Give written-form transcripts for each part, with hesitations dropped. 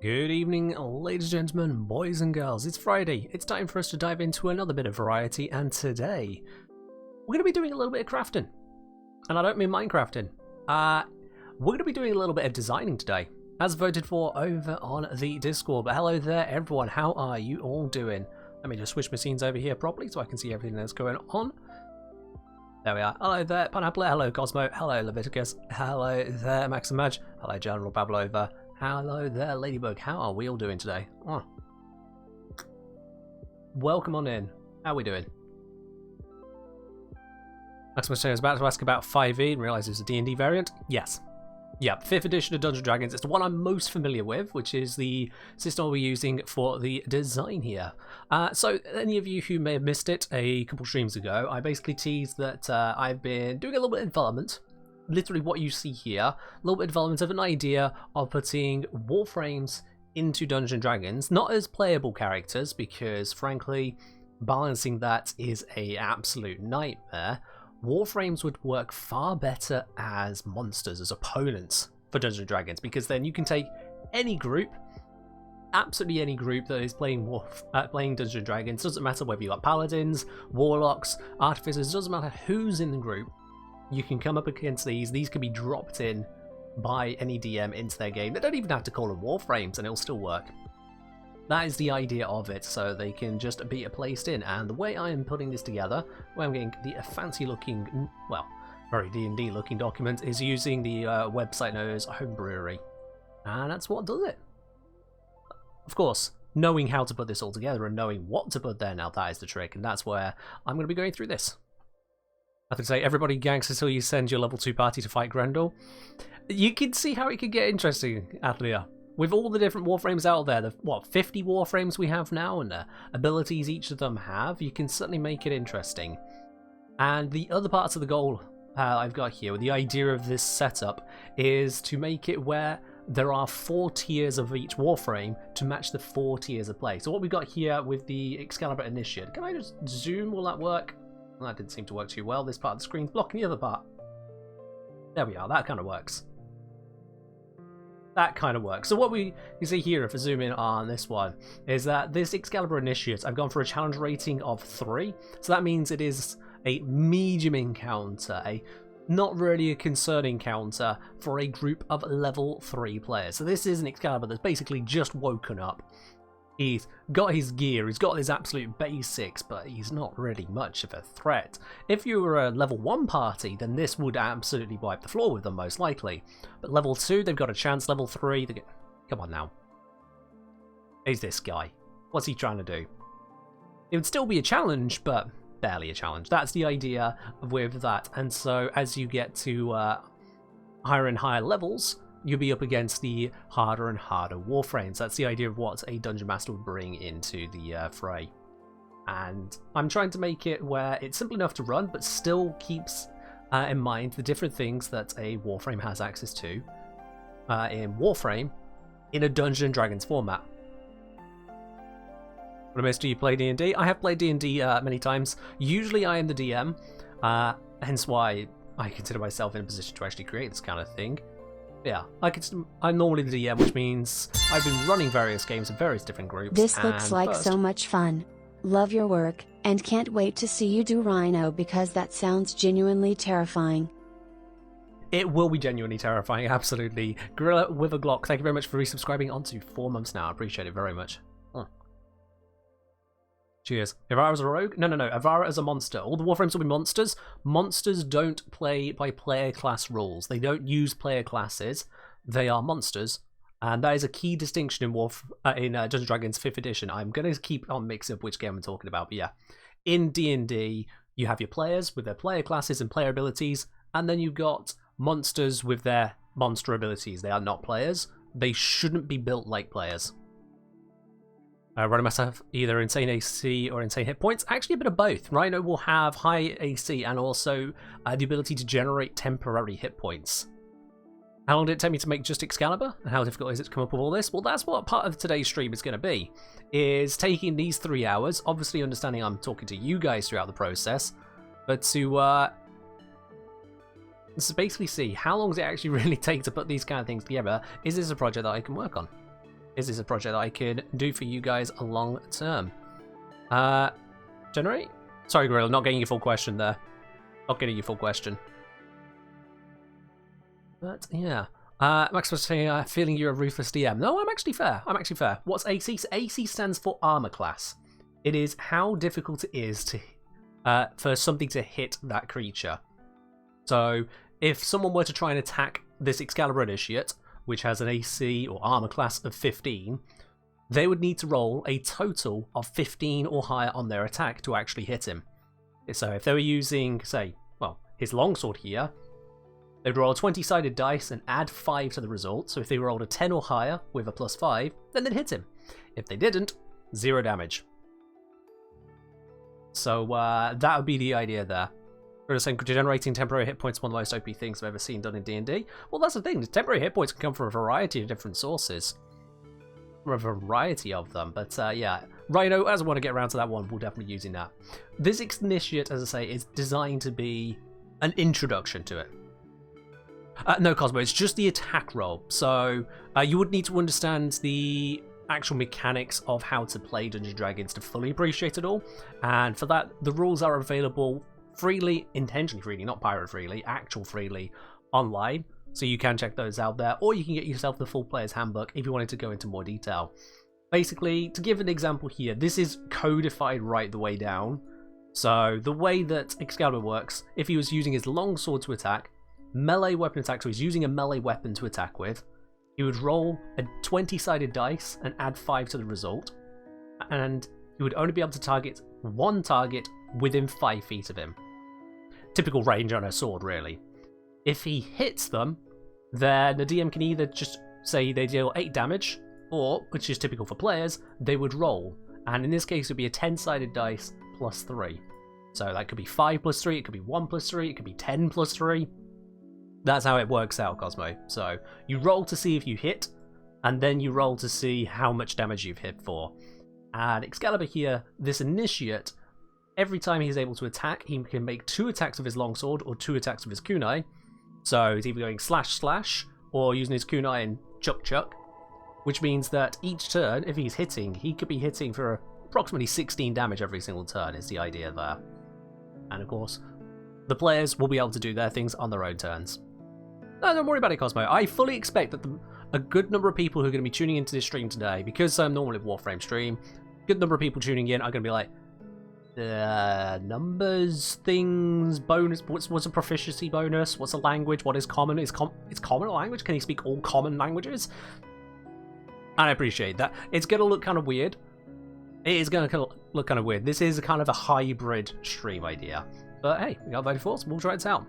Good evening, ladies and gentlemen, boys and girls. It's Friday. It's time for us to dive into another bit of variety, and today we're going to be doing a little bit of crafting. And I don't mean Minecrafting. We're going to be doing a little bit of designing today, as voted for over on the Discord. But hello there, everyone. How are you all doing? Let me just switch my scenes over here properly so I can see everything that's going on. There we are. Hello there, Pineapple. Hello, Cosmo. Hello, Leviticus. Hello there, Maximaj. Hello, General Pavlova. Hello there, Ladybug. How are we all doing today? Oh. Welcome on in. How are we doing? Maximus was about to ask about 5e and realised it's a D&D variant. Yes. Yeah, 5th edition of Dungeons & Dragons. It's the one I'm most familiar with, which is the system we're using for the design here. So, any of you who may have missed it a couple streams ago, I basically teased that I've been doing a little bit of development. Literally what you see here, a little bit of development of an idea of putting Warframes into Dungeons & Dragons, not as playable characters, because frankly, balancing that is an absolute nightmare. Warframes would work far better as monsters, as opponents for Dungeons & Dragons, because then you can take any group, absolutely any group that is playing Dungeons & Dragons, doesn't matter whether you got paladins, warlocks, artificers, doesn't matter who's in the group. You can come up against these can be dropped in by any DM into their game. They don't even have to call them Warframes and it'll still work. That is the idea of it, so they can just be placed in. And the way I am putting this together, where I'm getting the fancy looking, well, very D&D looking document, is using the website known as Homebrewery. And that's what does it. Of course, knowing how to put this all together and knowing what to put there, now that is the trick, and that's where I'm going to be going through this. I have to say, everybody ganks until you send your level 2 party to fight Grendel. You can see how it could get interesting, Atlia. With all the different Warframes out there, the 50 Warframes we have now, and the abilities each of them have, you can certainly make it interesting. And the other parts of the goal I've got here, with the idea of this setup, is to make it where there are 4 tiers of each Warframe to match the 4 tiers of play. So what we've got here with the Excalibur Initiate, can I just zoom? Will that work? Well, that didn't seem to work too well. This part of the screen's blocking the other part. There we are. That kind of works. That kind of works. So what you see here, if I zoom in on this one, is that this Excalibur Initiate, I've gone for a challenge rating of 3. So that means it is a medium encounter, a not really a concerning encounter for a group of level 3 players. So this is an Excalibur that's basically just woken up. He's got his gear, he's got his absolute basics, but he's not really much of a threat. If you were a level 1 party, then this would absolutely wipe the floor with them, most likely. But level 2, they've got a chance. Level 3, come on now. Who's this guy? What's he trying to do? It would still be a challenge, but barely a challenge. That's the idea with that. And so, as you get to higher and higher levels, you'll be up against the harder and harder Warframes. That's the idea of what a Dungeon Master would bring into the fray. And I'm trying to make it where it's simple enough to run, but still keeps in mind the different things that a Warframe has access to in Warframe in a Dungeons & Dragons format. What I missed, do you play D&D? I have played D&D many times. Usually I am the DM, hence why I consider myself in a position to actually create this kind of thing. Yeah, I'm normally the DM, which means I've been running various games in various different groups. This looks like so much fun. Love your work, and can't wait to see you do Rhino because that sounds genuinely terrifying. It will be genuinely terrifying, absolutely. Gorilla with a Glock, thank you very much for resubscribing onto 4 months now. I appreciate it very much. Cheers. Avara as a rogue? No. Avara as a monster. All the Warframes will be monsters. Monsters don't play by player class rules. They don't use player classes. They are monsters. And that is a key distinction in Dungeons & Dragons 5th edition. I'm going to keep on mixing up which game I'm talking about. But yeah, in D&D, you have your players with their player classes and player abilities. And then you've got monsters with their monster abilities. They are not players. They shouldn't be built like players. Rhino must have either insane AC or insane hit points. Actually, a bit of both. Rhino will have high AC and also the ability to generate temporary hit points. How long did it take me to make just Excalibur? And how difficult is it to come up with all this? Well, that's what part of today's stream is going to be. Is taking these 3 hours, obviously understanding I'm talking to you guys throughout the process, but to basically see how long does it actually really take to put these kind of things together. Is this a project that I can work on? Is this a project that I can do for you guys long term? Generate? Sorry, Gorilla, not getting your full question there. Not getting your full question. But yeah. Max was saying, feeling you're a ruthless DM. No, I'm actually fair. I'm actually fair. What's AC? So AC stands for armor class. It is how difficult it is to for something to hit that creature. So if someone were to try and attack this Excalibur Initiate, which has an AC or armor class of 15, they would need to roll a total of 15 or higher on their attack to actually hit him. So if they were using, say, well, his longsword here, they'd roll a 20-sided dice and add 5 to the result. So if they rolled a 10 or higher with a +5, then they'd hit him. If they didn't, 0 damage. So that would be the idea there. We're saying generating temporary hit points is one of the most OP things I've ever seen done in D&D. Well, that's the thing. The temporary hit points can come from a variety of different sources. A variety of them. But yeah, Rhino, as I want to get around to that one, we'll definitely be using that. This Initiate, as I say, is designed to be an introduction to it. No, Cosmo, it's just the attack roll. So you would need to understand the actual mechanics of how to play Dungeons & Dragons to fully appreciate it all. And for that, the rules are available freely, intentionally freely, not pirate freely, actual freely, online. So you can check those out there, or you can get yourself the full player's handbook if you wanted to go into more detail. Basically, to give an example here, this is codified right the way down. So the way that Excalibur works, if he was using his longsword to attack, melee weapon attack, so he's using a melee weapon to attack with, he would roll a 20-sided dice and add 5 to the result, and he would only be able to target one target within 5 feet of him. Typical range on a sword, really. If he hits them, then the DM can either just say they deal 8 damage, or, which is typical for players, they would roll. And in this case, it would be a 10-sided dice plus 3. So that could be 5 plus 3, it could be 1 plus 3, it could be 10 plus 3. That's how it works out, Cosmo. So you roll to see if you hit, and then you roll to see how much damage you've hit for. And Excalibur here, this Initiate, every time he's able to attack, he can make 2 attacks with his longsword or 2 attacks with his kunai. So he's either going slash or using his kunai and chuck, which means that each turn, if he's hitting, he could be hitting for approximately 16 damage every single turn is the idea there. And of course, the players will be able to do their things on their own turns. No, don't worry about it, Cosmo. I fully expect that a good number of people who are going to be tuning into this stream today, because I'm normally a Warframe stream, a good number of people tuning in are going to be like, numbers, things, bonus, what's a proficiency bonus, what's a language, what is common, is common a language, can he speak all common languages? And I appreciate that. It's going to look kind of weird. It is going to look kind of weird. This is kind of a hybrid stream idea. But hey, we got voted for, so we'll try it out.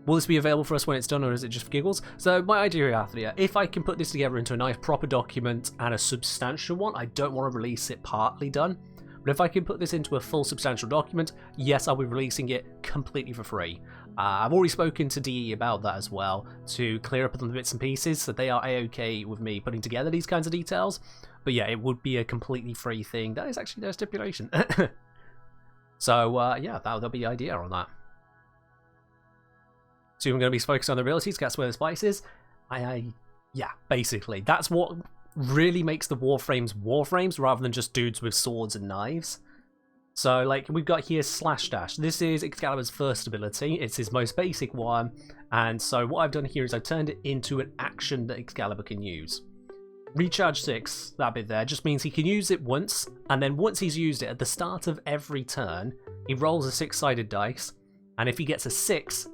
Will this be available for us when it's done, or is it just for giggles? So my idea here, if I can put this together into a nice proper document and a substantial one, I don't want to release it partly done. But if I can put this into a full substantial document, yes, I'll be releasing it completely for free. I've already spoken to DE about that as well, to clear up on the bits and pieces, so they are a-okay with me putting together these kinds of details. But yeah, it would be a completely free thing. That is actually their stipulation. So yeah, that'll be the idea on that. So I'm going to be focused on the abilities, that's where the spice is. Yeah, basically. That's what really makes the Warframes Warframes, rather than just dudes with swords and knives. So, like, we've got here Slash Dash. This is Excalibur's first ability. It's his most basic one. And so what I've done here is I've turned it into an action that Excalibur can use. Recharge 6, that bit there, just means he can use it once, and then once he's used it, at the start of every turn, he rolls a 6-sided dice, and if he gets a 6,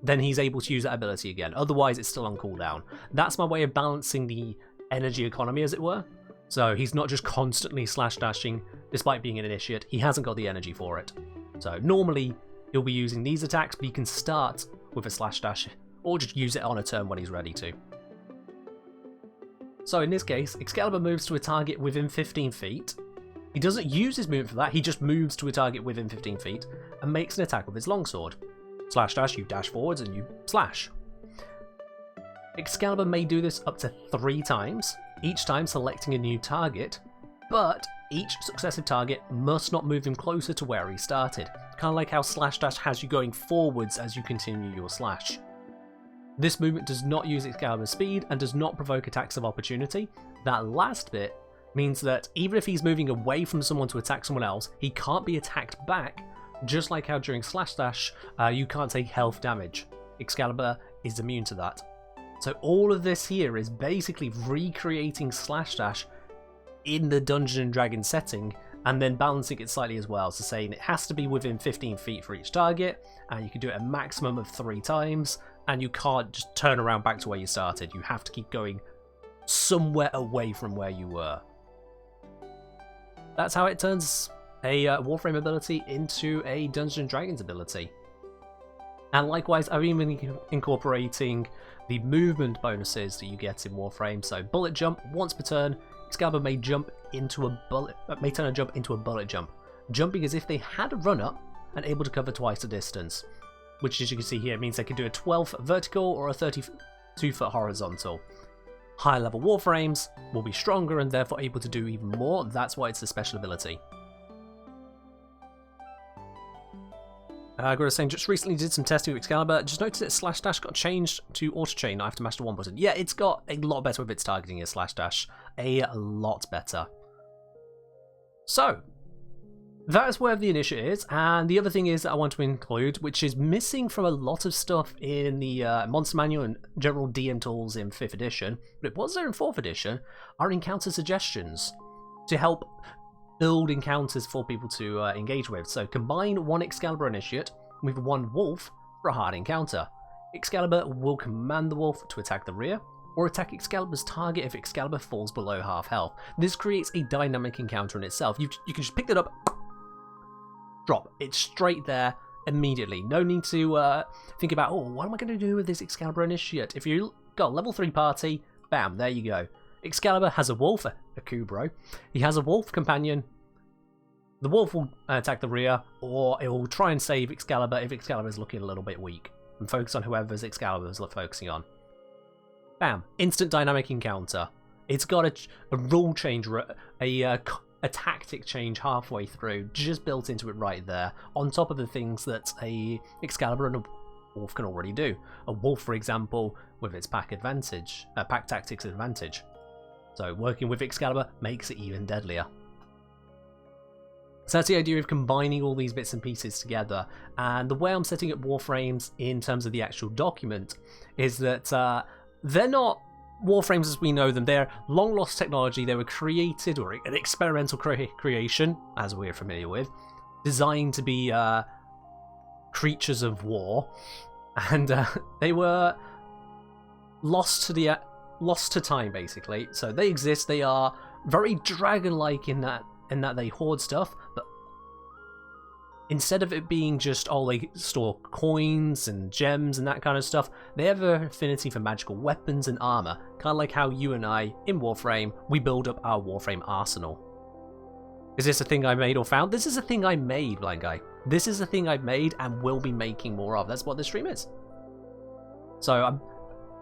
then he's able to use that ability again. Otherwise, it's still on cooldown. That's my way of balancing the energy economy, as it were. So he's not just constantly slash dashing, despite being an initiate. He hasn't got the energy for it. So normally, he'll be using these attacks, but he can start with a slash dash, or just use it on a turn when he's ready to. So in this case, Excalibur moves to a target within 15 feet. He doesn't use his movement for that, he just moves to a target within 15 feet, and makes an attack with his longsword. Slash dash, you dash forwards and you slash. Excalibur may do this up to 3 times, each time selecting a new target, but each successive target must not move him closer to where he started. Kind of like how slash dash has you going forwards as you continue your slash. This movement does not use Excalibur's speed and does not provoke attacks of opportunity. That last bit means that even if he's moving away from someone to attack someone else, he can't be attacked back, just like how during Slash Dash you can't take health damage. Excalibur is immune to that. So all of this here is basically recreating Slash Dash in the Dungeons and Dragons setting, and then balancing it slightly as well, so saying it has to be within 15 feet for each target, and you can do it a maximum of 3 times, and you can't just turn around back to where you started. You have to keep going somewhere away from where you were. That's how it turns a Warframe ability into a Dungeons and Dragons ability. And likewise, I've even been incorporating the movement bonuses that you get in Warframe. So bullet jump once per turn. Excalibur may turn a jump into a bullet jump, jumping as if they had a run up and able to cover twice the distance, which, as you can see here, means they can do a 12-foot vertical or a 32-foot horizontal. Higher level Warframes will be stronger and therefore able to do even more. That's why it's a special ability. Gura saying, just recently did some testing with Excalibur, just noticed that Slash Dash got changed to auto chain after master 1 button. Yeah, it's got a lot better with its targeting as Slash Dash. A lot better. So, that is where the initiative is, and the other thing is that I want to include, which is missing from a lot of stuff in the Monster Manual and general DM tools in 5th edition, but it was there in 4th edition, are encounter suggestions to help build encounters for people to engage with. So combine 1 Excalibur Initiate with 1 Wolf for a hard encounter. Excalibur will command the Wolf to attack the rear, or attack Excalibur's target if Excalibur falls below half health. This creates a dynamic encounter in itself. You can just pick that up, drop. It's straight there immediately. No need to think about, oh, what am I going to do with this Excalibur Initiate? If you've got a level 3 party, bam, there you go. Excalibur has a wolf, a Kubro. He has a wolf companion. The wolf will attack the rear, or it will try and save Excalibur if Excalibur is looking a little bit weak, and focus on whoever's Excalibur is focusing on. Bam. Instant dynamic encounter. It's got a rule change, a tactic change halfway through, just built into it right there, on top of the things that a Excalibur and a wolf can already do. A wolf, for example, with its pack tactics advantage. So working with Excalibur makes it even deadlier. So that's the idea of combining all these bits and pieces together, and the way I'm setting up Warframes in terms of the actual document is that they're not Warframes as we know them. They're long lost technology. They were created, or an experimental creation, as we're familiar with, designed to be creatures of war, and they were lost to time, basically. So they exist. They are very dragon-like in that they hoard stuff, but instead of it being just, oh, they store coins and gems and that kind of stuff, they have an affinity for magical weapons and armor, kind of like how you and I, in Warframe, we build up our Warframe arsenal. Is this a thing I made or found? This is a thing I made, Blind Guy. This is a thing I've made and will be making more of. That's what this stream is. So I'm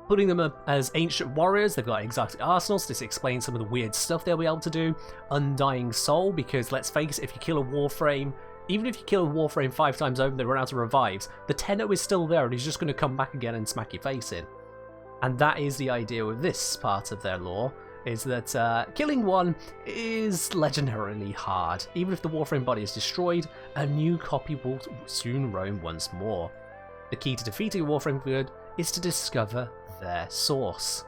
putting them up as ancient warriors. They've got exotic arsenals. This explains some of the weird stuff they'll be able to do. Undying soul, because let's face it, if you kill a Warframe, even if you kill a Warframe 5 times over and they run out of revives, the Tenno is still there and he's just going to come back again and smack your face in. And that is the idea with this part of their lore, is that killing one is legendarily hard. Even if the Warframe body is destroyed, a new copy will soon roam once more. The key to defeating a Warframe good is to discover their source.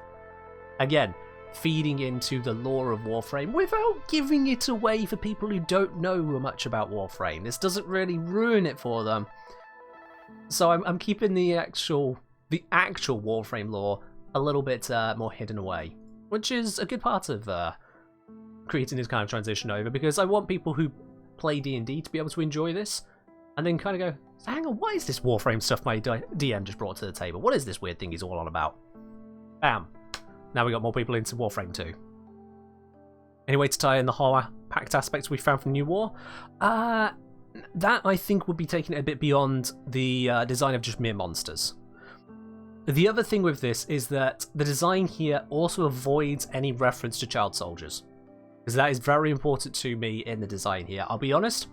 Again, feeding into the lore of Warframe without giving it away for people who don't know much about Warframe. This doesn't really ruin it for them. So I'm keeping the actual Warframe lore a little bit more hidden away, which is a good part of creating this kind of transition over, because I want people who play D&D to be able to enjoy this and then kind of go, so hang on, what is this Warframe stuff my DM just brought to the table? What is this weird thing he's all on about? Bam. Now we got more people into Warframe 2. Any way to tie in the whole pact aspects we found from New War? That, I think, would be taking it a bit beyond the design of just mere monsters. The other thing with this is that the design here also avoids any reference to child soldiers, because that is very important to me in the design here. I'll be honest,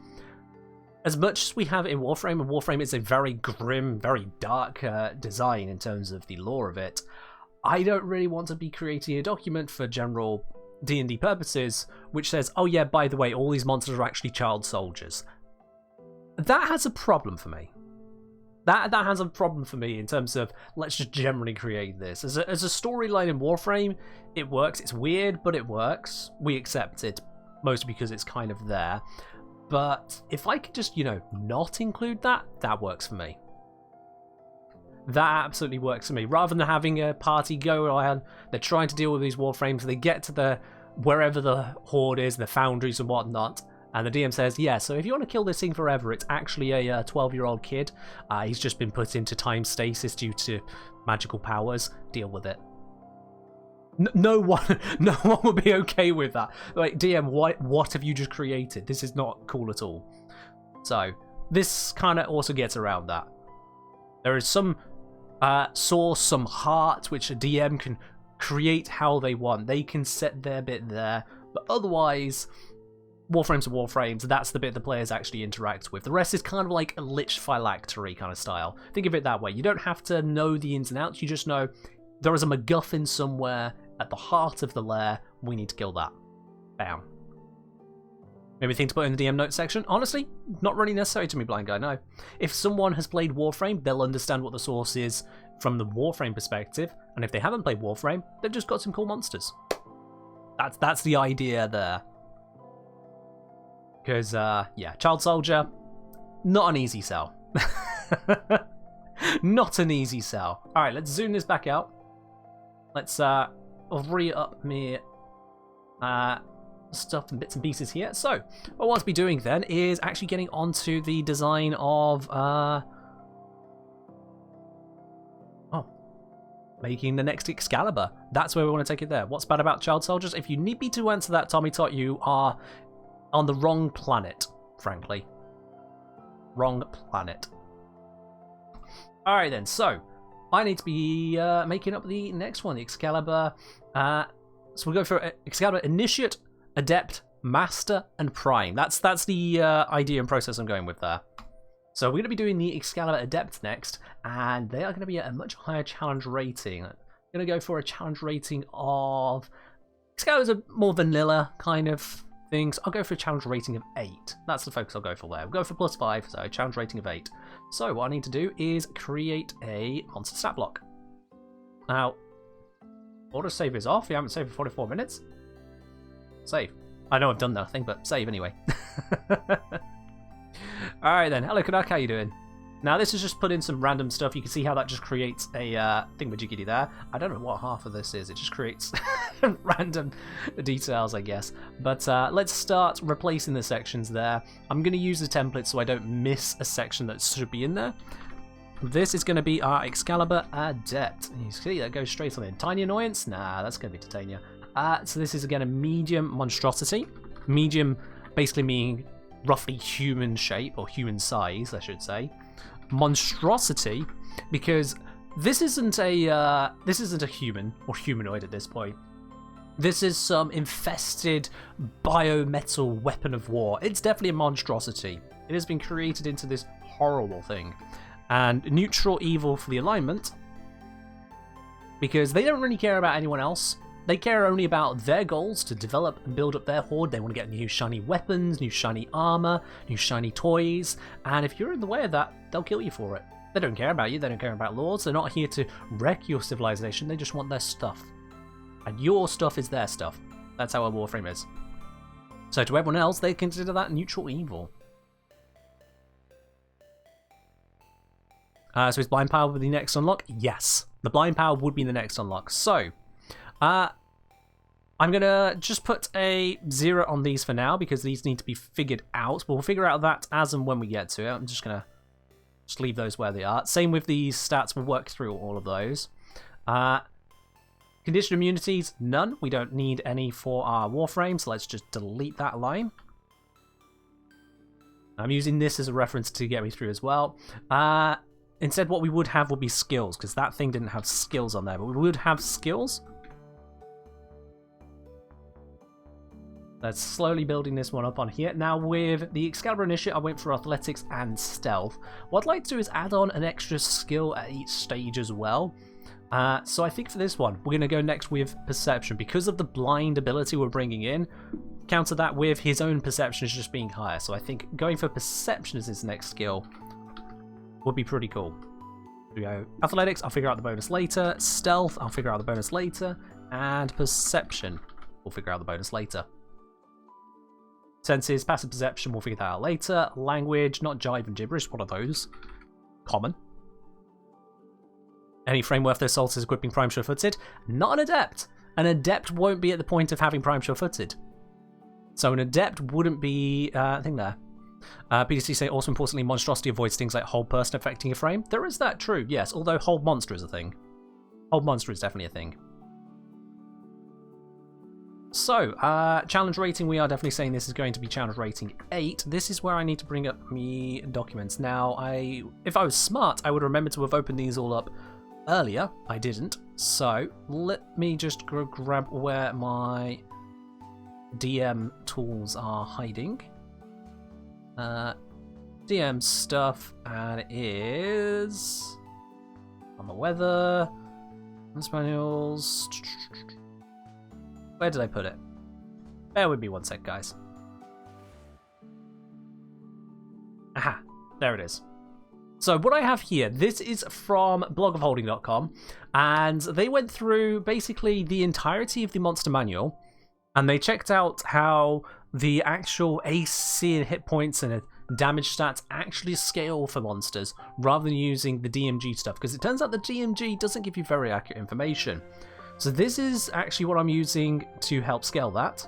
as much as we have in Warframe, and Warframe is a very grim, very dark design in terms of the lore of it, I don't really want to be creating a document for general D&D purposes which says, oh yeah, by the way, all these monsters are actually child soldiers. That has a problem for me. That has a problem for me in terms of, let's just generally create this. As a storyline in Warframe, it works. It's weird, but it works. We accept it, mostly because it's kind of there. But if I could just, not include that, that works for me. That absolutely works for me. Rather than having a party go on, they're trying to deal with these Warframes, they get to wherever the Horde is, the foundries and whatnot, and the DM says, yeah, so if you want to kill this thing forever, it's actually a 12-year-old kid. He's just been put into time stasis due to magical powers. Deal with it. No one would be okay with that. Like, DM, what have you just created? This is not cool at all. So, this kind of also gets around that. There is some source, some heart, which a DM can create how they want. They can set their bit there, but otherwise, Warframes are Warframes. That's the bit the players actually interact with. The rest is kind of like a lich phylactery kind of style. Think of it that way. You don't have to know the ins and outs. You just know there is a MacGuffin somewhere at the heart of the lair. We need to kill that. Bam. Maybe thing to put in the DM notes section? Honestly, not really necessary to me, blind guy, no. If someone has played Warframe, they'll understand what the source is from the Warframe perspective, and if they haven't played Warframe, they've just got some cool monsters. That's the idea there. Because, yeah, child soldier, not an easy sell. Not an easy sell. Alright, let's zoom this back out. Let's re-up me stuff and bits and pieces here. So, what I want to be doing then is actually getting onto the design of making the next Excalibur. That's where we want to take it there. What's bad about child soldiers? If you need me to answer that, Tommy Tot, you are on the wrong planet, frankly. Wrong planet. Alright then, so I need to be making up the next one, the Excalibur. So we'll go for Excalibur Initiate, Adept, Master, and Prime. That's the idea and process I'm going with there. So we're going to be doing the Excalibur Adept next, and they are going to be at a much higher challenge rating. I'm going to go for a challenge rating of... Excalibur's a more vanilla kind of things. I'll go for a challenge rating of 8. That's the focus I'll go for there. We'll go for +5, so challenge rating of 8. So what I need to do is create a monster stat block. Now, autosave is off. You haven't saved for 44 minutes. Save. I know I've done nothing, but save anyway. Alright then, hello Canuck, how you doing? Now this is just put in some random stuff. You can see how that just creates a thingamajiggy there. I don't know what half of this is. It just creates random details, I guess. But let's start replacing the sections there. I'm going to use the template so I don't miss a section that should be in there. This is going to be our Excalibur Adept. You see, that goes straight on in. Tiny Annoyance? Nah, that's going to be Titania. So this is again a medium monstrosity. Medium basically meaning roughly human shape, or human size, I should say. Monstrosity, because this isn't a human or humanoid at this point. This is some infested biometal weapon of war. It's definitely a monstrosity. It has been created into this horrible thing. And neutral evil for the alignment, because they don't really care about anyone else. They care only about their goals to develop and build up their horde. They want to get new shiny weapons, new shiny armor, new shiny toys, and if you're in the way of that, they'll kill you for it. They don't care about you, they don't care about laws, they're not here to wreck your civilization, they just want their stuff. And your stuff is their stuff. That's how a Warframe is. So to everyone else, they consider that neutral evil. So is Blind Power the next unlock? Yes. The Blind Power would be the next unlock. So, I'm going to just put a 0 on these for now because these need to be figured out. We'll figure out that as and when we get to it. I'm just going to leave those where they are. Same with these stats. We'll work through all of those. Condition immunities, none. We don't need any for our Warframe, so let's just delete that line. I'm using this as a reference to get me through as well. Instead, what we would have would be skills, because that thing didn't have skills on there, but we would have skills. Let's slowly building this one up on here. Now with the Excalibur Initiate, I went for Athletics and Stealth. What I'd like to do is add on an extra skill at each stage as well. So I think for this one, we're going to go next with Perception. Because of the blind ability we're bringing in, counter that with his own Perception is just being higher. So I think going for Perception as his next skill would be pretty cool. We go Athletics, I'll figure out the bonus later. Stealth, I'll figure out the bonus later. And Perception, we'll figure out the bonus later. Senses, Passive Perception, we'll figure that out later. Language, not Jive and Gibberish, one of those. Common. Any frame worth their salt is equipping Prime Sure-Footed. Not an Adept. An Adept won't be at the point of having Prime Sure-Footed. So an Adept wouldn't be a thing there. PDC say also importantly, Monstrosity avoids things like Hold Person affecting your frame. There is that, true, yes, although Hold Monster is a thing. Hold Monster is definitely a thing. So, challenge rating, we are definitely saying this is going to be challenge rating 8. This is where I need to bring up me documents. Now, if I was smart, I would remember to have opened these all up earlier. I didn't. So, let me just grab where my DM tools are hiding. DM stuff, and it is... on the weather, manuals... Where did I put it? Bear with me one sec, guys. Aha, there it is. So what I have here, this is from blogofholding.com, and they went through basically the entirety of the monster manual, and they checked out how the actual AC and hit points and damage stats actually scale for monsters, rather than using the DMG stuff, because it turns out the DMG doesn't give you very accurate information. So this is actually what I'm using to help scale that.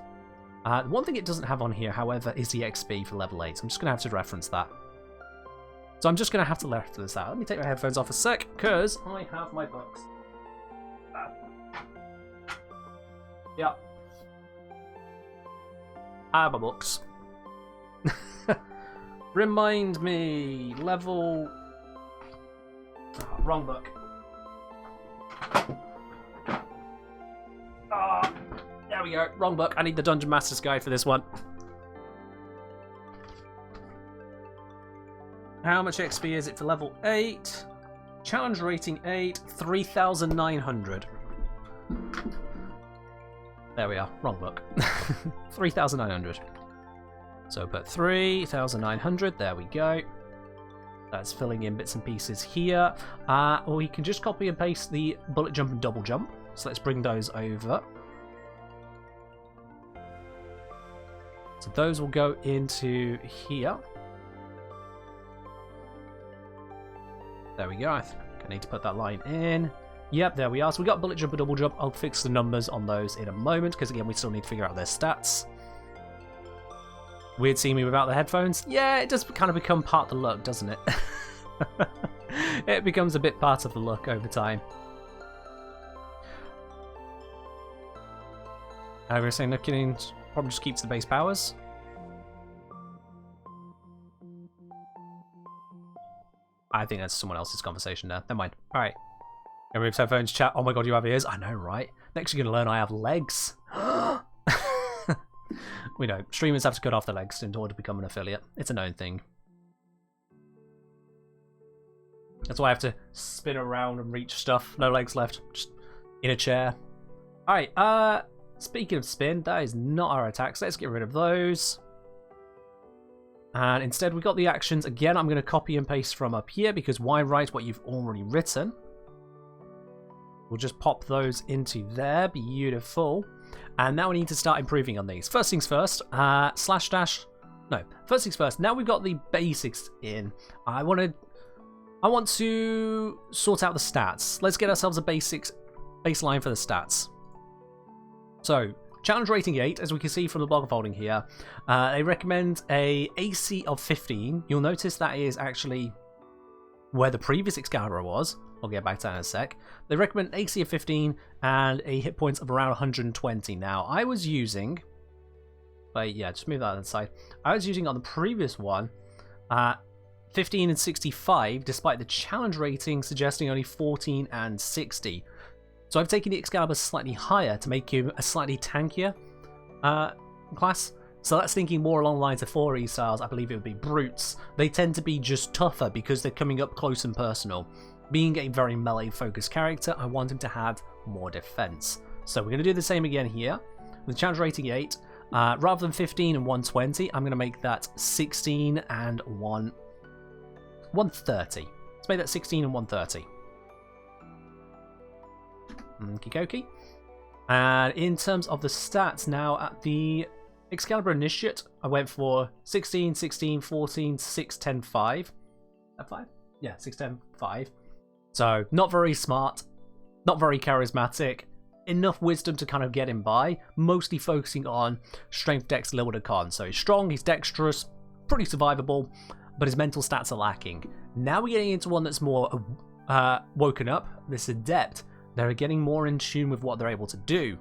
One thing it doesn't have on here, however, is the XP for level 8. So I'm just going to have to reference that. So I'm just going to have to reference this out. Let me take my headphones off a sec, because I have my books. Yeah. I have my books. Remind me, level... Oh, wrong book. There we go, wrong book. I need the Dungeon Master's Guide for this one. How much XP is it for level 8? Challenge rating 8, 3,900. There we are, wrong book. 3,900. So put 3,900, there we go. That's filling in bits and pieces here. Or you can just copy and paste the bullet jump and double jump. So let's bring those over. So those will go into here. There we go. I think I need to put that line in. Yep, there we are. So we got bullet jump and double jump. I'll fix the numbers on those in a moment, because again, we still need to figure out their stats. Weird seeing me without the headphones. Yeah, it does kind of become part of the look, doesn't it? It becomes a bit part of the look over time. We were saying looking probably just keeps the base powers. I think that's someone else's conversation there. Never mind. Alright. Remove headphones, chat. Oh my god, you have ears? I know, right? Next you're going to learn I have legs. We know. Streamers have to cut off their legs in order to become an affiliate. It's a known thing. That's why I have to spin around and reach stuff. No legs left. Just in a chair. Alright, speaking of spin, that is not our attacks. Let's get rid of those. And instead we got the actions. Again, I'm going to copy and paste from up here, because why write what you've already written? We'll just pop those into there. Beautiful. And now we need to start improving on these. First things first, slash dash. No, first things first. Now we've got the basics in. I want to sort out the stats. Let's get ourselves a baseline for the stats. So, challenge rating 8, as we can see from the blog of holding here. They recommend a AC of 15. You'll notice that is actually where the previous Excalibur was. I'll get back to that in a sec. They recommend AC of 15 and a hit points of around 120. Now, I was using... yeah, just move that to the side. I was using on the previous one 15 and 65, despite the challenge rating suggesting only 14 and 60. So I've taken the Excalibur slightly higher to make him a slightly tankier class. So that's thinking more along the lines of 4E styles. I believe it would be brutes. They tend to be just tougher because they're coming up close and personal. Being a very melee-focused character, I want him to have more defense. So we're going to do the same again here. With challenge rating 8, rather than 15 and 120, I'm going to make that 16 and 130. Let's make that 16 and 130. Okie dokie. And in terms of the stats now, at the Excalibur Initiate, I went for 16, 16, 14, 6, 10, 5. 5? Yeah, 6, 10, 5. So, not very smart, not very charismatic, enough wisdom to kind of get him by, mostly focusing on strength, dex, level to con. So he's strong, he's dexterous, pretty survivable, but his mental stats are lacking. Now we're getting into one that's more woken up, this Adept. They're getting more in tune with what they're able to do.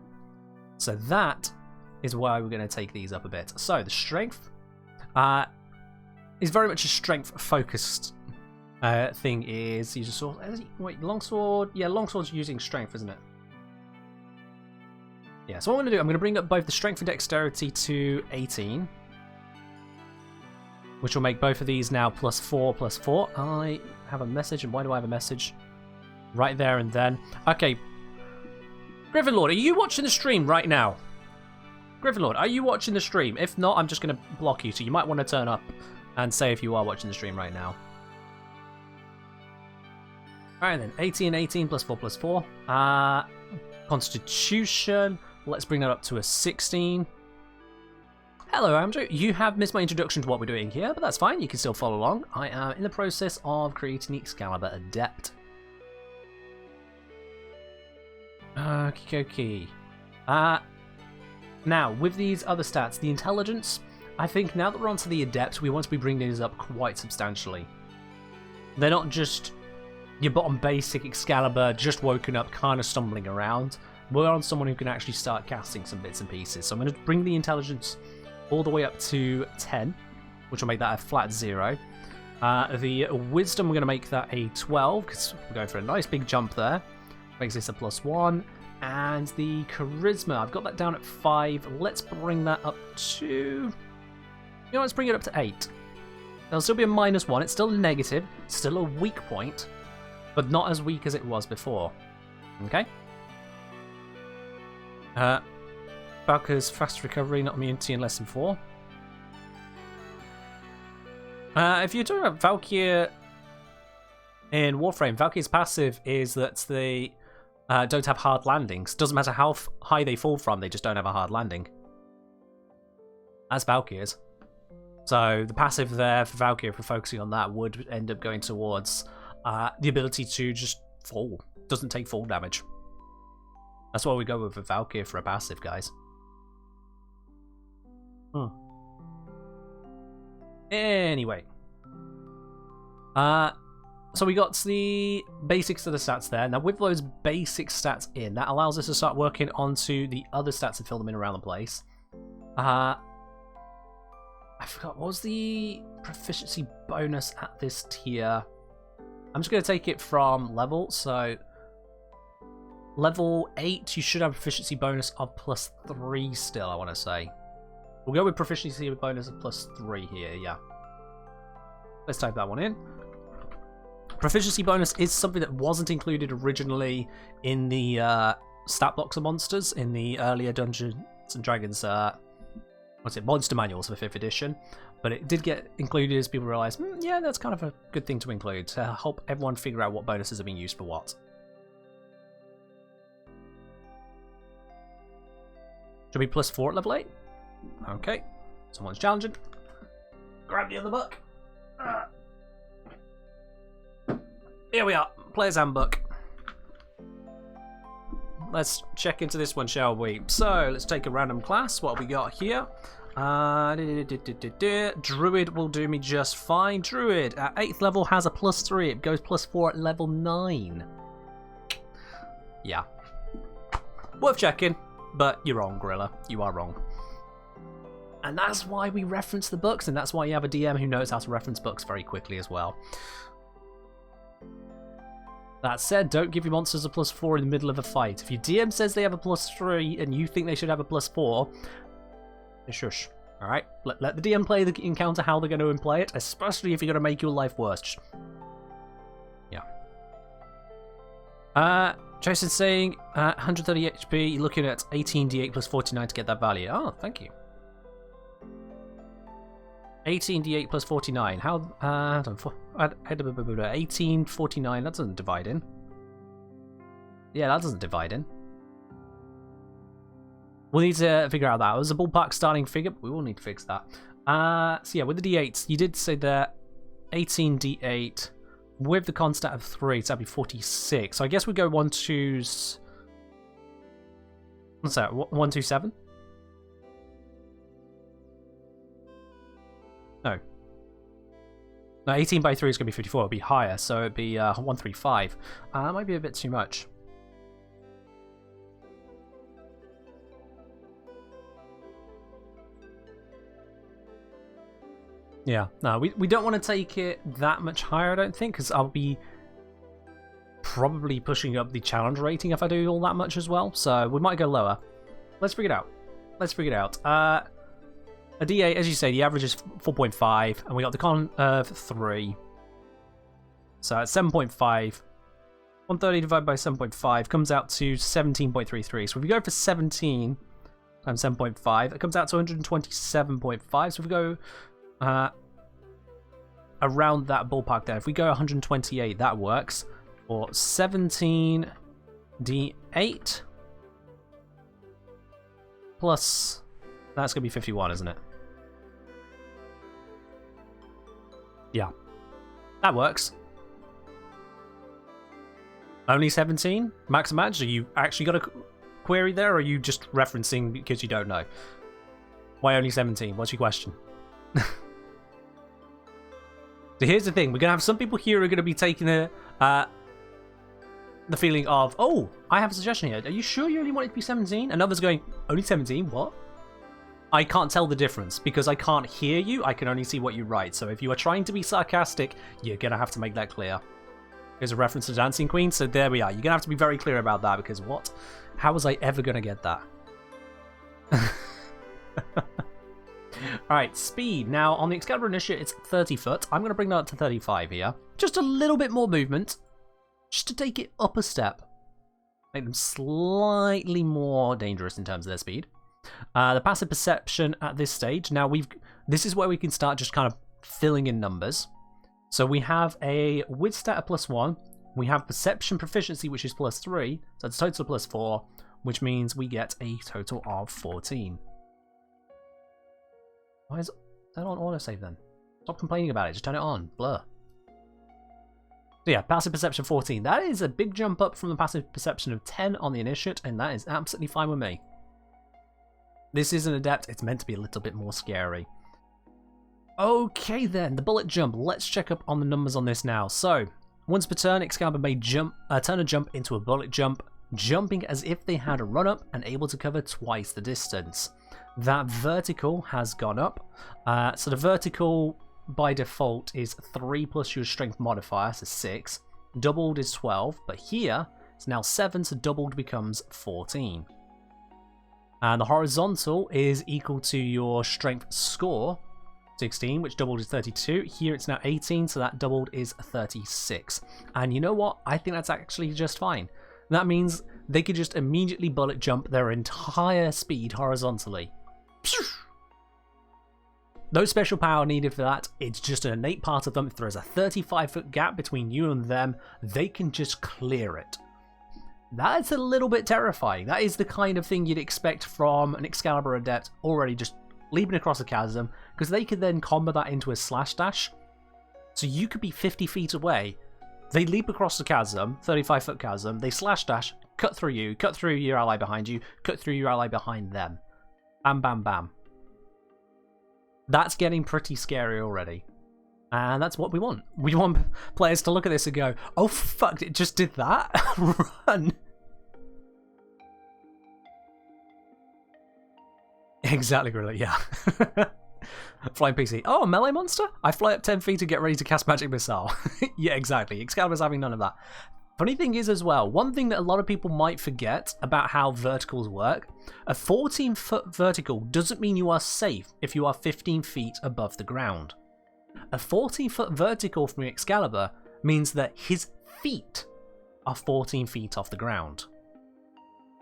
So that is why we're going to take these up a bit. So the strength is very much a strength-focused thing. Is use a sword? Wait, longsword? Yeah, longsword's using strength, isn't it? Yeah. So what I'm going to do, I'm going to bring up both the strength and dexterity to 18, which will make both of these now +4, +4. I have a message, and why do I have a message? Right there and then. Okay. Gryffindor, are you watching the stream right now? Gryffindor, are you watching the stream? If not, I'm just going to block you, so you might want to turn up and say if you are watching the stream right now. Alright then, 18, 18, +4, +4. Constitution, let's bring that up to a 16. Hello, Andrew. You have missed my introduction to what we're doing here, but that's fine. You can still follow along. I am in the process of creating the Excalibur Adept. Okie dokie. Now, with these other stats, the intelligence, I think now that we're onto the Adept, we want to be bringing these up quite substantially. They're not just your bottom basic Excalibur, just woken up, kind of stumbling around. We're on someone who can actually start casting some bits and pieces. So I'm going to bring the intelligence all the way up to 10, which will make that a flat 0. The wisdom, we're going to make that a 12, because we're going for a nice big jump there. Makes this a +1. And the charisma, I've got that down at 5. Let's bring that up to... You know, let's bring it up to 8. There'll still be a -1. It's still a negative. Still a weak point. But not as weak as it was before. Okay? Valkyr's fast recovery, not immunity in less than 4. If you're talking about Valkyr in Warframe, Valkyr's passive is that they don't have hard landings. Doesn't matter how high they fall from, they just don't have a hard landing. That's Valkyr's. So the passive there for Valkyr, for focusing on that, would end up going towards the ability to just fall. Doesn't take fall damage. That's why we go with a Valkyr for a passive, guys. Anyway. So we got the basics of the stats there. Now with those basic stats in, that allows us to start working onto the other stats and fill them in around the place. I forgot, what was the proficiency bonus at this tier? I'm just going to take it from level, so level 8, you should have a proficiency bonus of +3 still, I want to say. We'll go with proficiency bonus of +3 here, yeah. Let's type that one in. Proficiency bonus is something that wasn't included originally in the stat blocks of monsters in the earlier Dungeons and Dragons monster manuals for 5th edition, but it did get included as people realised, yeah, that's kind of a good thing to include to help everyone figure out what bonuses are being used for what. Should be +4 at level 8. Okay, someone's challenging. Grab the other book. Here we are, Player's Handbook. Let's check into this one, shall we? So, let's take a random class. What have we got here? Druid will do me just fine. Druid at 8th level has a +3. It goes +4 at level 9. Yeah. Worth checking, but you're wrong, Gorilla. You are wrong. And that's why we reference the books, and that's why you have a DM who knows how to reference books very quickly as well. That said, don't give your monsters a +4 in the middle of a fight. If your DM says they have a +3 and you think they should have a +4, Shush. Alright, let the DM play the encounter how they're going to play it, especially if you're going to make your life worse. Just... Yeah. Jason's saying 130 HP, you're looking at 18d8 plus 49 to get that value. Oh, thank you. 18d8 plus 49. How? 1849. That doesn't divide in. Yeah, that doesn't divide in. We'll need to figure out that. It was a ballpark starting figure, but we will need to fix that. So yeah, with the d8s, you did say that 18d8 with the constant of 3, so that'd be 46. So I guess we go 1, 2's... What's that? 1, 2, 7? No. No, 18 by 3 is going to be 54. It'll be higher, so it'd be 135. That might be a bit too much. Yeah, no, we don't want to take it that much higher, I don't think, because I'll be probably pushing up the challenge rating if I do all that much as well, so we might go lower. Let's figure it out. Let's figure it out. A D8, as you say, the average is 4.5, and we got the con of 3. So at 7.5, 130 divided by 7.5 comes out to 17.33. So if we go for 17 times 7.5, it comes out to 127.5. So if we go around that ballpark there, if we go 128, that works. Or 17d8 plus, that's going to be 51, isn't it? Yeah, that works. Only 17? Max and match? Are you actually got a query there, or are you just referencing because you don't know? Why only 17? What's your question? So here's the thing, we're going to have some people here who are going to be taking the feeling of, oh, I have a suggestion here. Are you sure you only want it to be 17? And others going, only 17? What? I can't tell the difference because I can't hear you. I can only see what you write. So if you are trying to be sarcastic, you're going to have to make that clear. There's a reference to Dancing Queen, so there we are. You're going to have to be very clear about that because what? How was I ever going to get that? Alright, speed. Now, on the Excalibur Initiate, it's 30 foot. I'm going to bring that up to 35 here. Just a little bit more movement. Just to take it up a step. Make them slightly more dangerous in terms of their speed. The passive perception at this stage. Now, this is where we can start just kind of filling in numbers. So we have a wit stat of +1. We have perception proficiency, which is +3. So it's a total of +4, which means we get a total of 14. Why is that on autosave then? Stop complaining about it, just turn it on. Blur. So yeah, passive perception 14. That is a big jump up from the passive perception of 10 on the initiate, and that is absolutely fine with me. This is an adept, it's meant to be a little bit more scary. Okay then, the bullet jump. Let's check up on the numbers on this now. So, once per turn, Excalibur may turn a jump into a bullet jump, jumping as if they had a run up and able to cover twice the distance. That vertical has gone up. So the vertical by default is 3 plus your strength modifier, so 6. Doubled is 12, but here it's now 7, so doubled becomes 14. And the horizontal is equal to your strength score, 16, which doubled is 32. Here it's now 18, so that doubled is 36. And you know what? I think that's actually just fine. That means they could just immediately bullet jump their entire speed horizontally. No special power needed for that. It's just an innate part of them. If there's a 35-foot gap between you and them, they can just clear it. That's a little bit terrifying. That is the kind of thing you'd expect from an Excalibur Adept already just leaping across a chasm, because they could then combo that into a slash dash. So you could be 50 feet away. They leap across the chasm, 35-foot chasm, they slash dash, cut through your ally behind you, cut through your ally behind them. Bam, bam, bam. That's getting pretty scary already. And that's what we want. We want players to look at this and go, oh fuck, it just did that? Run! Exactly, really, yeah. Flying PC. Oh, a melee monster? I fly up 10 feet and get ready to cast Magic Missile. Yeah, exactly. Excalibur's having none of that. Funny thing is as well, one thing that a lot of people might forget about how verticals work, a 14-foot vertical doesn't mean you are safe if you are 15 feet above the ground. A 14-foot vertical from Excalibur means that his feet are 14 feet off the ground.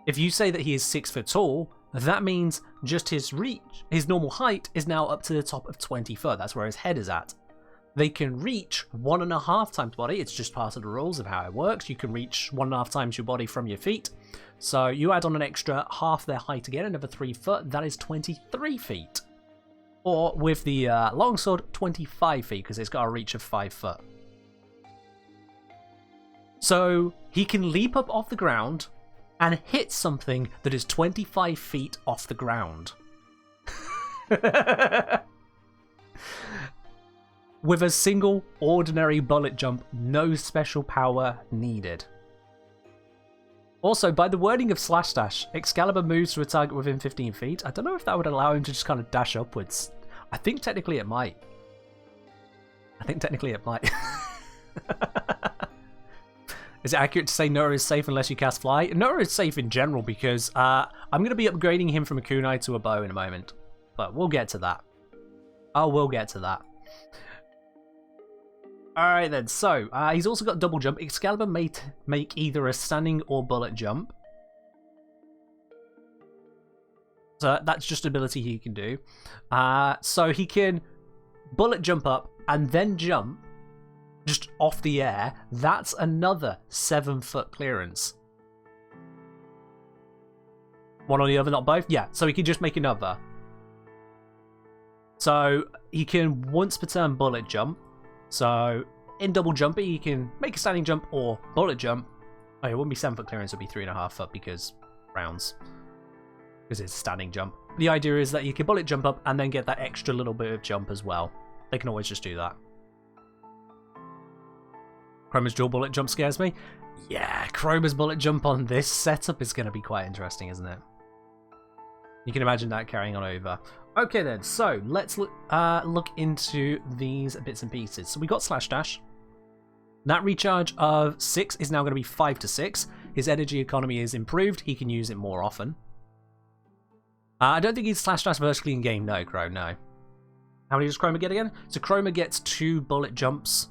If you say that he is 6 foot tall, that means just his reach, his normal height, is now up to the top of 20 foot. That's where his head is at. They can reach 1.5 times body. It's just part of the rules of how it works. You can reach 1.5 times your body from your feet. So you add on an extra half their height again, another 3 foot. That is 23 feet. Or with the longsword, 25 feet, because it's got a reach of 5 foot. So he can leap up off the ground and hit something that is 25 feet off the ground. With a single ordinary bullet jump, no special power needed. Also, by the wording of slash dash, Excalibur moves to a target within 15 feet. I don't know if that would allow him to just kind of dash upwards. I think technically it might. Is it accurate to say Noah is safe unless you cast fly? Noah is safe in general because I'm going to be upgrading him from a kunai to a bow in a moment. But we'll get to that. I will get to that. Alright then, so he's also got double jump. Excalibur may make either a standing or bullet jump. So that's just an ability he can do. So he can bullet jump up and then jump just off the air. That's another 7 foot clearance. One or the other, not both? Yeah, so he can just make another. So he can once per turn bullet jump. So in double jumper, he can make a standing jump or bullet jump. Oh, it wouldn't be 7 foot clearance, it would be 3.5 foot because rounds. Because it's a standing jump. The idea is that you can bullet jump up and then get that extra little bit of jump as well. They can always just do that. Chroma's dual bullet jump scares me. Yeah, Chroma's bullet jump on this setup is going to be quite interesting, isn't it? You can imagine that carrying on over. Okay then, so let's look into these bits and pieces. So we got slash dash. That recharge of 6 is now going to be 5 to 6. His energy economy is improved. He can use it more often. I don't think he's slash dash vertically in game. No, Chrome, no. How many does Chroma get again? So Chroma gets 2 bullet jumps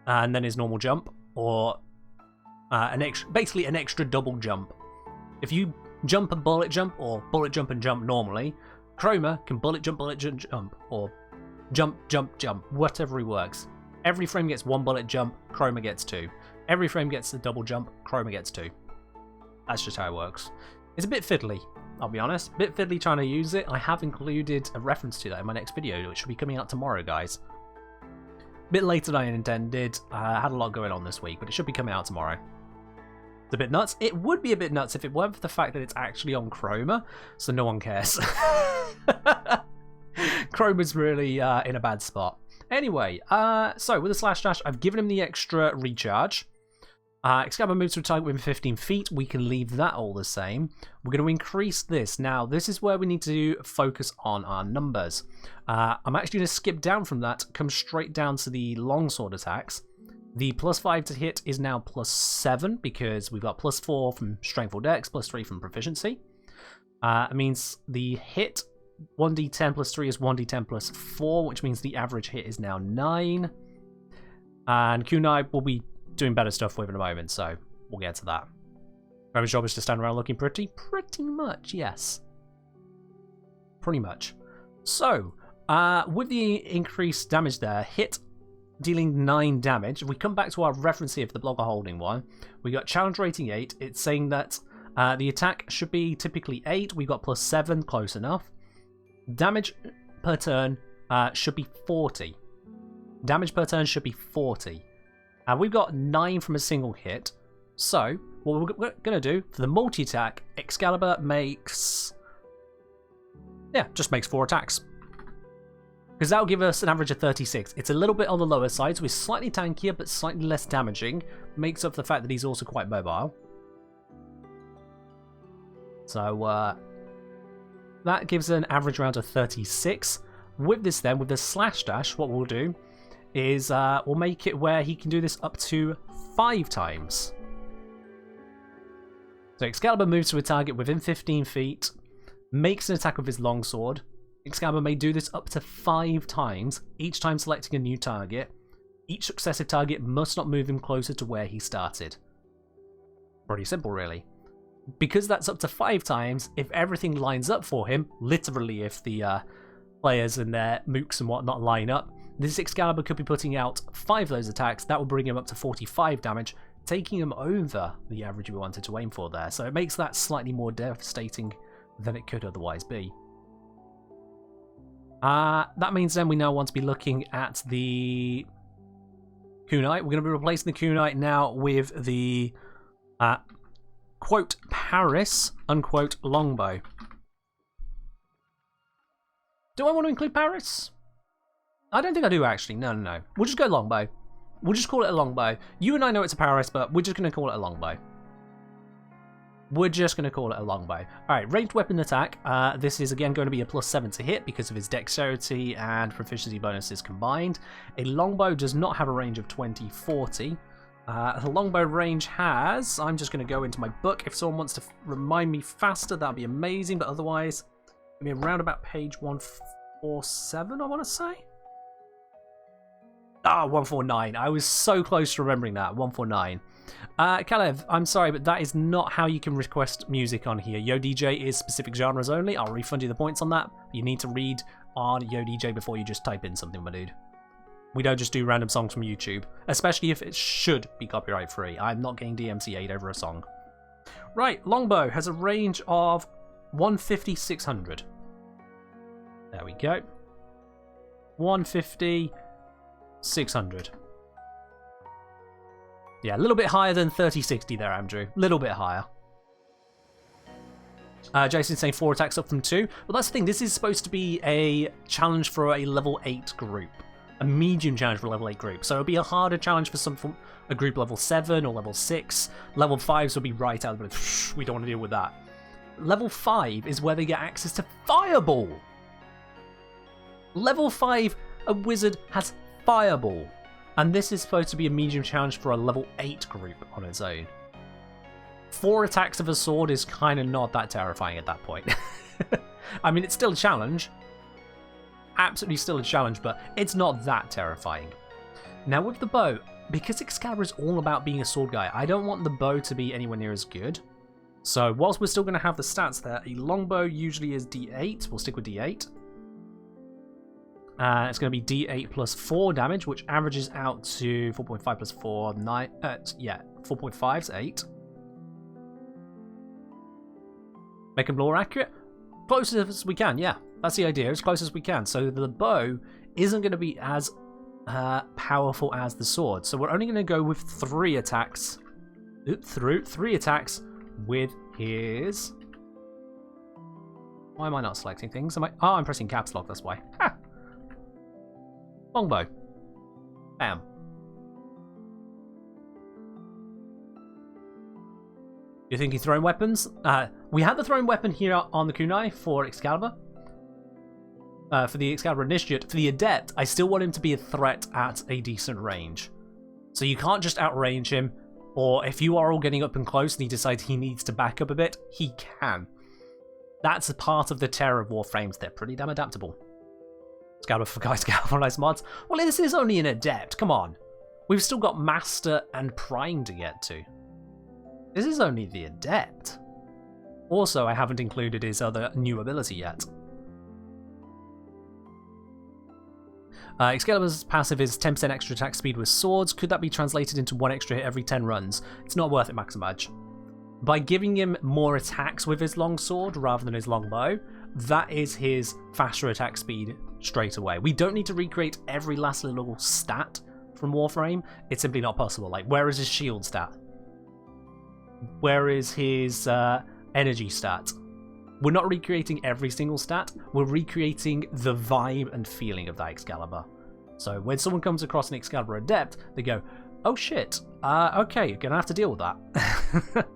and then his normal jump, or basically an extra double jump. If you jump and bullet jump, or bullet jump and jump normally, Chroma can bullet jump, or jump, jump, jump, whatever he works. Every frame gets 1 bullet jump, Chroma gets 2. Every frame gets a double jump, Chroma gets 2. That's just how it works. It's a bit fiddly, I'll be honest. A bit fiddly trying to use it. I have included a reference to that in my next video, which will be coming out tomorrow, guys. A bit later than I intended. I had a lot going on this week, but it should be coming out tomorrow. It's a bit nuts. It would be a bit nuts if it weren't for the fact that it's actually on Chroma, so no one cares. Chroma's really in a bad spot. Anyway, so with the slash dash, I've given him the extra recharge. Excalibur moves to a target within 15 feet. We can leave that all the same. We're going to increase this. Now, this is where we need to focus on our numbers. I'm actually going to skip down from that, come straight down to the longsword attacks. The +5 to hit is now +7 because we've got +4 from strength or dex, +3 from proficiency. It means the hit 1d10 +3 is 1d10 +4, which means the average hit is now 9. And kunai will be doing better stuff with in a moment, so we'll get to that. Chroma's job is to stand around looking pretty? Pretty much, yes. Pretty much. So, with the increased damage there, hit dealing 9 damage. If we come back to our reference here for the blogger holding one, we got challenge rating 8. It's saying that the attack should be typically 8. We got +7, close enough. Damage per turn should be 40. Damage per turn should be 40. We've got 9 from a single hit. So, what we're going to do, for the multi-attack, Excalibur makes... yeah, just makes 4 attacks. Because that'll give us an average of 36. It's a little bit on the lower side, so he's slightly tankier, but slightly less damaging. Makes up for the fact that he's also quite mobile. So, that gives an average round of 36. With this then, with the slash dash, what we'll do is we'll make it where he can do this up to 5 times. So Excalibur moves to a target within 15 feet, makes an attack with his longsword. Excalibur may do this up to 5 times, each time selecting a new target. Each successive target must not move him closer to where he started. Pretty simple, really. Because that's up to 5 times, if everything lines up for him, literally if the players and their mooks and whatnot line up, this Excalibur could be putting out 5 of those attacks. That will bring him up to 45 damage, taking him over the average we wanted to aim for there. So it makes that slightly more devastating than it could otherwise be. That means then we now want to be looking at the Kunite. We're going to be replacing the Kunite now with the quote Paris unquote longbow. Do I want to include Paris? I don't think I do actually. No. We'll just go longbow. We'll just call it a longbow. You and I know it's a Paris, but we're just going to call it a longbow. We're just going to call it a longbow. Alright, ranged weapon attack. This is again going to be a +7 to hit because of his dexterity and proficiency bonuses combined. A longbow does not have a range of 20-40. The longbow range has... I'm just going to go into my book. If someone wants to remind me faster, that would be amazing. But otherwise, I mean, around about page 147, I want to say. 149. I was so close to remembering that. 149. Kalev, I'm sorry, but that is not how you can request music on here. Yo DJ is specific genres only. I'll refund you the points on that. You need to read on Yo DJ before you just type in something, my dude. We don't just do random songs from YouTube, especially if it should be copyright free. I'm not getting DMCA'd over a song. Right, longbow has a range of 150-600. There we go. 150, 600. Yeah, a little bit higher than 30-60 there, Andrew. A little bit higher. Jason's saying 4 attacks up from 2. Well, that's the thing. This is supposed to be a challenge for a level 8 group. A medium challenge for a level 8 group. So it'll be a harder challenge for a group level 7 or level 6. Level 5s will be right out of it. We don't want to deal with that. Level 5 is where they get access to Fireball. Level 5, a wizard has Fireball. And this is supposed to be a medium challenge for a level 8 group on its own. 4 attacks of a sword is kind of not that terrifying at that point. I mean, it's still a challenge. Absolutely still a challenge, but it's not that terrifying. Now with the bow, because Excalibur is all about being a sword guy, I don't want the bow to be anywhere near as good. So whilst we're still going to have the stats there, a longbow usually is D8. We'll stick with D8. It's going to be D8 plus 4 damage, which averages out to 4.5 plus 4, 9. Yeah, 4.5 is 8. Make them more accurate? Close as we can, yeah. That's the idea, as close as we can. So the bow isn't going to be as powerful as the sword. So we're only going to go with 3 attacks. Through 3 attacks with his... Why am I not selecting things? Oh, I'm pressing caps lock, that's why. Ha! Longbow. Bam. You're thinking thrown weapons? We had the thrown weapon here on the kunai for Excalibur. For the Excalibur Initiate. For the Adept, I still want him to be a threat at a decent range. So you can't just outrange him, or if you are all getting up and close and he decides he needs to back up a bit, he can. That's a part of the terror of Warframes. They're pretty damn adaptable. Excalibur for guys, galvanized mods. Well, this is only an Adept. Come on. We've still got Master and Prime to get to. This is only the Adept. Also, I haven't included his other new ability yet. Excalibur's passive is 10% extra attack speed with swords. Could that be translated into 1 extra hit every 10 runs? It's not worth it, Maximage. By giving him more attacks with his longsword rather than his longbow, that is his faster attack speed straight away. We don't need to recreate every last little stat from Warframe. It's simply not possible. Like, where is his shield stat? Where is his energy stat? We're not recreating every single stat. We're recreating the vibe and feeling of that Excalibur. So when someone comes across an Excalibur Adept, they go, oh shit, okay, you're gonna have to deal with that.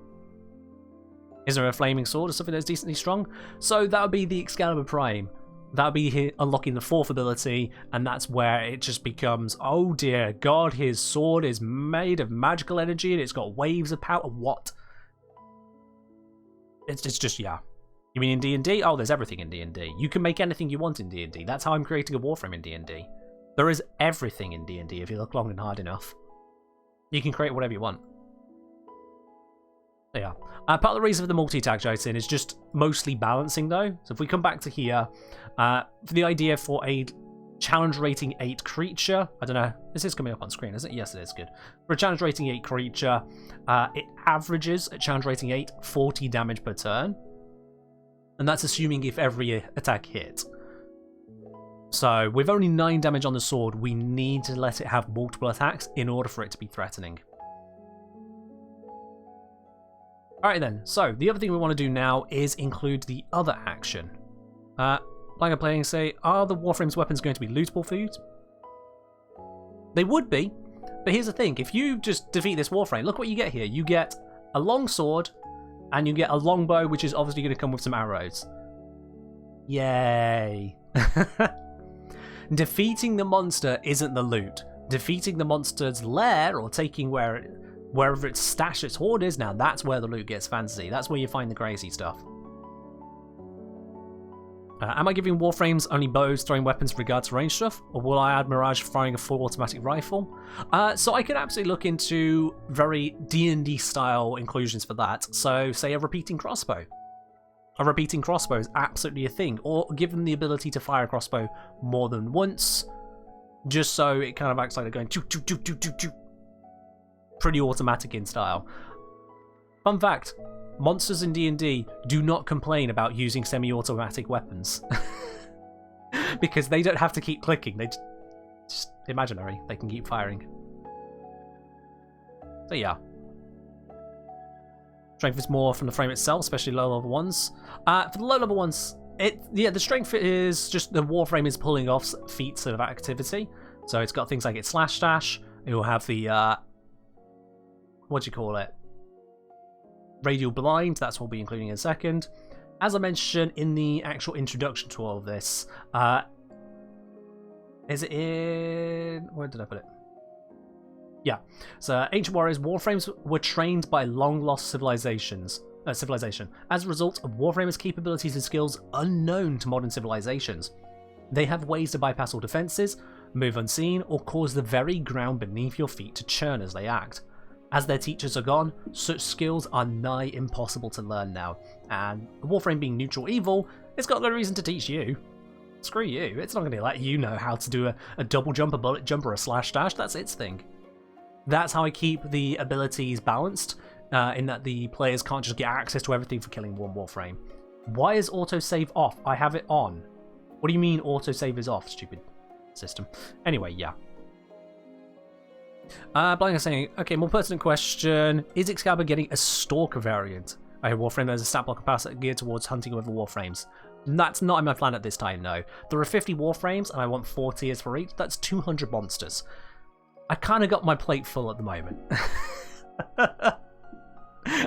Is there a flaming sword or something that's decently strong? So that would be the Excalibur Prime. That would be unlocking the 4th ability, and that's where it just becomes, oh dear god, his sword is made of magical energy and it's got waves of power. What? It's just, yeah. You mean in D&D? Oh, there's everything in D&D. You can make anything you want in D&D. That's how I'm creating a Warframe in D&D. There is everything in D&D if you look long and hard enough. You can create whatever you want. Yeah. Part of the reason for the multi-tag Jotun is just mostly balancing, though. So if we come back to here, for the idea for a challenge rating 8 creature, I don't know, this is coming up on screen, isn't it? Yes, it is, good. For a challenge rating 8 creature, it averages at challenge rating 8, 40 damage per turn. And that's assuming if every attack hit. So with only 9 damage on the sword, we need to let it have multiple attacks in order for it to be threatening. Alright then, so the other thing we want to do now is include the other action. Like I'm playing, say, are the Warframes weapons going to be lootable food? They would be, but here's the thing, if you just defeat this Warframe, look what you get here. You get a long sword, and you get a longbow, which is obviously going to come with some arrows. Yay. Defeating the monster isn't the loot. Defeating the monster's lair, or taking wherever its stashed its hoard is, now that's where the loot gets fancy. That's where you find the crazy stuff. Am I giving Warframes only bows throwing weapons with regard to range stuff, or will I add Mirage firing a full automatic rifle? So I could absolutely look into very D&D style inclusions for that. So say a repeating crossbow. A repeating crossbow is absolutely a thing, or give them the ability to fire a crossbow more than once, just so it kind of acts like they're going choo choo choo choo choo choo. Pretty automatic in style. Fun fact. Monsters in D&D do not complain about using semi-automatic weapons. Because they don't have to keep clicking, they just imaginary, they can keep firing. So yeah. Strength is more from the frame itself, especially low level ones. For the low level ones, the strength is just the Warframe is pulling off feats of activity. So it's got things like its slash dash, it will have the what do you call it? Radial blind, that's what we'll be including in a second. As I mentioned in the actual introduction to all of this, is it in... where did I put it? Yeah, so ancient warriors, Warframes were trained by long-lost civilization. As a result of Warframers' capabilities and skills unknown to modern civilizations. They have ways to bypass all defenses, move unseen, or cause the very ground beneath your feet to churn as they act. As their teachers are gone, such skills are nigh impossible to learn now, and the Warframe being neutral evil, it's got no reason to teach you. Screw you, it's not going to let you know how to do a double jump, a bullet jump, or a slash dash, that's its thing. That's how I keep the abilities balanced, in that the players can't just get access to everything for killing one Warframe. Why is autosave off? I have it on. What do you mean autosave is off, stupid system? Anyway, yeah. Blind is saying, okay, more pertinent question. Is Excalibur getting a Stalker variant? I hear Warframe there's a stat block capacity geared towards hunting other Warframes. That's not in my plan at this time, no. There are 50 Warframes, and I want 4 tiers for each. That's 200 monsters. I kind of got my plate full at the moment.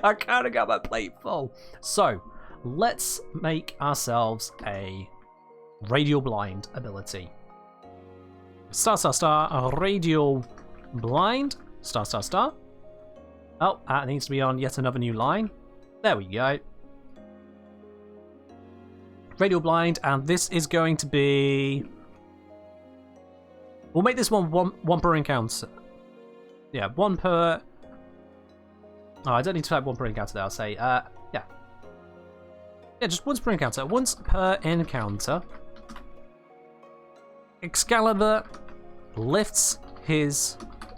I kind of got my plate full. So, let's make ourselves a Radial Blind ability. Radial Blind. Oh, that needs to be on yet another new line. There we go. Radial Blind, and this is going to be... we'll make this one per encounter. Yeah, 1 per... oh, I don't need to type 1 per encounter there, I'll say, yeah. Yeah, just once per encounter. Once per encounter, Excalibur lifts his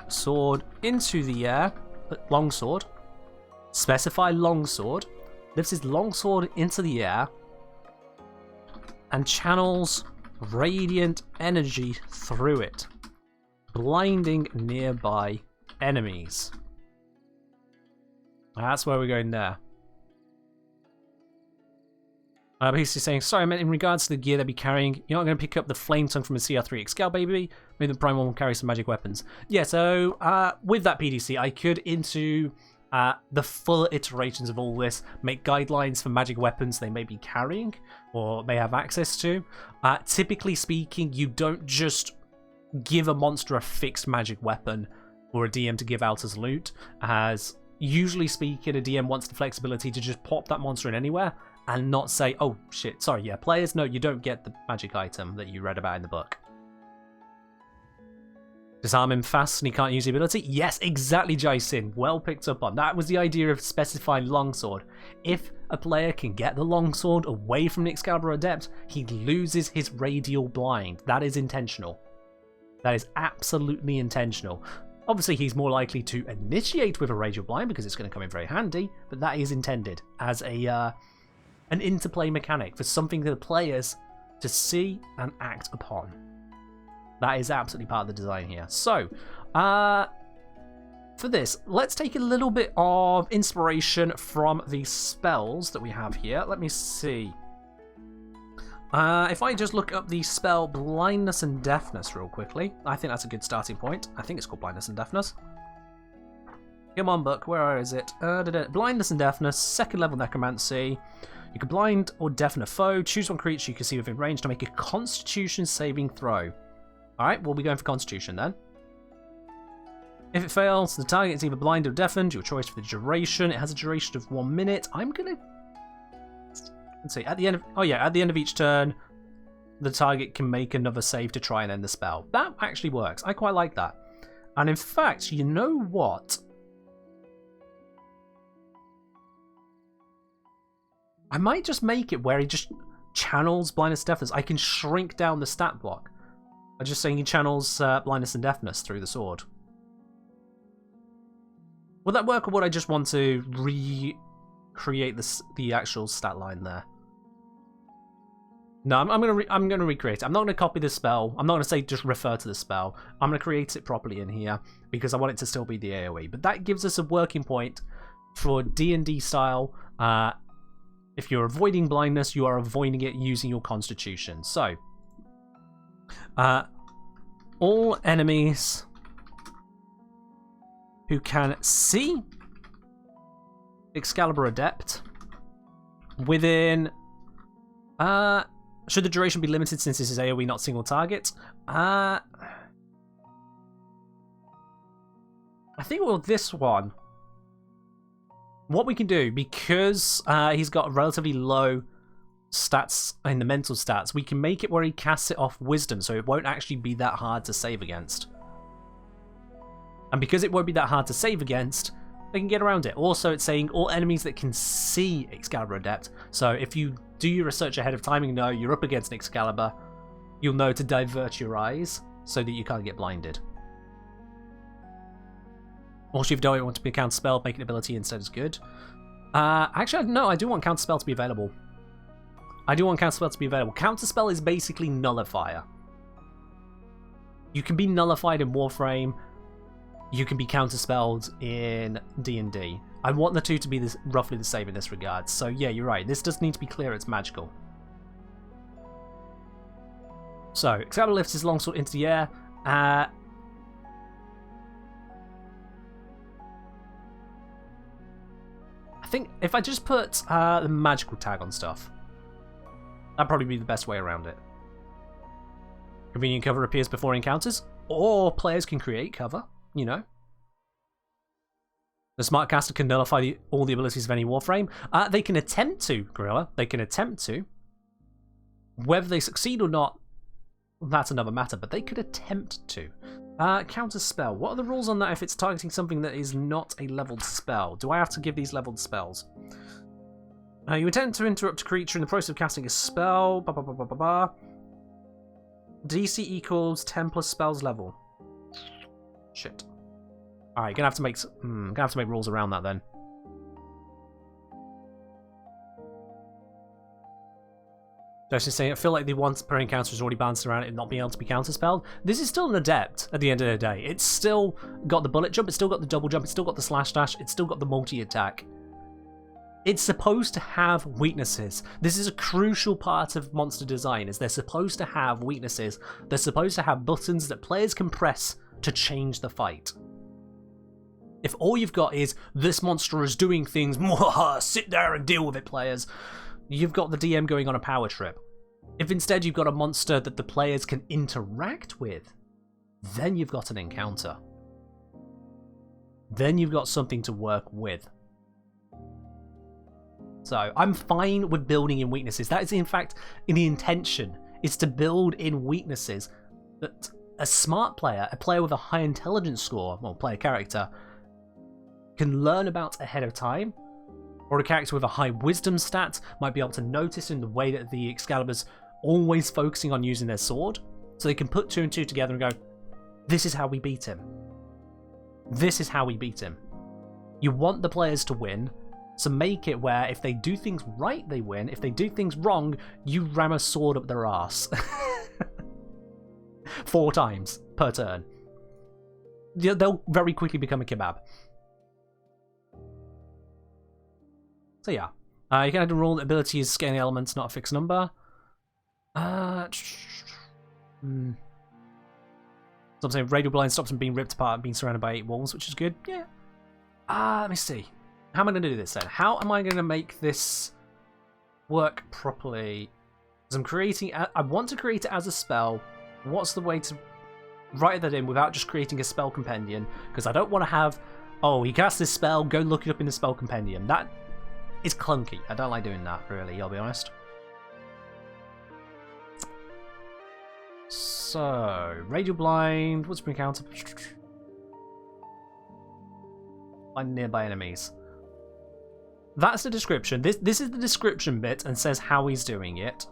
sword into the air, longsword, specify longsword, lifts his longsword into the air, and channels radiant energy through it, blinding nearby enemies. That's where we're going there. Basically saying, sorry, I meant in regards to the gear they'll be carrying, you're not going to pick up the flame tongue from a CR3 Excalibur, baby. Maybe the Prime one will carry some magic weapons. Yeah, so with that PDC, I could into the full iterations of all this, make guidelines for magic weapons they may be carrying or may have access to. Typically speaking, you don't just give a monster a fixed magic weapon for a DM to give out as loot, as usually speaking, a DM wants the flexibility to just pop that monster in anywhere and not say, oh shit, sorry, yeah, players, no, you don't get the magic item that you read about in the book. Disarm him fast and he can't use the ability? Yes, exactly, Jason. Well picked up on. That was the idea of specifying longsword. If a player can get the longsword away from the Excalibur Adept, he loses his radial blind. That is intentional. That is absolutely intentional. Obviously, he's more likely to initiate with a radial blind because it's going to come in very handy, but that is intended as a an interplay mechanic for something for the players to see and act upon. That is absolutely part of the design here. So, for this, let's take a little bit of inspiration from the spells that we have here. Let me see. If I just look up the spell Blindness and Deafness real quickly, I think that's a good starting point. I think it's called Blindness and Deafness. Come on, book, where is it? Blindness and Deafness, 2nd level Necromancy. You can blind or deafen a foe. Choose one creature you can see within range to make a Constitution saving throw. Alright, we'll be going for Constitution then. If it fails, the target is either blind or deafened, your choice for the duration. It has a duration of 1 minute. I'm gonna... Let's see, at the end of... Oh yeah, at the end of each turn, the target can make another save to try and end the spell. That actually works. I quite like that. And in fact, you know what? I might just make it where he just channels Blindness and Deafness. I can shrink down the stat block. I'm just saying he channels Blindness and Deafness through the sword. Would that work, or would I just want to recreate the actual stat line there? No, I'm gonna recreate it. I'm not gonna copy the spell. I'm not gonna say just refer to the spell. I'm gonna create it properly in here because I want it to still be the AoE. But that gives us a working point for D&D style. If you're avoiding blindness, you are avoiding it using your Constitution. So, all enemies who can see Excalibur Adept within... should the duration be limited since this is AoE, not single target? I think with this one, what we can do, because he's got relatively low stats in the mental stats, we can make it where he casts it off Wisdom, so it won't actually be that hard to save against. And because it won't be that hard to save against, they can get around it. Also, it's saying all enemies that can see Excalibur Adept. So if you do your research ahead of time and know you're up against an Excalibur, you'll know to divert your eyes so that you can't get blinded. Also, if you don't want to be a counter spell, make an ability instead is good. Actually, no, I do want counter spell to be available. Counter spell is basically nullifier. You can be nullified in Warframe. You can be counterspelled in D&D. I want the two to be roughly the same in this regard. So yeah, you're right. This does need to be clear it's magical. So, Excalibur lifts his longsword into the air. I think if I just put the magical tag on stuff, that'd probably be the best way around it. Convenient cover appears before encounters, or players can create cover. You know, the smart caster can nullify all the abilities of any Warframe. They can attempt to, Gorilla. They can attempt to. Whether they succeed or not, that's another matter. But they could attempt to. Counter spell. What are the rules on that if it's targeting something that is not a leveled spell? Do I have to give these leveled spells? You attempt to interrupt a creature in the process of casting a spell. DC equals 10 plus spells level. Shit. Alright, gonna have to make rules around that then. Just saying, I feel like the once per encounter is already balanced around it not being able to be counterspelled. This is still an adept at the end of the day. It's still got the bullet jump, it's still got the double jump, it's still got the slash dash, it's still got the multi-attack. It's supposed to have weaknesses. This is a crucial part of monster design, is they're supposed to have weaknesses. They're supposed to have buttons that players can press to change the fight. If all you've got is, this monster is doing things, sit there and deal with it, players, you've got the DM going on a power trip. If instead you've got a monster that the players can interact with, then you've got an encounter. then you've got something to work with. So I'm fine with building in weaknesses. That is in fact in the intention, is to build in weaknesses that a smart player, a player with a high intelligence score, well, player character, can learn about ahead of time, or a character with a high wisdom stat might be able to notice in the way that the Excalibur's always focusing on using their sword, so they can put 2 and 2 together and go, this is how we beat him. This is how we beat him. You want the players to win, so make it where if they do things right, they win. If they do things wrong, you ram a sword up their ass. 4 times per turn. They'll very quickly become a kebab. So yeah. You can add a rule that ability is scaling elements, not a fixed number. So I'm saying radial blind stops them being ripped apart and being surrounded by 8 walls, which is good. Yeah. Let me see. How am I going to do this then? How am I going to make this work properly? Because I'm creating... I want to create it as a spell. What's the way to write that in without just creating a spell compendium? Because I don't want to have... Oh, he cast this spell, go look it up in the spell compendium. That is clunky. I don't like doing that, really, I'll be honest. So, radial blind, what's been counter? Find nearby enemies. That's the description. This is the description bit and says how he's doing it.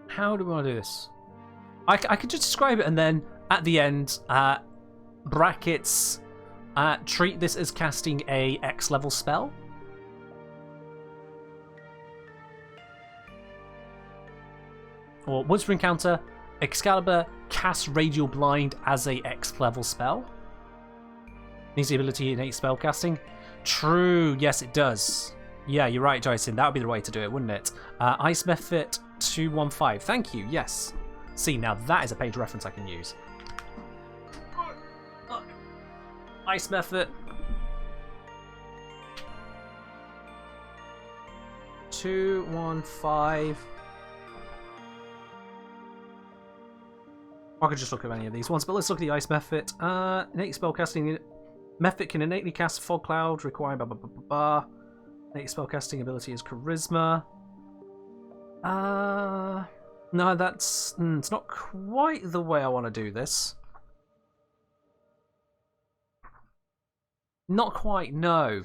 How do we want to do this? I could just describe it and then at the end, brackets, treat this as casting a X level spell. Or once per encounter, Excalibur casts Radial Blind as a X level spell. Needs the ability in 8 spell casting. True, yes it does. Yeah, you're right, Jason. That would be the way to do it, wouldn't it? Ice Method 215. Thank you, yes. See, now that is a page reference I can use. Ice Method 215. I could just look at any of these ones, but let's look at the Ice Method. Innate spellcasting. Method can innately cast Fog Cloud, requiring blah blah blah blah blah. Innate spellcasting ability is Charisma. No, that's... it's not quite the way I want to do this. Not quite, no.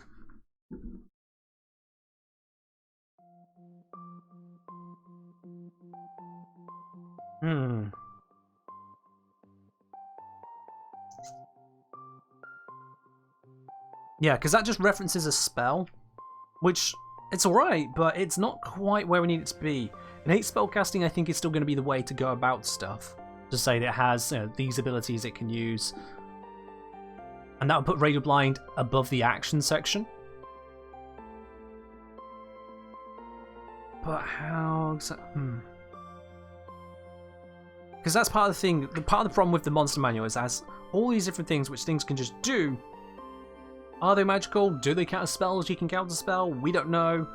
Yeah, because that just references a spell, which, it's alright, but it's not quite where we need it to be. Innate spellcasting, I think, is still going to be the way to go about stuff. To say that it has, you know, these abilities it can use. And that would put Radial Blind above the action section. But how... Because that's part of the thing, part of the problem with the monster manual is it has all these different things which things can just do. Are they magical? Do they counter spells? You can counter spell? We don't know.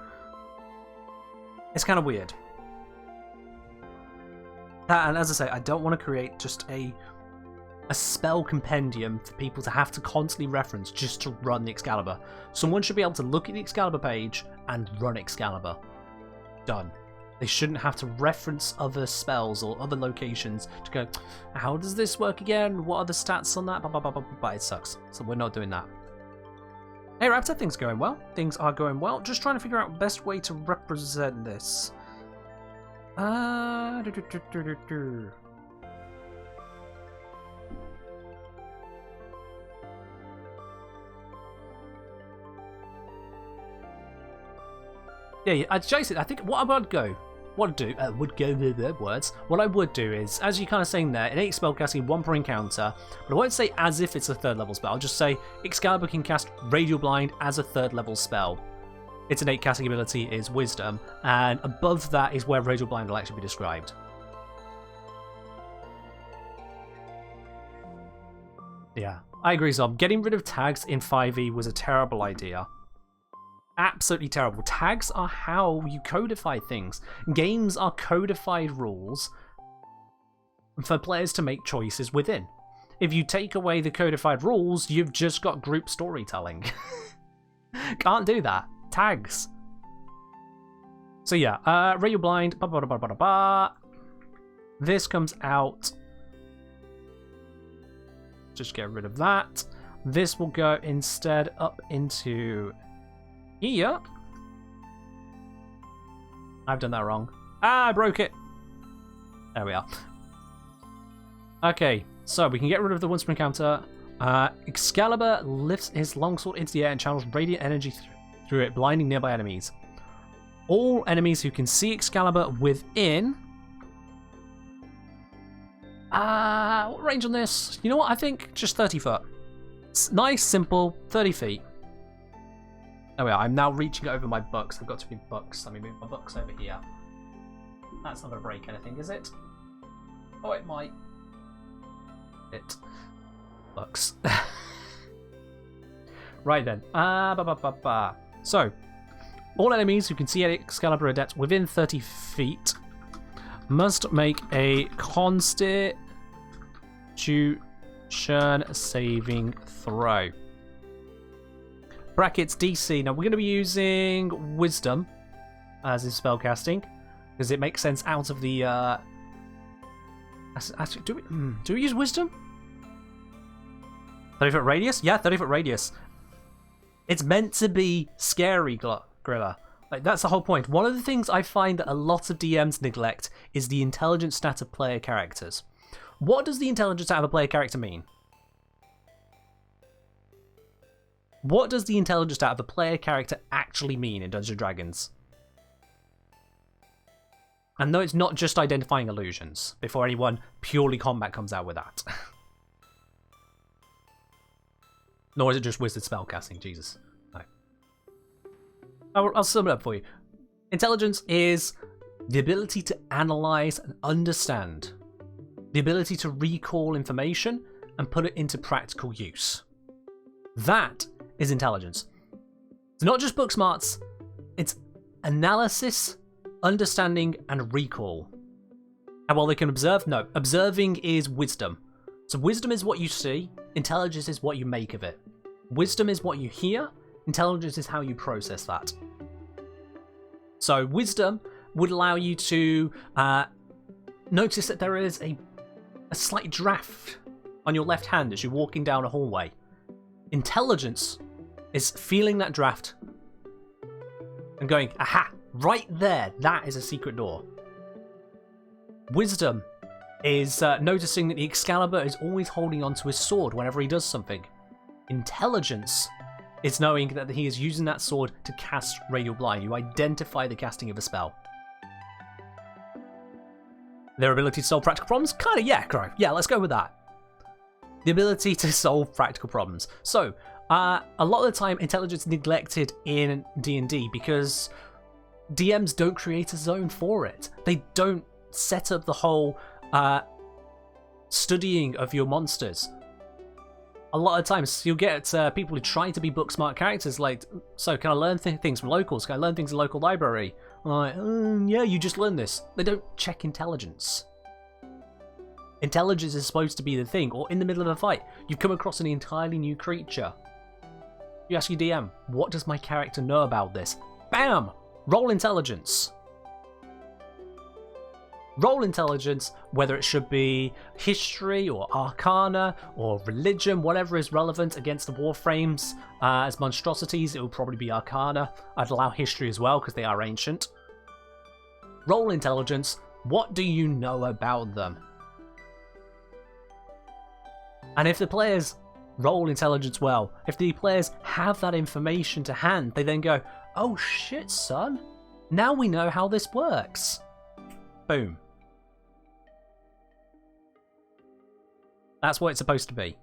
It's kind of weird. And as I say, I don't want to create just a spell compendium for people to have to constantly reference just to run the Excalibur. Someone should be able to look at the Excalibur page and run Excalibur. Done. They shouldn't have to reference other spells or other locations to go, how does this work again? What are the stats on that? Blah, blah, blah, blah, blah. It sucks. So we're not doing that. Hey Raptor, things going well. Things are going well. Just trying to figure out the best way to represent this. Yeah, Jason, I think what I would go, what I would do is, as you're kind of saying there, innate spellcasting 1 per encounter, but I won't say as if it's a 3rd level spell. I'll just say Excalibur can cast Radial Blind as a 3rd level spell. Its innate casting ability is Wisdom, and above that is where Radial Blind will actually be described. Yeah, I agree, Zob. Getting rid of tags in 5e was a terrible idea. Absolutely terrible. Tags are how you codify things. Games are codified rules for players to make choices within. If you take away the codified rules, you've just got group storytelling. Can't do that. Tags. So yeah, Radio Blind. This comes out. Just get rid of that. This will go instead up into here. I've done that wrong. Ah, I broke it. There we are. Okay, so we can get rid of the one sprint counter. Excalibur lifts his longsword into the air and channels radiant energy through it, blinding nearby enemies. All enemies who can see Excalibur within... what range on this? You know what? I think just 30 foot. It's nice, simple, 30 feet. There we are. I'm now reaching over my books. I've got to move books. Let me move my books over here. That's not going to break anything, is it? Oh, it might. It. Books. Right then. So, all enemies who can see Excalibur Adept within 30 feet must make a Constitution saving throw. Brackets DC. Now we're going to be using Wisdom as his spellcasting because it makes sense out of the. Do we use Wisdom? 30-foot radius? Yeah, 30-foot radius. It's meant to be scary, Grilla. Like, that's the whole point. One of the things I find that a lot of DMs neglect is the intelligence stat of player characters. What does the intelligence stat of a player character mean? What does the intelligence stat of a player character actually mean in Dungeons & Dragons? And no, it's not just identifying illusions, before anyone purely combat comes out with that. Nor is it just wizard spellcasting, Jesus. No. I'll sum it up for you. Intelligence is the ability to analyze and understand. The ability to recall information and put it into practical use. That is intelligence. It's not just book smarts, it's analysis, understanding, and recall. How well they can observe? No. Observing is wisdom. So wisdom is what you see, intelligence is what you make of it. Wisdom is what you hear, intelligence is how you process that. So wisdom would allow you to notice that there is a slight draft on your left hand as you're walking down a hallway. Intelligence is feeling that draft and going, aha, right there, that is a secret door. Wisdom is noticing that the Excalibur is always holding onto his sword whenever he does something. Intelligence is knowing that he is using that sword to cast Radial Blind. You identify the casting of a spell. Their ability to solve practical problems? Kinda, yeah, correct. Yeah, let's go with that. The ability to solve practical problems. So, a lot of the time, intelligence is neglected in D&D because DMs don't create a zone for it. They don't set up the whole studying of your monsters. A lot of times you'll get people who try to be book smart characters like, so can I learn things from locals? Can I learn things in the local library? I'm like, yeah, you just learn this. They don't check intelligence. Intelligence is supposed to be the thing, or in the middle of a fight, you've come across an entirely new creature. You ask your DM, what does my character know about this? Bam! Roll intelligence. Roll intelligence, whether it should be history or arcana or religion, whatever is relevant against the Warframes as monstrosities, it will probably be arcana. I'd allow history as well because they are ancient. Roll intelligence, what do you know about them? And if the players roll intelligence well, if the players have that information to hand, they then go, oh shit son, now we know how this works. Boom. That's what it's supposed to be.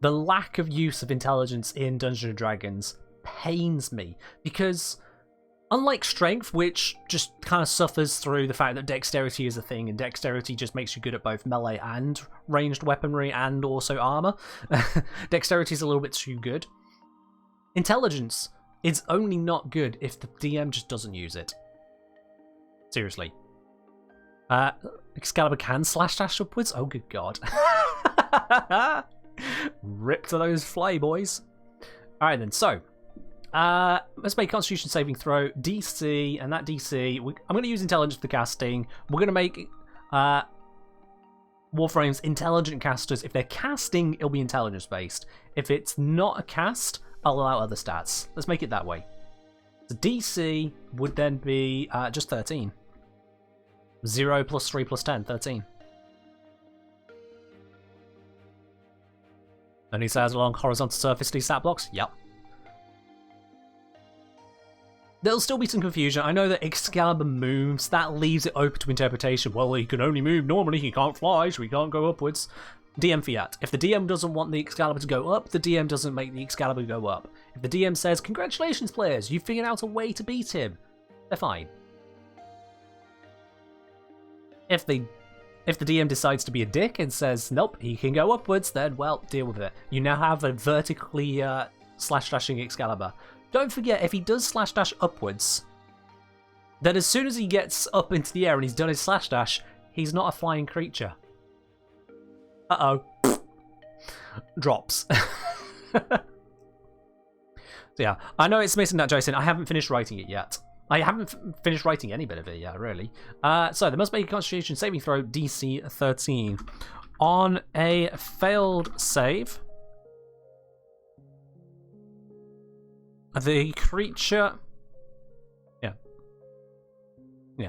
The lack of use of intelligence in Dungeons & Dragons pains me, because unlike strength, which just kind of suffers through the fact that dexterity is a thing, and dexterity just makes you good at both melee and ranged weaponry and also armor, dexterity is a little bit too good. Intelligence is only not good if the DM just doesn't use it. Seriously. Excalibur can slash dash upwards? Oh, good god. Rip to those fly boys. Alright then, so let's make Constitution saving throw DC, and that DC, I'm going to use intelligence for casting. We're going to make Warframes intelligent casters. If they're casting, it'll be intelligence based. If it's not a cast, I'll allow other stats. Let's make it that way. The DC would then be just 13. 0 plus 3 plus 10, 13. And he says along horizontal surface these stat blocks? Yep. There'll still be some confusion. I know that Excalibur moves. That leaves it open to interpretation. Well, he can only move normally. He can't fly, so he can't go upwards. DM fiat. If the DM doesn't want the Excalibur to go up, the DM doesn't make the Excalibur go up. If the DM says, congratulations players, you've figured out a way to beat him, they're fine. If the DM decides to be a dick and says, nope, he can go upwards, then, well, deal with it. You now have a vertically slash-dashing Excalibur. Don't forget, if he does slash-dash upwards, then as soon as he gets up into the air and he's done his slash-dash, he's not a flying creature. Uh-oh. Drops. So yeah, I know it's missing that, Jason. I haven't finished writing it yet. I haven't finished writing any bit of it yet, really. So there must be a Constitution saving throw DC 13. On a failed save, the creature... Yeah,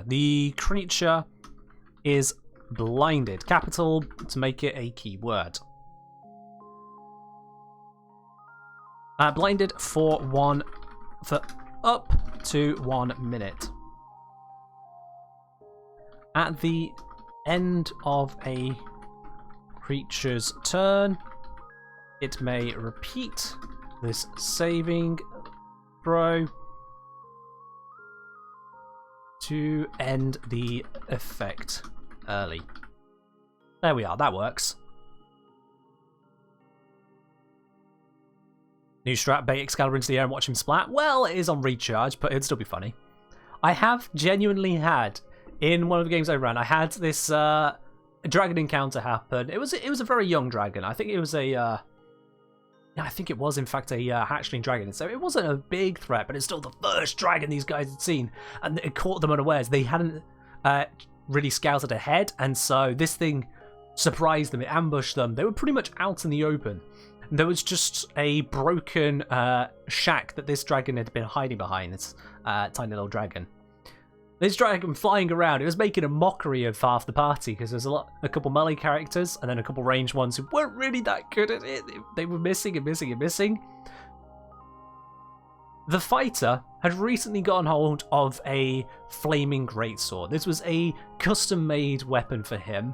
the creature is blinded. Capital to make it a keyword. Blinded for up to 1 minute. At the end of a creature's turn, it may repeat this saving throw to end the effect early. There we are, that works. New strat, bait Excalibur into the air and watch him splat. Well, it is on recharge, but it'd still be funny. I have genuinely had, in one of the games I ran, I had this dragon encounter happen. It was a very young dragon. I think it was a I think it was in fact a hatchling dragon. So it wasn't a big threat, but it's still the first dragon these guys had seen, and it caught them unawares. They hadn't really scouted ahead, and so this thing surprised them. It ambushed them. They were pretty much out in the open. There was just a broken shack that this dragon had been hiding behind, this tiny little dragon. This dragon flying around, it was making a mockery of half the party, because there's a couple melee characters and then a couple ranged ones who weren't really that good at it. They were missing and missing and missing. The fighter had recently gotten hold of a flaming greatsword. This was a custom-made weapon for him.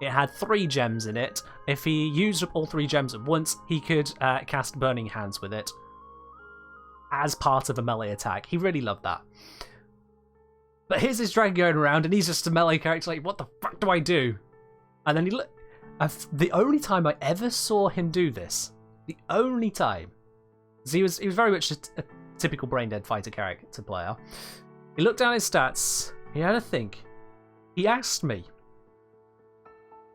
It had 3 gems in it. If he used up all 3 gems at once, he could cast Burning Hands with it as part of a melee attack. He really loved that. But here's this dragon going around, and he's just a melee character like, what the fuck do I do? And then the only time I ever saw him do this, the only time, he was very much a typical brain-dead fighter character player. He looked down his stats, he had a think. He asked me,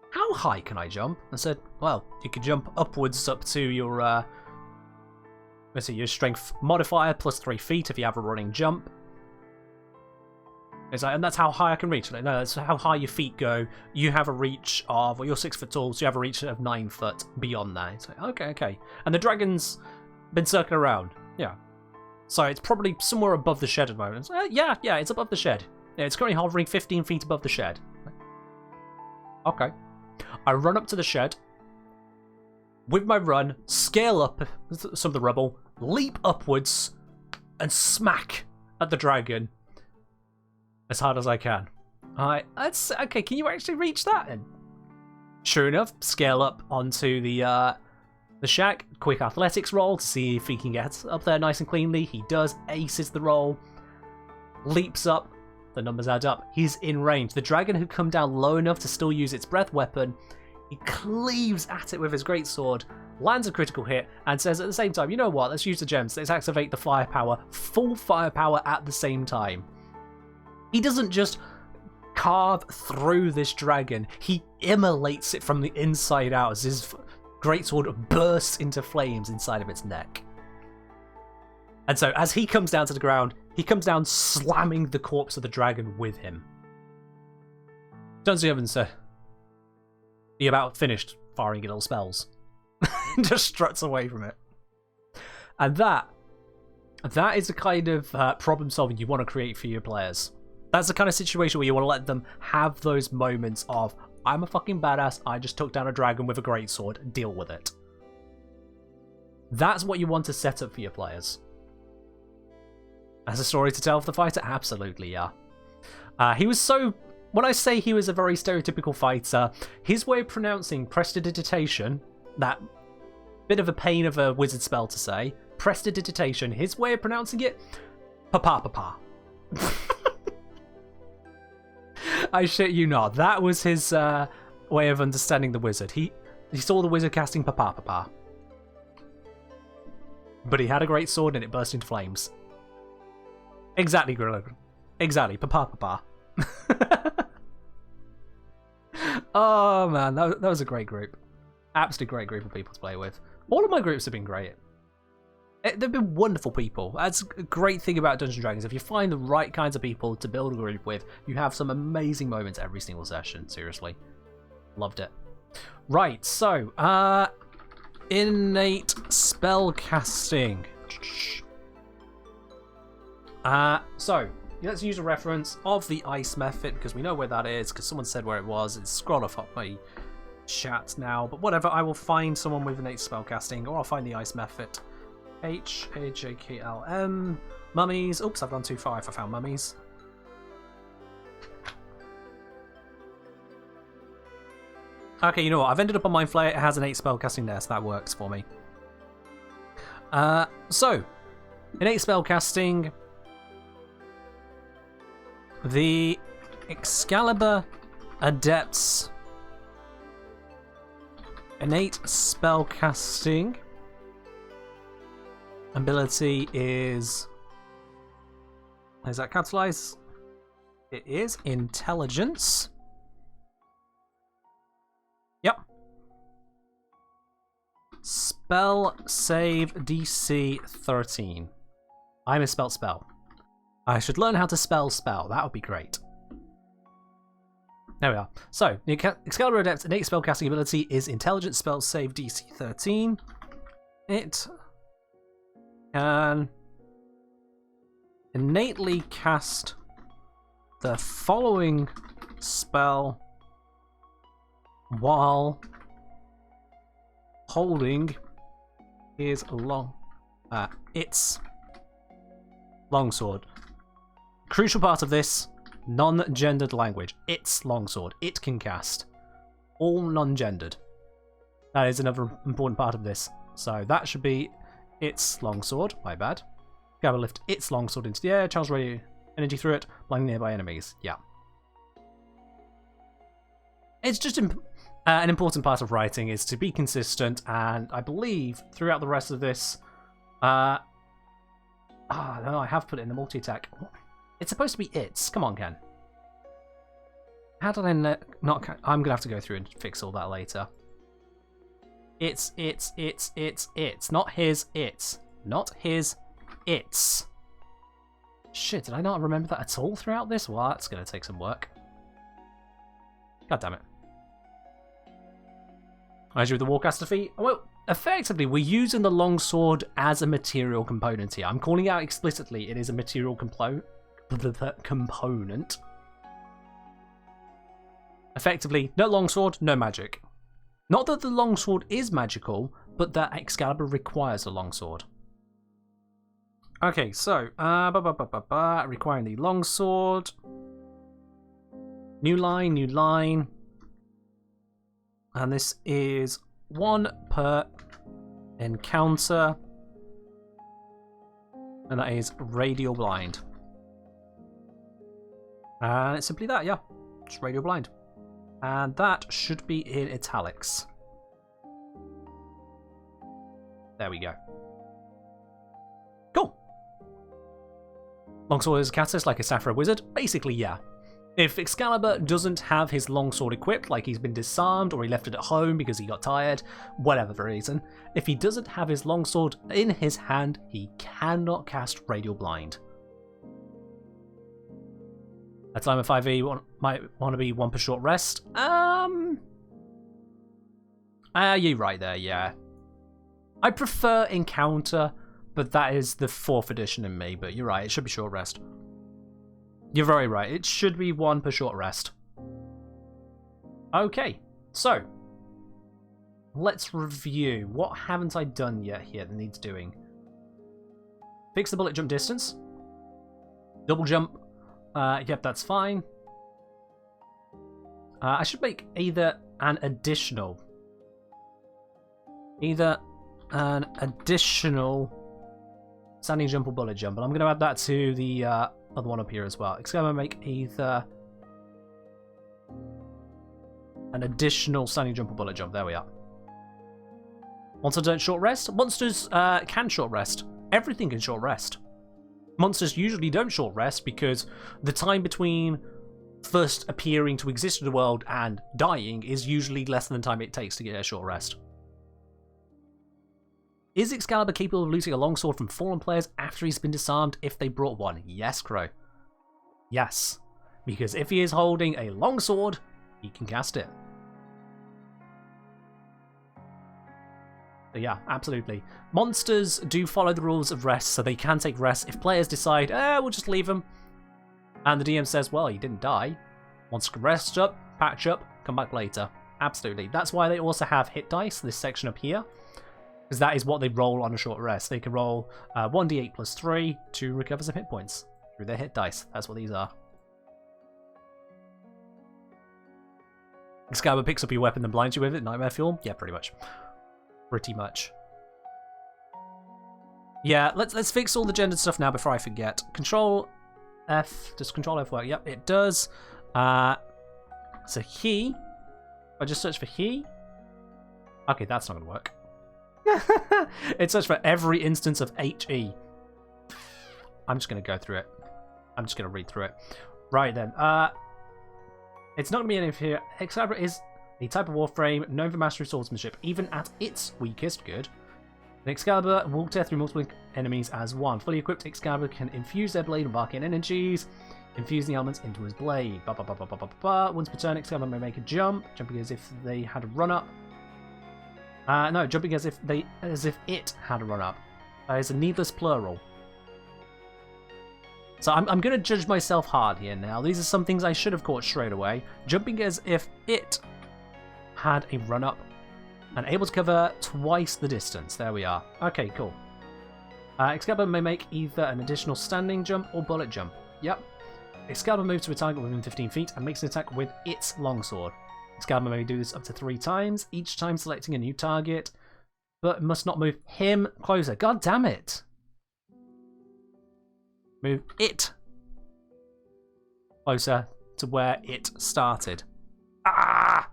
how high can I jump? I said, well, you can jump upwards up to your, let's see, your strength modifier, plus 3 feet if you have a running jump. It's like, and that's how high I can reach. Like, no, that's how high your feet go. You have a reach of, well, you're 6 foot tall, so you have a reach of 9 foot beyond that. It's like, okay. And the dragon's been circling around. Yeah. So it's probably somewhere above the shed at the moment. Yeah, it's above the shed. Yeah, it's currently hovering 15 feet above the shed. Okay. I run up to the shed. With my run, scale up some of the rubble, leap upwards, and smack at the dragon as hard as I can. Okay, can you actually reach that? And sure enough, scale up onto the shack. Quick athletics roll to see if he can get up there nice and cleanly. He does, aces the roll, leaps up. The numbers add up. He's in range. The dragon had come down low enough to still use its breath weapon. He cleaves at it with his greatsword, lands a critical hit, and says at the same time, you know what, let's use the gems. Let's activate the firepower. Full firepower at the same time. He doesn't just carve through this dragon. He immolates it from the inside out as his greatsword bursts into flames inside of its neck. And so as he comes down to the ground, he comes down slamming the corpse of the dragon with him. Turns to the oven, sir. He about finished firing your little spells. Just struts away from it. And that is the kind of problem solving you want to create for your players. That's the kind of situation where you want to let them have those moments of, I'm a fucking badass, I just took down a dragon with a greatsword, deal with it. That's what you want to set up for your players. As a story to tell for the fighter? Absolutely, yeah. He was so... When I say he was a very stereotypical fighter, his way of pronouncing prestidigitation, that bit of a pain of a wizard spell to say, prestidigitation, his way of pronouncing it, papa. I shit you not. That was his way of understanding the wizard. He saw the wizard casting papa. But he had a great sword and it burst into flames. Exactly, Grillo. Exactly, papa. Oh man, that was a great group. Absolutely great group of people to play with. All of my groups have been great. They've been wonderful people. That's a great thing about Dungeons & Dragons. If you find the right kinds of people to build a group with, you have some amazing moments every single session. Seriously. Loved it. Right, so, innate spellcasting. So, let's use a reference of the ice method, because we know where that is, because someone said where it was. It's scrolled off my chat now, but whatever. I will find someone with innate spellcasting, or I'll find the ice method. HAJKLM. Mummies. Oops, I've gone too far if I found mummies. Okay, you know what? I've ended up on Mind Flayer. It has innate spellcasting there, so that works for me. So, innate spellcasting. The Excalibur Adept's innate spellcasting ability is that capitalized? It is intelligence. Yep. Spell save DC 13. I misspelled spell. I should learn how to spell. That would be great. There we are. So, the Excalibur Adept's innate spellcasting ability is Intelligence Spell Save DC 13. It can innately cast the following spell while holding his its longsword. Crucial part of this, non-gendered language. Its longsword. It can cast. All non-gendered. That is another important part of this. So that should be its longsword. My bad. Gabba lift its longsword into the air, channels radio energy through it, blinding nearby enemies. Yeah. It's just an important part of writing is to be consistent, and I believe throughout the rest of this... no, I have put it in the multi-attack. It's supposed to be its. Come on, Ken. How did I not... I'm going to have to go through and fix all that later. It's. Not his, it's. Not his, it's. Shit, did I not remember that at all throughout this? Well, that's going to take some work. God damn it. As with the Warcaster feat, well, effectively, we're using the longsword as a material component here. I'm calling out explicitly it is a material component. Effectively, no longsword, no magic. Not that the longsword is magical, but that Excalibur requires a longsword. Okay, so, requiring the longsword. New line. And this is 1 per encounter. And that is radial blind. And it's simply that, yeah. Just radial blind. And that should be in italics. There we go. Cool. Longsword is a catalyst like a Saphira Wizard? Basically, yeah. If Excalibur doesn't have his longsword equipped, like he's been disarmed or he left it at home because he got tired, whatever the reason, if he doesn't have his longsword in his hand, he cannot cast Radial Blind. A time of 5e might want to be 1 per short rest. You're right there, yeah. I prefer Encounter, but that is the 4th edition in me, but you're right, it should be short rest. You're very right, it should be 1 per short rest. Okay, so let's review. What haven't I done yet here that needs doing? Fix the bullet jump distance. Double jump. Yep, that's fine. I should make either an additional standing jump or bullet jump, and I'm going to add that to the other one up here as well. It's going to make either an additional standing jump or bullet jump. There we are. Monsters don't short rest. Monsters can short rest. Everything can short rest. Monsters usually don't short rest because the time between first appearing to exist in the world and dying is usually less than the time it takes to get a short rest. Is Excalibur capable of losing a longsword from fallen players after he's been disarmed if they brought one? Yes, Crow. Yes. Because if he is holding a longsword, he can cast it. So yeah, absolutely. Monsters do follow the rules of rest, so they can take rest. If players decide, we'll just leave him, and the DM says, well, he didn't die, monster can rest up, patch up, come back later. Absolutely. That's why they also have hit dice, this section up here, because that is what they roll on a short rest. They can roll 1d8 plus 3 to recover some hit points through their hit dice. That's what these are. Excalibur picks up your weapon and blinds you with it. Nightmare fuel? Yeah, pretty much. Pretty much. Yeah, let's fix all the gendered stuff now before I forget. Control F. Does Control F work? Yep, it does. So he. I just search for he. Okay, that's not going to work. It searched for every instance of HE. I'm just going to go through it. I'm just going to read through it. Right then. It's not going to be anything here. Excalibur is a type of Warframe known for mastery of swordsmanship, even at its weakest good. An Excalibur will tear through multiple enemies as one. Fully equipped, Excalibur can infuse their blade with arcane energies, infuse the elements into his blade. Once per turn, Excalibur may make a jump, jumping as if they had a run-up. No, jumping as if it had a run-up. That is a needless plural. So I'm going to judge myself hard here now. These are some things I should have caught straight away. Jumping as if it had a run-up and able to cover twice the distance. There we are. Okay, cool. Excalibur may make either an additional standing jump or bullet jump. Yep. Excalibur moves to a target within 15 feet and makes an attack with its longsword. Excalibur may do this up to 3 times, each time selecting a new target, but must not move him closer. God damn it! Move it closer to where it started. Ah!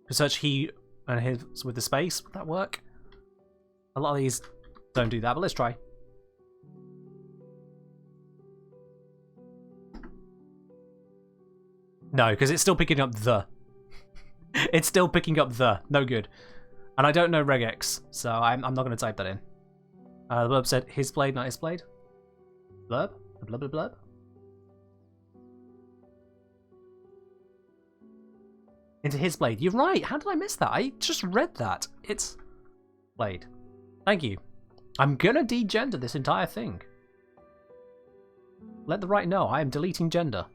Search he and his with the space. Would that work? A lot of these don't do that, but let's try. No, because it's still picking up the. It's still picking up the. No good. And I don't know regex, so I'm not going to type that in. The blurb said his blade, not his blade. Blurb? Blurb, blurb, blurb. Into his blade. You're right. How did I miss that? I just read that. It's blade. Thank you. I'm going to degender this entire thing. Let the right know. I am deleting gender.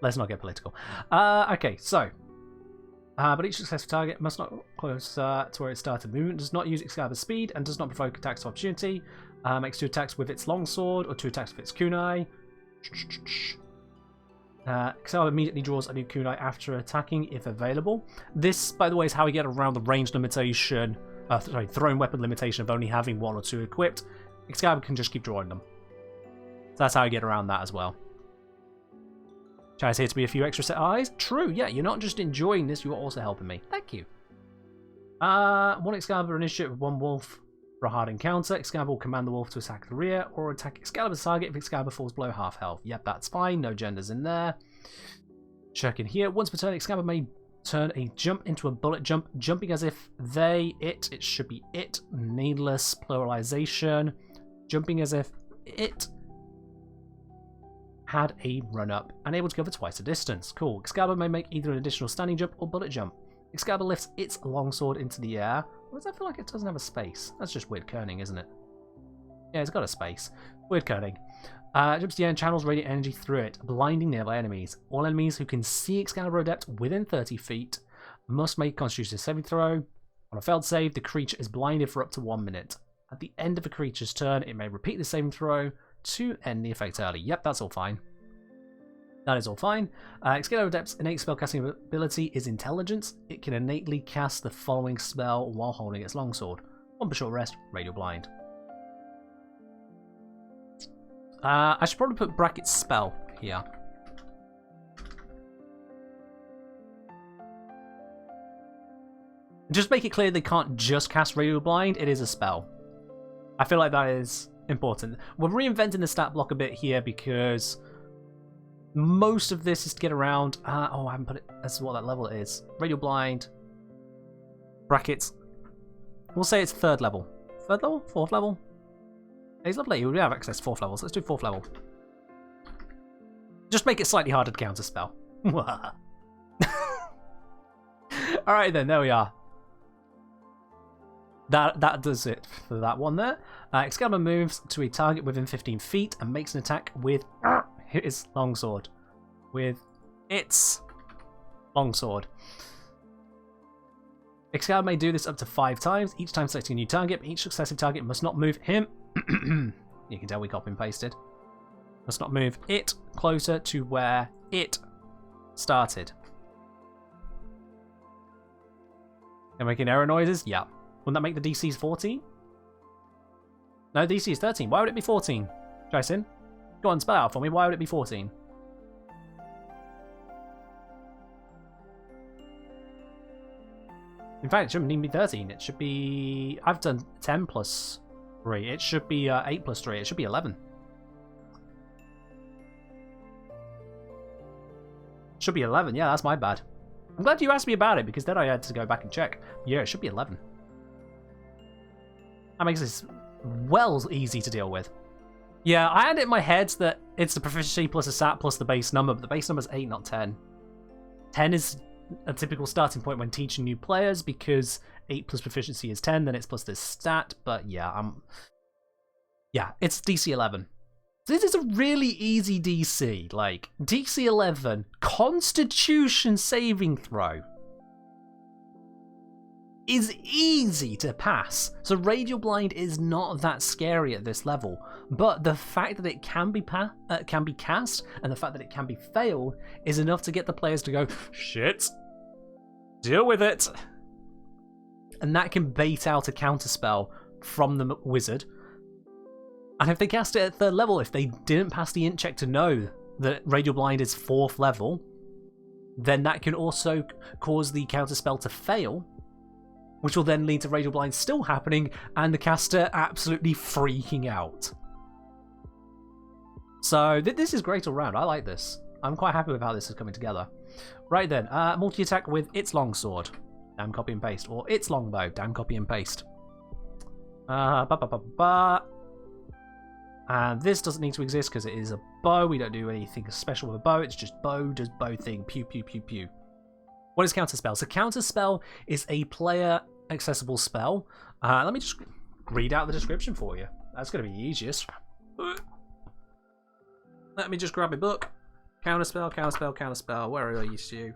Let's not get political. Okay, so. But each successful target must not close to where it started. Movement does not use Excalibur's speed and does not provoke attacks of opportunity. Makes 2 attacks with its longsword or 2 attacks with its kunai. Excalibur immediately draws a new kunai after attacking if available. This, by the way, is how we get around the range limitation. Thrown weapon limitation of only having 1 or 2 equipped. Excalibur can just keep drawing them. So that's how I get around that as well. Chai's here to be a few extra set eyes. True, yeah, you're not just enjoying this, you're also helping me. Thank you. 1 Excalibur initiative with 1 wolf. For a hard encounter, Excalibur will command the wolf to attack the rear or attack Excalibur's target if Excalibur falls below half health. Yep, that's fine. No genders in there. Check in here. Once per turn, Excalibur may turn a jump into a bullet jump, jumping as if it should be it. Needless pluralization. Jumping as if it had a run-up and able to cover twice the distance. Cool. Excalibur may make either an additional standing jump or bullet jump. Excalibur lifts its longsword into the air. Why does that feel like it doesn't have a space? That's just weird kerning, isn't it? Yeah, it's got a space. Weird kerning. Jumps to the air and channels radiant energy through it, blinding nearby enemies. All enemies who can see Excalibur Adept within 30 feet must make a Constitution saving throw. On a failed save, the creature is blinded for up to 1 minute. At the end of a creature's turn, it may repeat the saving throw to end the effect early. Yep, that's all fine. That is all fine. Excalibur Adept's innate spellcasting ability is Intelligence. It can innately cast the following spell while holding its longsword. 1 per short rest, Radial Blind. I should probably put bracket spell here. Just make it clear they can't just cast Radial Blind, it is a spell. I feel like that is important. We're reinventing the stat block a bit here because most of this is to get around. Oh, I haven't put it as what that level is. Radial Blind. Brackets. We'll say it's 3rd level. 3rd level? 4th level? It's lovely. We have access to 4th levels. Let's do 4th level. Just make it slightly harder to counter spell. Alright then, there we are. That does it for that one there. Excalibur moves to a target within 15 feet and makes an attack with his longsword. With its longsword. Excalibur may do this up to 5 times, each time selecting a new target, but each successive target must not move him. You can tell we copy and pasted. Must not move it closer to where it started. They're making error noises? Yeah. Wouldn't that make the DC's 14? No, DC is 13. Why would it be 14? Jason? Go on, spell it out for me. Why would it be 14? In fact, it shouldn't even be 13. It should be... I've done 10 plus 3. It should be 8 plus 3. It should be 11. Should be 11. Yeah, that's my bad. I'm glad you asked me about it, because then I had to go back and check. Yeah, it should be 11. That makes this well easy to deal with. Yeah, I had it in my head that it's the proficiency plus a stat plus the base number, but the base number is 8, not 10. 10 is a typical starting point when teaching new players, because 8 plus proficiency is 10, then it's plus this stat, but yeah, yeah, it's DC 11. So this is a really easy DC, like, DC 11, Constitution saving throw is easy to pass. So Radial Blind is not that scary at this level, but the fact that it can be cast and the fact that it can be failed is enough to get the players to go, shit, deal with it. And that can bait out a counterspell from the wizard. And if they cast it at 3rd level, if they didn't pass the int check to know that Radial Blind is 4th level, then that can also cause the counterspell to fail, which will then lead to Radial Blind still happening and the caster absolutely freaking out. So this is great all round. I like this. I'm quite happy with how this is coming together. Right then, multi-attack with its longsword. Damn copy and paste. Or its longbow. Damn copy and paste. And this doesn't need to exist because it is a bow. We don't do anything special with a bow. It's just bow does bow thing. Pew, pew, pew, pew. What is Counterspell? So Counterspell is a player accessible spell. Let me just read out the description for you. That's going to be easiest. Let me just grab a book. Counterspell, Counterspell, Counterspell. Where are you, Stu?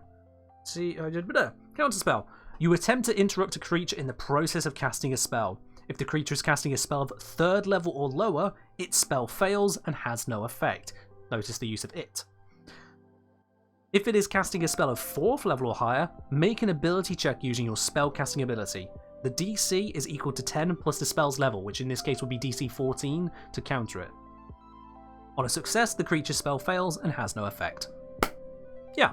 See, Counterspell. You attempt to interrupt a creature in the process of casting a spell. If the creature is casting a spell of 3rd level or lower, its spell fails and has no effect. Notice the use of it. If it is casting a spell of 4th level or higher, make an ability check using your spell casting ability. The DC is equal to 10 plus the spell's level, which in this case will be DC 14 to counter it. On a success, the creature's spell fails and has no effect. Yeah.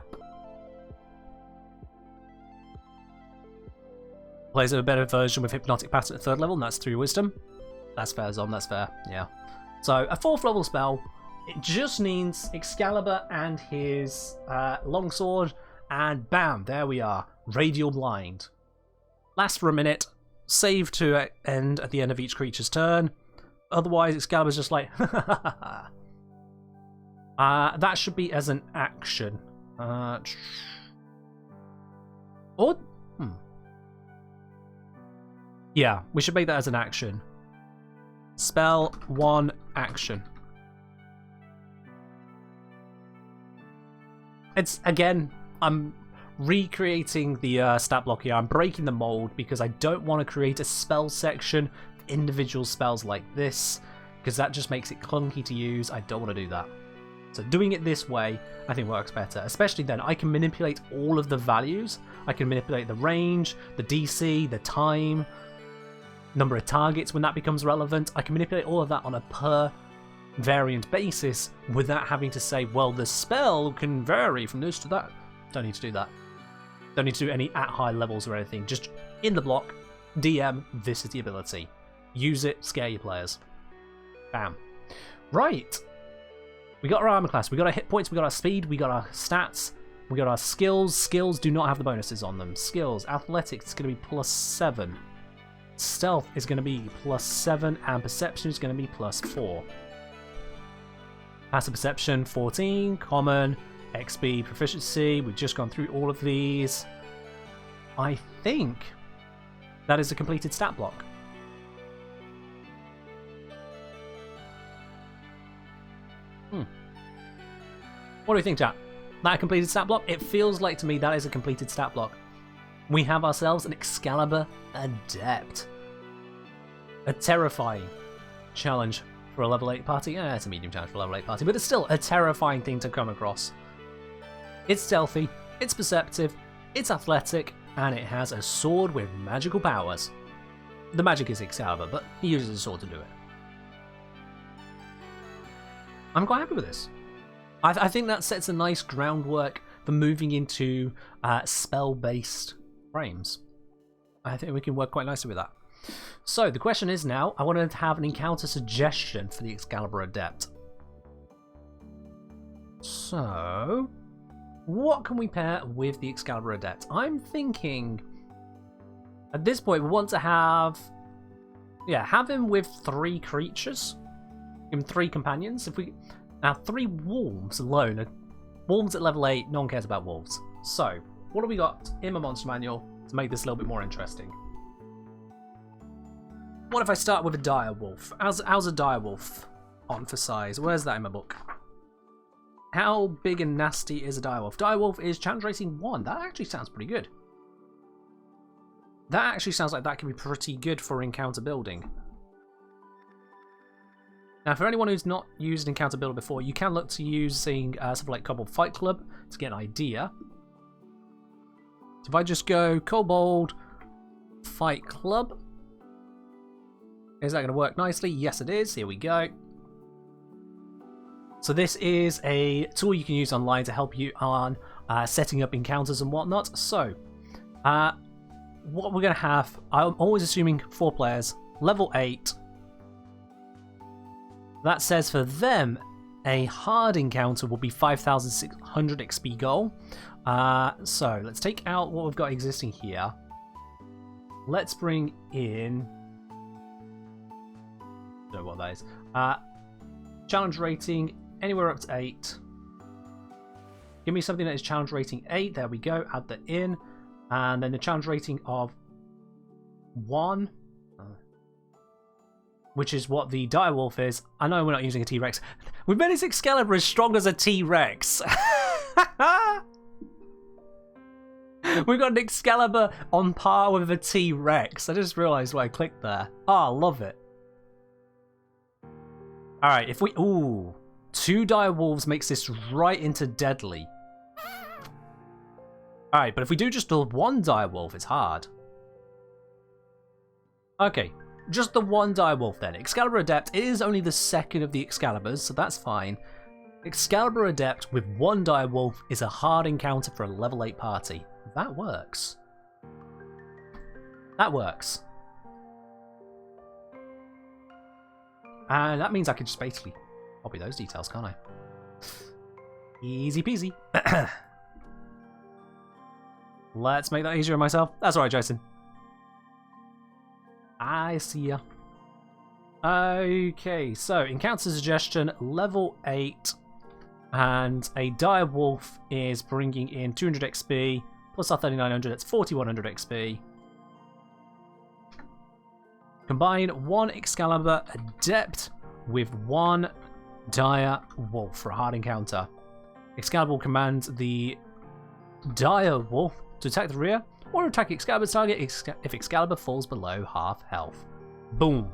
Plays a better version with Hypnotic Pattern at 3rd level, and that's 3 Wisdom. That's fair, Zom, that's fair, yeah. So, a 4th level spell, it just needs Excalibur and his longsword, and bam, there we are. Radial Blind. Lasts for a minute, save to end at the end of each creature's turn. Otherwise, Excalibur's just like, that should be as an action. Yeah, we should make that as an action. Spell 1 action. It's, again, I'm recreating the stat block here. I'm breaking the mold because I don't want to create a spell section for individual spells like this, because that just makes it clunky to use. I don't want to do that. So doing it this way, I think works better. Especially then, I can manipulate all of the values. I can manipulate the range, the DC, the time, number of targets when that becomes relevant. I can manipulate all of that on a per variant basis without having to say, well, the spell can vary from this to that. Don't need to do that. Don't need to do any at high levels or anything. Just in the block, DM, this is the ability. Use it, scare your players. Bam. Right. We got our armor class, we got our hit points, we got our speed, we got our stats, we got our skills. Skills do not have the bonuses on them. Skills, athletics is going to be +7. Stealth is going to be +7, and perception is going to be +4. Passive perception, 14, common, XP, proficiency. We've just gone through all of these. I think that is a completed stat block. What do we think, chat? That a completed stat block? It feels like to me that is a completed stat block. We have ourselves an Excalibur Adept. A terrifying challenge for a level 8 party. It's a medium challenge for a level 8 party, but it's still a terrifying thing to come across. It's stealthy, it's perceptive, it's athletic, and it has a sword with magical powers. The magic is Excalibur, but he uses a sword to do it. I'm quite happy with this. I think that sets a nice groundwork for moving into spell-based frames. I think we can work quite nicely with that. So the question is now, I wanted to have an encounter suggestion for the Excalibur Adept. So, what can we pair with the Excalibur Adept? I'm thinking, at this point, we want to have him with 3 creatures. Give him 3 companions. Now, 3 wolves alone. Wolves at level 8, no one cares about wolves. So, what do we got in my monster manual to make this a little bit more interesting? What if I start with a dire wolf? How's a dire wolf on for size? Where's that in my book? How big and nasty is a dire wolf? Dire wolf is challenge rating 1. That actually sounds pretty good. That actually sounds like that could be pretty good for encounter building. Now, for anyone who's not used Encounter Builder before, you can look to using something like Kobold Fight Club to get an idea. So if I just go Kobold Fight Club, is that going to work nicely? Yes, it is. Here we go. So this is a tool you can use online to help you on setting up encounters and whatnot. So, what we're going to have, I'm always assuming 4 players, level 8. That says for them, a hard encounter will be 5,600 XP goal. So let's take out what we've got existing here. Let's bring in... I don't know what that is. Challenge rating, anywhere up to 8. Give me something that is challenge rating 8. There we go. Add that in. And then the challenge rating of 1. Which is what the direwolf is. I know we're not using a T-Rex. We've made his Excalibur as strong as a T-Rex. We've got an Excalibur on par with a T-Rex. I just realised why I clicked there. Oh, I love it. Alright, if we... Ooh. 2 direwolves makes this right into deadly. Alright, but if we do just the 1 direwolf, it's hard. Okay. Just the 1 direwolf then. Excalibur Adept is only the 2nd of the Excaliburs, so that's fine. Excalibur Adept with 1 direwolf is a hard encounter for a level 8 party. That works. That works. And that means I could just basically copy those details, can't I? Easy peasy. Let's make that easier on myself. That's alright, Jason. I see ya. Okay, so encounter suggestion, level 8. And a dire wolf is bringing in 200 XP. Plus our 3900, it's 4100 XP. Combine 1 Excalibur Adept with 1 Dire Wolf for a hard encounter. Excalibur will command the Dire Wolf to attack the rear or attack Excalibur's target if Excalibur falls below half health. Boom.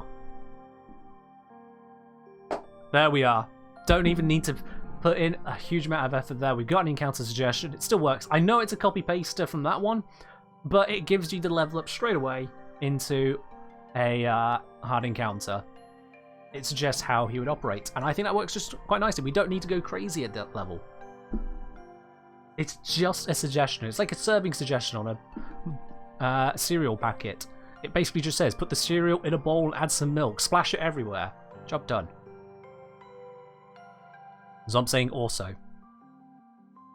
There we are. Don't even need to put in a huge amount of effort there. We've got an encounter suggestion. It still works. I know it's a copy-paster from that one, but it gives you the level up straight away into a hard encounter. It suggests how he would operate, and I think that works just quite nicely. We don't need to go crazy at that level. It's just a suggestion. It's like a serving suggestion on a cereal packet. It basically just says, put the cereal in a bowl and add some milk. Splash it everywhere. Job done. So I'm saying also.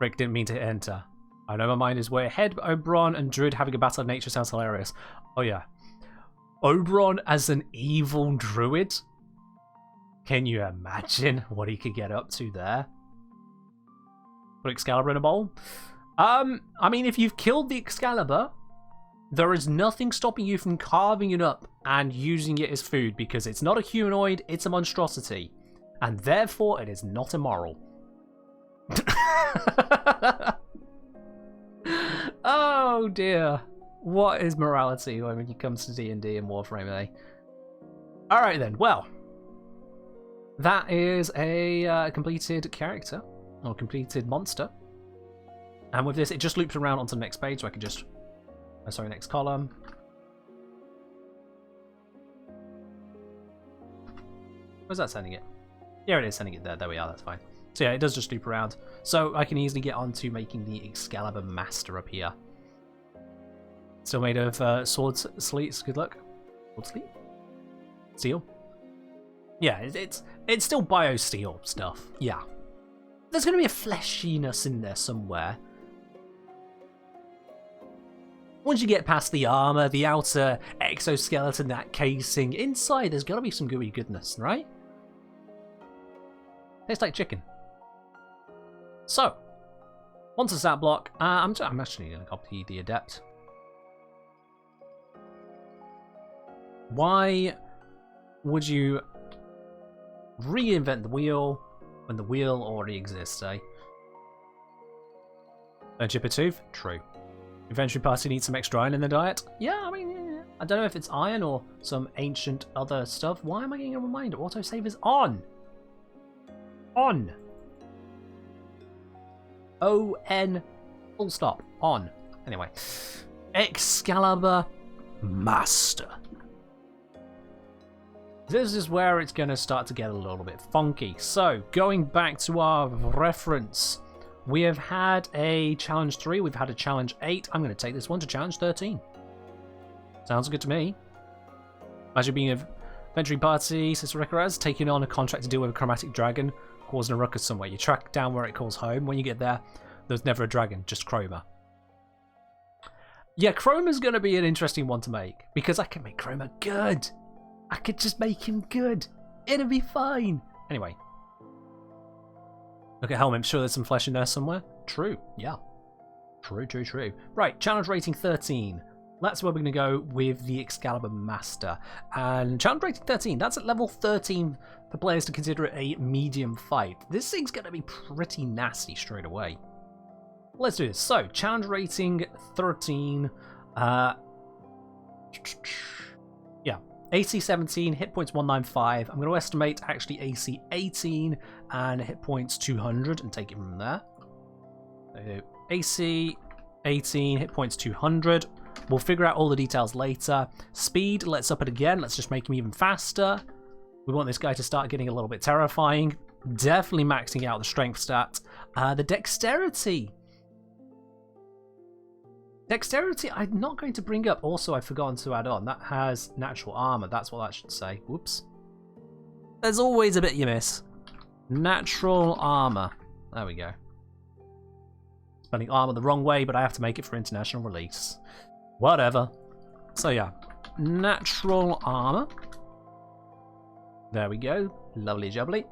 Rick didn't mean to hit enter. I know my mind is way ahead, but Oberon and Druid having a battle of nature sounds hilarious. Oh yeah. Oberon as an evil druid? Can you imagine what he could get up to there? Put Excalibur in a bowl? I mean, if you've killed the Excalibur, there is nothing stopping you from carving it up and using it as food, because it's not a humanoid, it's a monstrosity. And therefore, it is not immoral. Oh dear. What is morality when it comes to D&D and Warframe, eh? Alright then, well. That is a completed character, or completed monster. And with this, it just loops around onto the next page, so I can just... Oh, sorry, next column. Where's that sending it? Yeah, it is sending it there. There we are, that's fine. So yeah, it does just loop around. So I can easily get onto making the Excalibur Master up here. Still made of sword sleeves. Good luck. Sword sleeve? Steel? Yeah, it's still bio-steel stuff. Yeah. There's going to be a fleshiness in there somewhere. Once you get past the armor, the outer exoskeleton, that casing, inside there's got to be some gooey goodness, right? Tastes like chicken. So, onto stat block. I'm actually going to copy the Adept. Why would you reinvent the wheel when the wheel already exists, eh? Don't chip a tooth? True. Inventory party needs some extra iron in their diet? Yeah, I mean, yeah. I don't know if it's iron or some ancient other stuff. Why am I getting a reminder? Autosave is on! On! O-N, full stop, on. Anyway. Excalibur Master. This is where it's going to start to get a little bit funky. So, going back to our reference, we have had a challenge 3, we've had a challenge 8. I'm going to take this one to challenge 13. Sounds good to me. Imagine being a venturing party, Sister Recaraz, taking on a contract to deal with a chromatic dragon, causing a ruckus somewhere. You track down where it calls home. When you get there, there's never a dragon, just Chroma. Yeah, Chroma's going to be an interesting one to make, because I can make Chroma good. I could just make him good. It'll be fine. Anyway. Look at Helm. I'm sure there's some flesh in there somewhere. True. Yeah. True, true, true. Right. Challenge rating 13. That's where we're going to go with the Excalibur Master. And challenge rating 13. That's at level 13 for players to consider it a medium fight. This thing's going to be pretty nasty straight away. Let's do this. So, challenge rating 13. Yeah. AC 17, hit points 195. I'm going to estimate actually AC 18 and hit points 200 and take it from there. So AC 18, hit points 200. We'll figure out all the details later. Speed, let's up it again. Let's just make him even faster. We want this guy to start getting a little bit terrifying. Definitely maxing out the strength stat. The dexterity. Dexterity, I'm not going to bring up. Also, I've forgotten to add on. That has natural armor. That's what that should say. Whoops. There's always a bit you miss. Natural armor. There we go. Spelling armor the wrong way, but I have to make it for international release. Whatever. So yeah, natural armor. There we go. Lovely jubbly.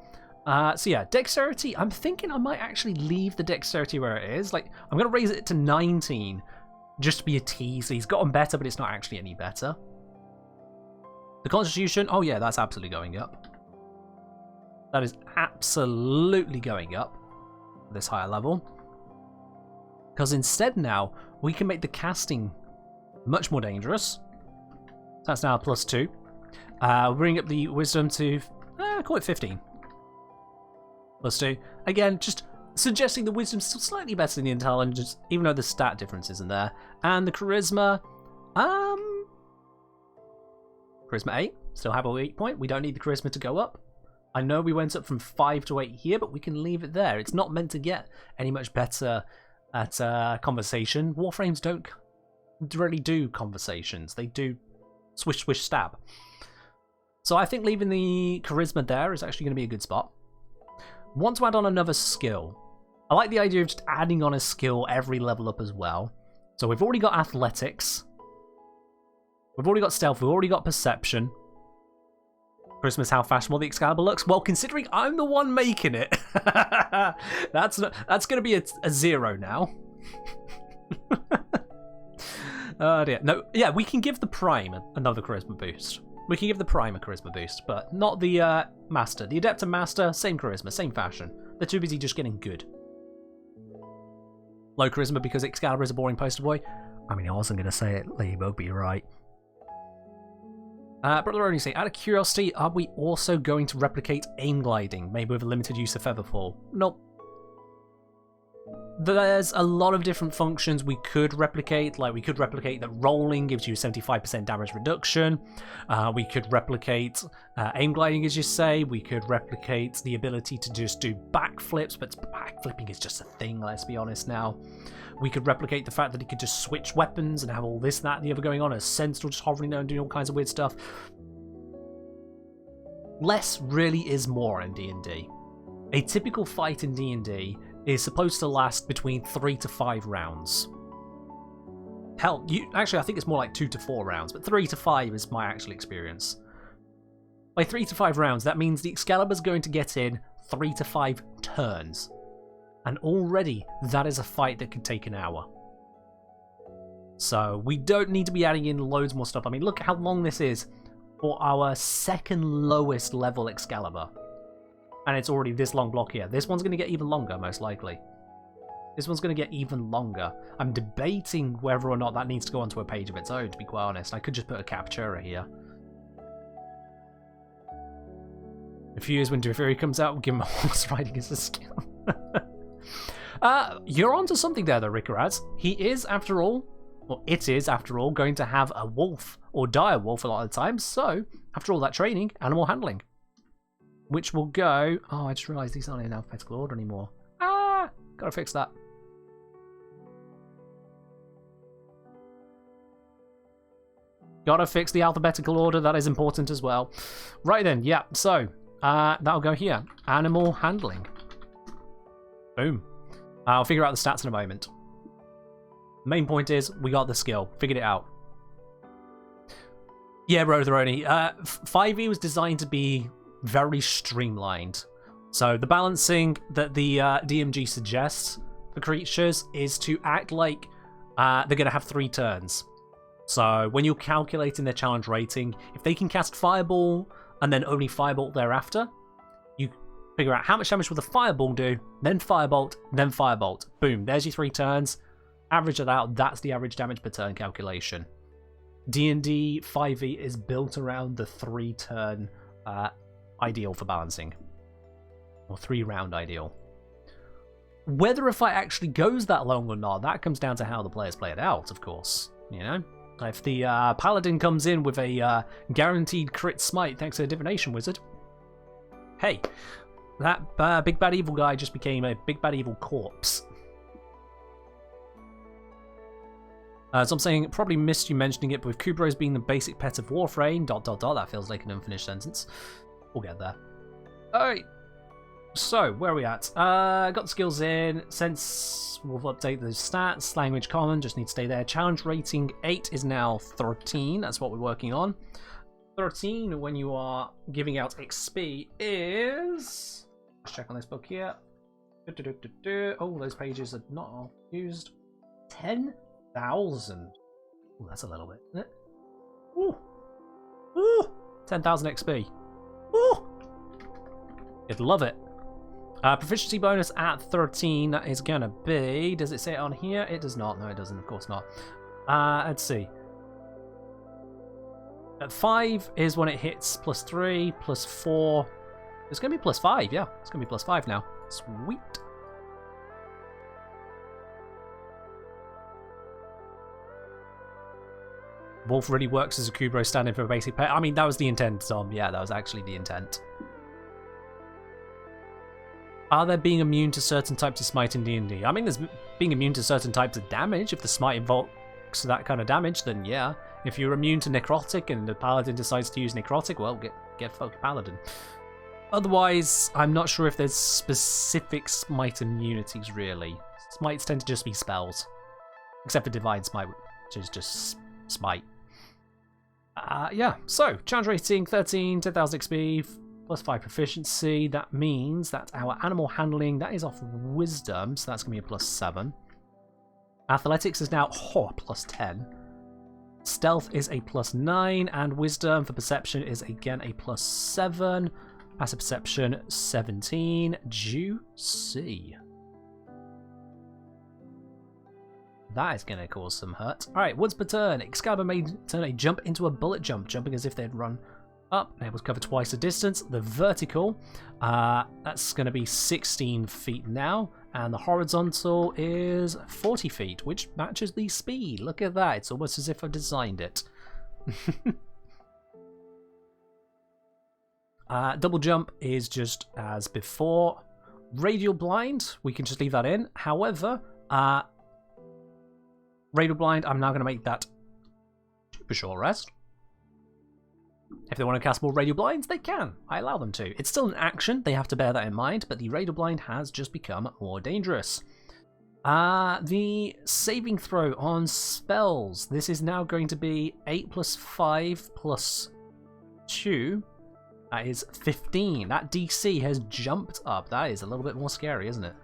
So yeah, dexterity. I'm thinking I might actually leave the dexterity where it is. Like, I'm going to raise it to 19 just to be a tease. He's gotten better, but it's not actually any better. The constitution. Oh yeah, that's absolutely going up. That is absolutely going up at this higher level. Because instead now, we can make the casting much more dangerous. So that's now +2. We'll bring up the wisdom to, call it 15. +2. Again, just suggesting the wisdom's still slightly better than the intelligence, even though the stat difference isn't there. And the charisma, charisma 8. Still have a weak point. We don't need the charisma to go up. I know we went up from 5 to 8 here, but we can leave it there. It's not meant to get any much better at conversation. Warframes don't really do conversations. They do swish, swish, stab. So I think leaving the charisma there is actually going to be a good spot. Want to add on another skill. I like the idea of just adding on a skill every level up as well. So we've already got athletics. We've already got stealth. We've already got perception. Christmas, how fashionable the Excalibur looks. Well, considering I'm the one making it, that's going to be a 0 now. Oh dear. No, yeah, we can give the Prime another charisma boost. We can give the Prime a charisma boost, but not the Master. The Adept and Master, same charisma, same fashion. They're too busy just getting good. Low charisma because Excalibur is a boring poster boy. I mean, I wasn't going to say it, Lebo, but you're right. Brother Only say, out of curiosity, are we also going to replicate aim gliding, maybe with a limited use of Featherfall? Nope. There's a lot of different functions we could replicate. Like, we could replicate that rolling gives you 75% damage reduction. We could replicate aim gliding, as you say. We could replicate the ability to just do backflips, but backflipping is just a thing, let's be honest now. We could replicate the fact that he could just switch weapons and have all this, that, and the other going on. A Sentinel just hovering there and doing all kinds of weird stuff. Less really is more in D&D. A typical fight in D&D is supposed to last between 3 to 5 rounds. Hell, actually I think it's more like 2 to 4 rounds, but 3 to 5 is my actual experience. By 3 to 5 rounds, that means the Excalibur's going to get in 3 to 5 turns. And already, that is a fight that could take an hour. So, we don't need to be adding in loads more stuff. I mean, look how long this is for our second lowest level Excalibur. And it's already this long block here. This one's going to get even longer, most likely. This one's going to get even longer. I'm debating whether or not that needs to go onto a page of its own, to be quite honest. I could just put a captura here. A few years when Duffury comes out, we'll give him a horse riding as a skill. You're onto something there, though, Rickaraz. He is, after all, or it is, after all, going to have a wolf, or die a wolf a lot of the time. So, after all that training, animal handling. Which will go... Oh, I just realised these aren't in alphabetical order anymore. Ah! Gotta fix that. Gotta fix the alphabetical order, that is important as well. Right then, yeah, so, that'll go here. Animal handling. Boom. I'll figure out the stats in a moment. Main point is, we got the skill. Figured it out. Yeah, Rotheroni. 5e was designed to be very streamlined. So the balancing that the DMG suggests for creatures is to act like they're going to have 3 turns. So when you're calculating their challenge rating, if they can cast Fireball and then only Firebolt thereafter, you figure out how much damage will the Fireball do, then Firebolt, then Firebolt. Boom, there's your 3 turns. Average it out, that's the average damage per turn calculation. D&D 5e is built around the 3-turn ideal for balancing. Or 3-round ideal. Whether a fight actually goes that long or not, that comes down to how the players play it out, of course. You know? If the Paladin comes in with a guaranteed crit smite thanks to a Divination Wizard, hey, that big bad evil guy just became a big bad evil corpse. So I'm saying, probably missed you mentioning it, but with Kubros being the basic pet of Warframe, ... that feels like an unfinished sentence. We'll get there. Alright. So, where are we at? Got the skills in. Since we'll update the stats. Language common, just need to stay there. Challenge rating 8 is now 13. That's what we're working on. 13 when you are giving out XP is... Let's check on this book here. Oh, those pages are not all used. 10,000. Oh, that's a little bit, isn't it? Ooh. Ooh. 10,000 XP. Ooh. You'd love it. Proficiency bonus at 13. That is going to be... Does it say it on here? It does not. No, it doesn't. Of course not. Let's see. At 5 is when it hits +3, +4. It's going to be +5, yeah. It's going to be +5 now. Sweet. Wolf really works as a Kubro stand-in for a basic pet. I mean, that was the intent, Tom. Yeah, that was actually the intent. Are there being immune to certain types of smite in D&D? I mean, there's being immune to certain types of damage. If the smite invokes that kind of damage, then yeah. If you're immune to necrotic and the paladin decides to use necrotic, well, get fucked paladin. Otherwise, I'm not sure if there's specific smite immunities, really. Smites tend to just be spells. Except for Divine Smite, which is just smite. Yeah, so, challenge rating 13, 10,000 XP, +5 proficiency. That means that our animal handling, that is off wisdom, so that's going to be a +7. Athletics is now +10. Stealth is a +9, and wisdom for perception is again a +7. Passive perception 17. Juicy. That is going to cause some hurt. Alright, once per turn, Excalibur may turn a jump into a bullet jump, jumping as if they'd run up, and able to cover twice the distance. The vertical, that's going to be 16 feet now, and the horizontal is 40 feet, which matches the speed. Look at that, it's almost as if I designed it. Double jump is just as before. Radial blind, we can just leave that in. However, radial blind, I'm now going to make that super short rest. If they want to cast more radial blinds, they can. I allow them to. It's still an action, they have to bear that in mind, but the radial blind has just become more dangerous. The saving throw on spells. This is now going to be 8 + 5 + 2. That is 15. That DC has jumped up. That is a little bit more scary, isn't it?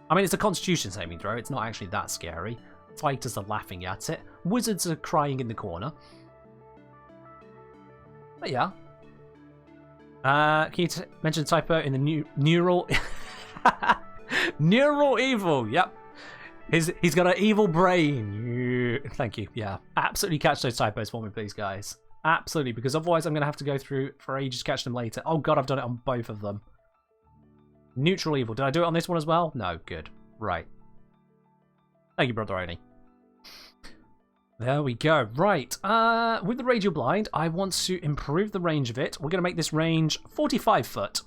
I mean, it's a Constitution saving throw. It's not actually that scary. Fighters are laughing at it. Wizards are crying in the corner. But yeah. Can you mention a typo in the neural... Neural evil, yep. He's got an evil brain. Thank you, yeah. Absolutely catch those typos for me, please, guys. Absolutely, because otherwise I'm going to have to go through for ages to catch them later. Oh god, I've done it on both of them. Neutral evil. Did I do it on this one as well? No, good. Right. Thank you, Brother Oni. There we go. Right. With the radial blind, I want to improve the range of it. We're going to make this range 45 foot.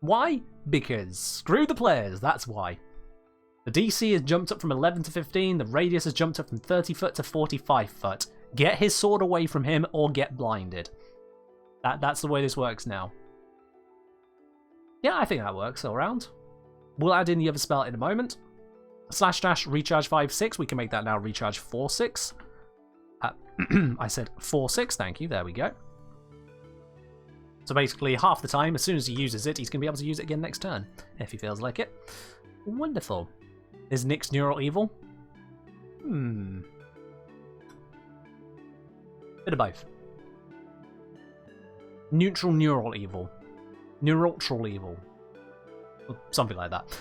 Why? Because screw the players, that's why. The DC has jumped up from 11 to 15. The radius has jumped up from 30 foot to 45 foot. Get his sword away from him or get blinded. That's the way this works now. Yeah, I think that works all around. We'll add in the other spell in a moment. // recharge 5/6. We can make that now recharge 4/6. I said 4/6. Thank you. There we go. So basically, half the time, as soon as he uses it, he's going to be able to use it again next turn, if he feels like it. Wonderful. Is Nick's neural evil? Bit of both. Neutral neural evil. Neutral evil. Something like that.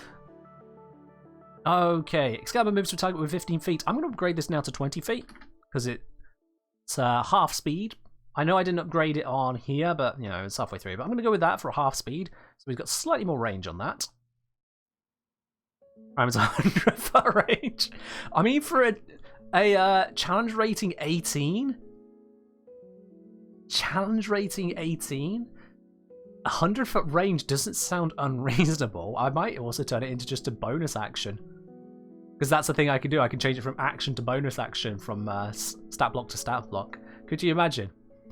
Okay, Excalibur moves to a target with 15 feet. I'm going to upgrade this now to 20 feet, because it's half speed. I know I didn't upgrade it on here, but, you know, it's halfway through. But I'm going to go with that for a half speed, so we've got slightly more range on that. It's 100 foot range. I mean, for a challenge rating 18? Challenge rating 18? 100 foot range doesn't sound unreasonable. I might also turn it into just a bonus action. Because that's the thing I can do. I can change it from action to bonus action, from stat block to stat block. Could you imagine?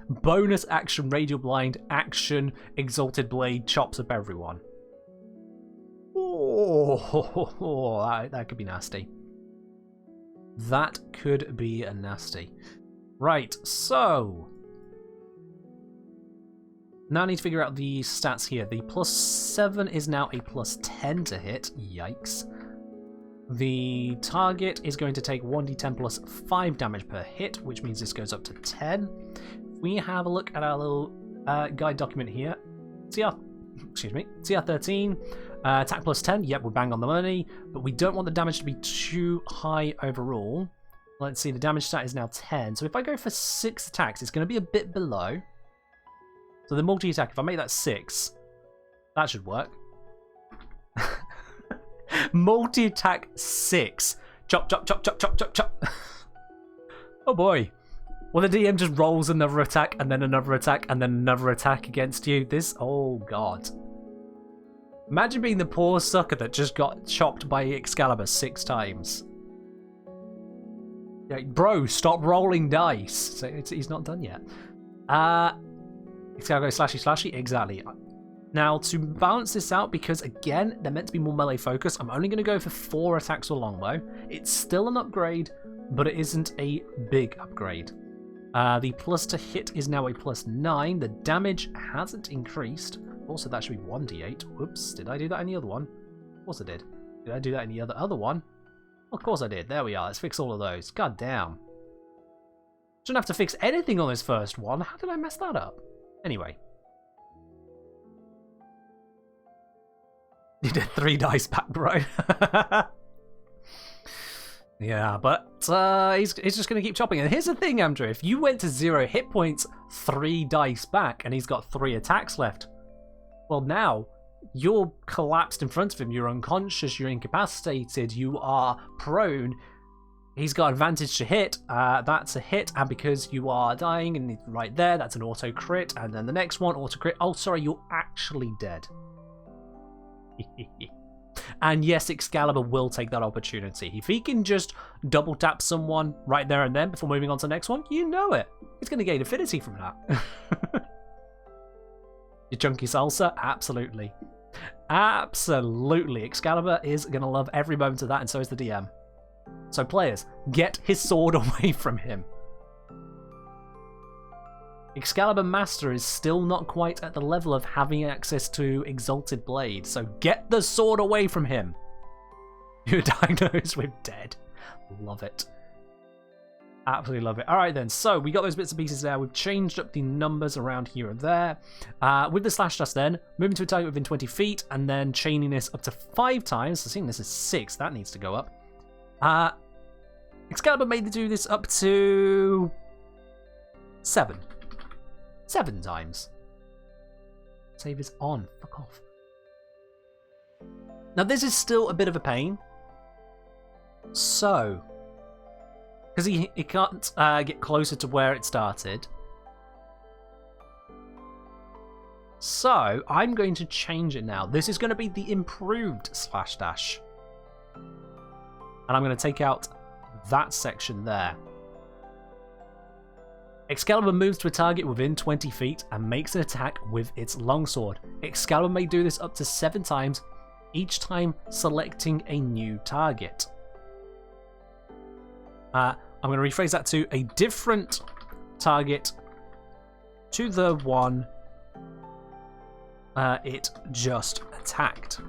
Bonus action, Radial Blind, action, Exalted Blade, chops up everyone. Oh, that could be nasty. That could be a nasty. Right, so... now I need to figure out the stats here. The +7 is now a +10 to hit. Yikes. The target is going to take 1d10 plus 5 damage per hit, which means this goes up to 10. We have a look at our little guide document here. CR 13, attack plus 10. Yep, we're bang on the money, but we don't want the damage to be too high overall. Let's see, the damage stat is now 10. So if I go for 6 attacks, it's going to be a bit below. So the multi-attack, if I make that 6, that should work. Multi-attack 6. Chop, chop, chop, chop, chop, chop, chop. Oh boy. Well, the DM just rolls another attack, and then another attack, and then another attack against you. This, oh god. Imagine being the poor sucker that just got chopped by Excalibur 6 times. Yeah, bro, stop rolling dice. So he's not done yet. Excalibur slashy slashy, exactly. Now, to balance this out, because again, they're meant to be more melee focused, I'm only going to go for 4 attacks or longbow. It's still an upgrade, but it isn't a big upgrade. The plus to hit is now a +9. The damage hasn't increased. Also, that should be 1d8. Whoops, did I do that in the other one? Of course I did. Did I do that in the other one? Of course I did. There we are. Let's fix all of those. God damn. Shouldn't have to fix anything on this first one. How did I mess that up? Anyway. You did 3 dice back, bro. Yeah, but he's just going to keep chopping. And here's the thing, Andrew. If you went to 0 hit points, 3 dice back, and he's got 3 attacks left, well, now you're collapsed in front of him. You're unconscious. You're incapacitated. You are prone. He's got advantage to hit. That's a hit. And because you are dying and right there, that's an auto crit. And then the next one, auto crit. Oh, sorry, you're actually dead. And yes, Excalibur will take that opportunity. If he can just double tap someone right there and then before moving on to the next one, you know it. He's going to gain affinity from that. Your chunky salsa? Absolutely. Absolutely. Excalibur is going to love every moment of that, and so is the DM. So players, get his sword away from him. Excalibur Master is still not quite at the level of having access to Exalted Blade, so get the sword away from him. You're diagnosed with dead. Love it. Absolutely love it. Alright then, so we got those bits and pieces there. We've changed up the numbers around here and there. With the slash dash then, moving to a target within 20 feet, and then chaining this up to 5 times. So seeing this is 6, that needs to go up. Excalibur made to do this up to 7. 7 times. Save is on. Fuck off. Now this is still a bit of a pain. So, because he can't get closer to where it started. So, I'm going to change it now. This is going to be the improved slash dash. And I'm going to take out that section there. Excalibur moves to a target within 20 feet and makes an attack with its longsword. Excalibur may do this up to 7 times, each time selecting a new target. I'm going to rephrase that to a different target to the one it just attacked.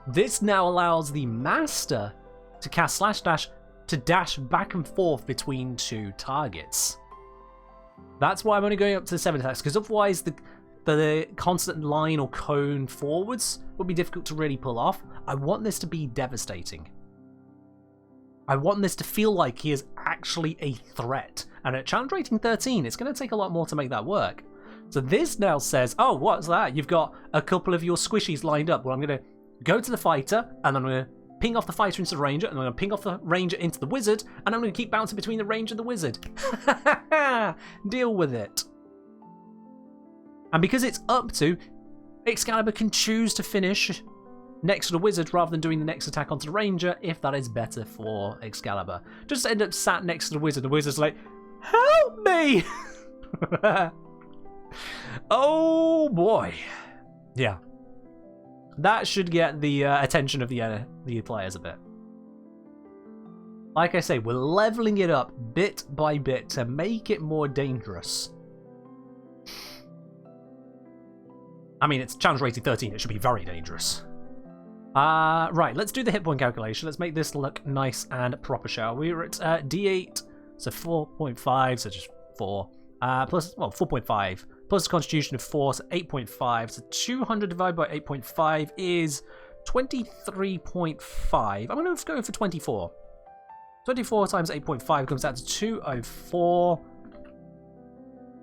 This now allows the Master to cast Slash Dash to dash back and forth between 2 targets. That's why I'm only going up to 7 attacks, because otherwise the constant line or cone forwards would be difficult to really pull off. I want this to be devastating. I want this to feel like he is actually a threat. And at challenge rating 13, it's going to take a lot more to make that work. So this now says, oh, what's that? You've got a couple of your squishies lined up. Well, I'm going to go to the fighter, and then I'm going to ping off the fighter into the ranger, and I'm going to ping off the ranger into the wizard, and I'm going to keep bouncing between the ranger and the wizard. Deal with it. And because it's up to, Excalibur can choose to finish next to the wizard rather than doing the next attack onto the ranger if that is better for Excalibur. Just end up sat next to the wizard. The wizard's like, help me! Oh boy. Yeah. That should get the attention of the players a bit. Like I say, we're leveling it up bit by bit to make it more dangerous. I mean, it's challenge rating 13. It should be very dangerous. Right, let's do the hit point calculation. Let's make this look nice and proper, shall we? We're at D8, so 4.5, so just 4. Plus, well, 4.5. Plus a constitution of 4, so 8.5. So 200 divided by 8.5 is 23.5. I'm going to go for 24. 24 times 8.5 comes out to 204.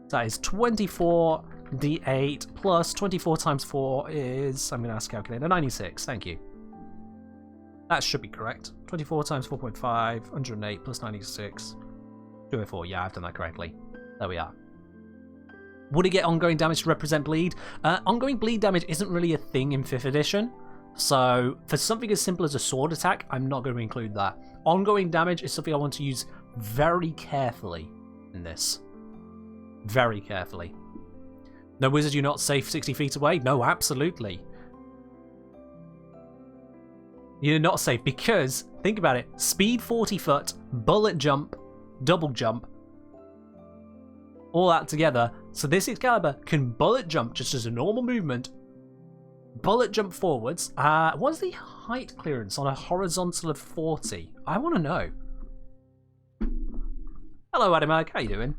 That is 24 D8 plus 24 times 4 is, I'm going to ask calculator, 96. Thank you. That should be correct. 24 times 4.5, 108 plus 96. 204. Yeah, I've done that correctly. There we are. Would it get ongoing damage to represent bleed? Ongoing bleed damage isn't really a thing in 5th edition. So for something as simple as a sword attack, I'm not going to include that. Ongoing damage is something I want to use very carefully in this. Very carefully. No, wizard, you're not safe 60 feet away? No, absolutely. You're not safe because, think about it, speed 40 foot, bullet jump, double jump, all that together. So this Excalibur can bullet jump just as a normal movement, bullet jump forwards. What's the height clearance on a horizontal of 40? I want to know. Hello, Adamag. How you doing?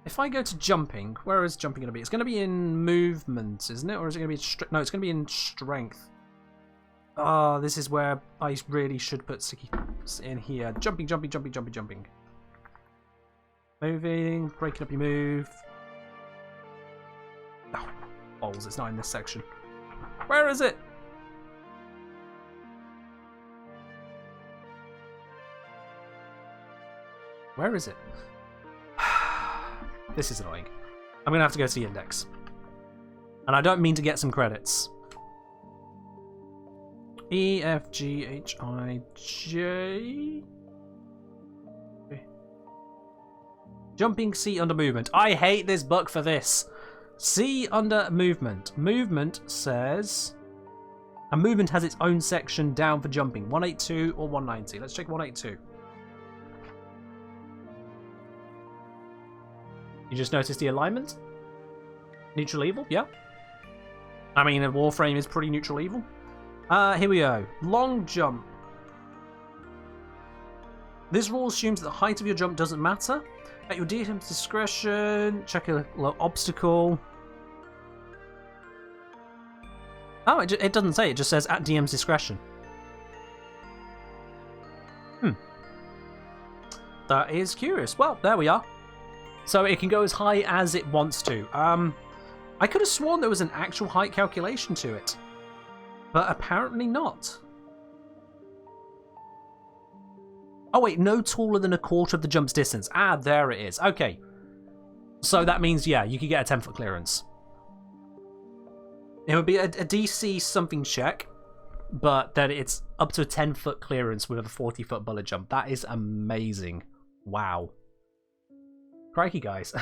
If I go to jumping, where is jumping going to be? It's going to be in movement, isn't it? Or is it going to be in no, it's going to be in strength. Oh, this is where I really should put Sticky in here. Jumping, jumping, jumping, jumping, jumping. Moving, breaking up your move. Oh, balls, it's not in this section. Where is it? Where is it? This is annoying. I'm going to have to go to the index. And I don't mean to get some credits. E, F, G, H, I, J. Jumping C under movement. I hate this book for this. C under movement. Movement says... A movement has its own section down for jumping. 182 or 190. Let's check 182. You just noticed the alignment? Neutral evil? Yeah. I mean, a Warframe is pretty neutral evil. Here we go. Long jump. This rule assumes that the height of your jump doesn't matter. At your DM's discretion, check a low obstacle. Oh, it doesn't say. It just says at DM's discretion. That is curious. Well, there we are. So it can go as high as it wants to. I could have sworn there was an actual height calculation to it, but apparently not. Oh wait, no taller than a quarter of the jump's distance. Ah, there it is. Okay. So that means, yeah, you could get a 10-foot clearance. It would be a DC something check, but then it's up to a 10-foot clearance with a 40-foot bullet jump. That is amazing. Wow. Crikey, guys.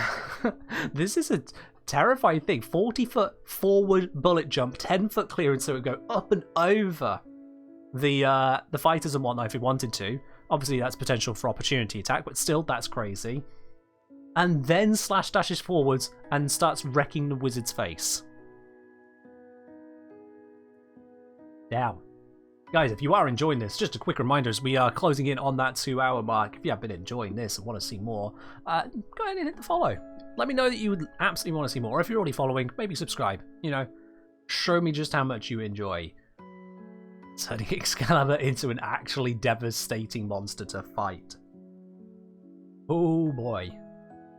This is a terrifying thing. 40-foot forward bullet jump, 10-foot clearance, so it would go up and over the fighters and whatnot if you wanted to. Obviously, that's potential for opportunity attack, but still, that's crazy. And then slash dashes forwards and starts wrecking the wizard's face. Damn. Guys, if you are enjoying this, just a quick reminder as we are closing in on that 2-hour mark. If you have been enjoying this and want to see more, go ahead and hit the follow. Let me know that you would absolutely want to see more. Or if you're already following, maybe subscribe. You know, show me just how much you enjoy turning Excalibur into an actually devastating monster to fight. Oh boy.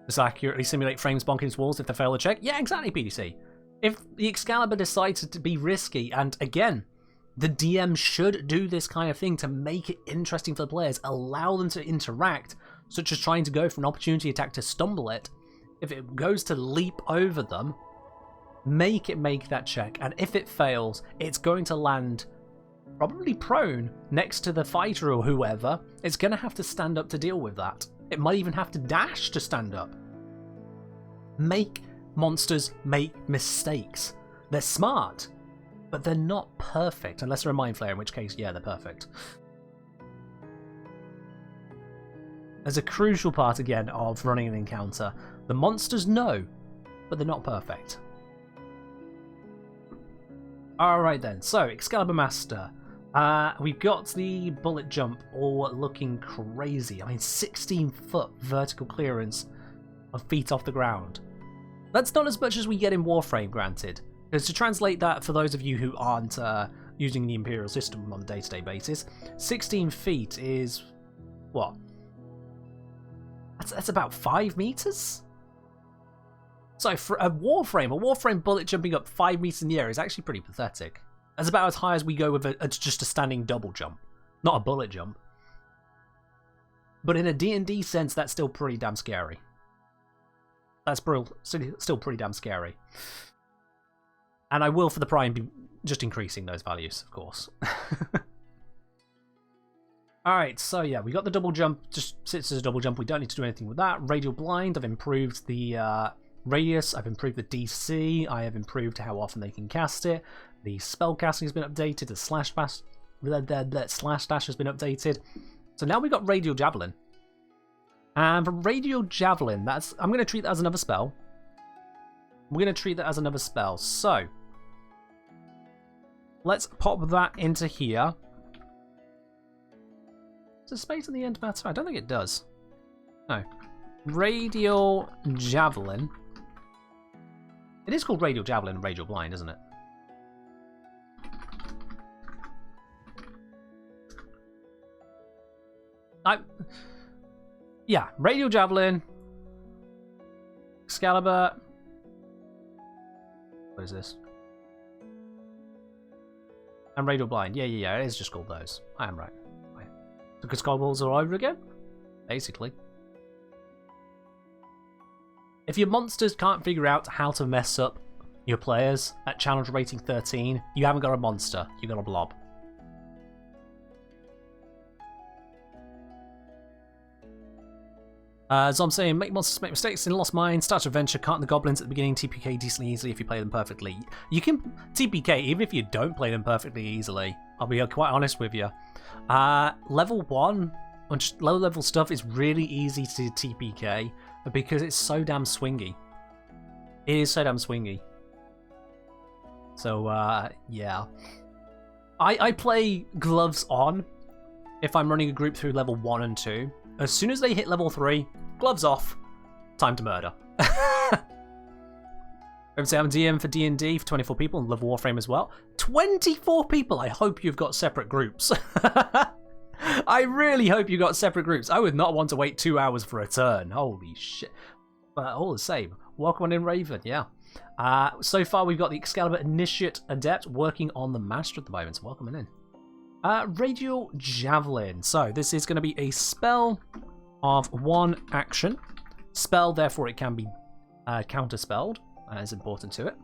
Does accurately simulate frames bonking its walls if they fail a check? Yeah, exactly, PDC. If the Excalibur decides to be risky, and again, the DM should do this kind of thing to make it interesting for the players, allow them to interact, such as trying to go for an opportunity attack to stumble it. If it goes to leap over them, make it make that check, and if it fails, it's going to land probably prone next to the fighter or whoever. It's going to have to stand up to deal with that. It might even have to dash to stand up. Make monsters make mistakes. They're smart, but they're not perfect, unless they're a Mind Flayer, in which case, yeah, they're perfect. There's a crucial part, again, of running an encounter. The monsters know, but they're not perfect. Alright then, so Excalibur Master. We've got the bullet jump all looking crazy. I mean, 16-foot vertical clearance of feet off the ground. That's not as much as we get in Warframe, granted. Because to translate that for those of you who aren't using the Imperial system on a day-to-day basis, 16 feet is, what? That's about 5 meters? So for a Warframe bullet jumping up 5 meters in the air is actually pretty pathetic. That's about as high as we go with just a standing double jump, not a bullet jump. But in a D&D sense, that's still pretty damn scary. That's still pretty damn scary. And I will, for the Prime, be just increasing those values, of course. Alright, so yeah, we got the double jump, just sits as a double jump, we don't need to do anything with that. Radial Blind, I've improved the radius, I've improved the DC, I have improved how often they can cast it. The spell casting has been updated, the slash dash has been updated. So now we've got Radial Javelin. And for Radial Javelin, I'm going to treat that as another spell. We're going to treat that as another spell. So, let's pop that into here. Does space at the end matter? I don't think it does. No. Radial Javelin. It is called Radial Javelin and Radial Blind, isn't it? Yeah, Radial Javelin, Excalibur. What is this? And Radial Blind. Yeah, it is just called those. I am right. Because Skullballs are over again? Basically. If your monsters can't figure out how to mess up your players at challenge rating 13, you haven't got a monster, you've got a blob. So I'm saying, make monsters make mistakes in Lost Mine, start your adventure, can't the goblins at the beginning, TPK decently easily if you play them perfectly. You can TPK even if you don't play them perfectly easily, I'll be quite honest with you. Level 1, on just low level stuff, is really easy to TPK because it's so damn swingy. It is so damn swingy. So, yeah. I play gloves on if I'm running a group through level 1 and 2. As soon as they hit level 3, gloves off, time to murder. I'm DM for D&D for 24 people and love Warframe as well. 24 people! I hope you've got separate groups. I really hope you got separate groups. I would not want to wait 2 hours for a turn. Holy shit. But all the same, welcome on in, Raven, yeah. So far we've got the Excalibur Initiate Adept working on the Master at the moment, so welcome in. Radial Javelin. So this is going to be a spell of 1 action. Spell, therefore it can be counterspelled. That is important to it.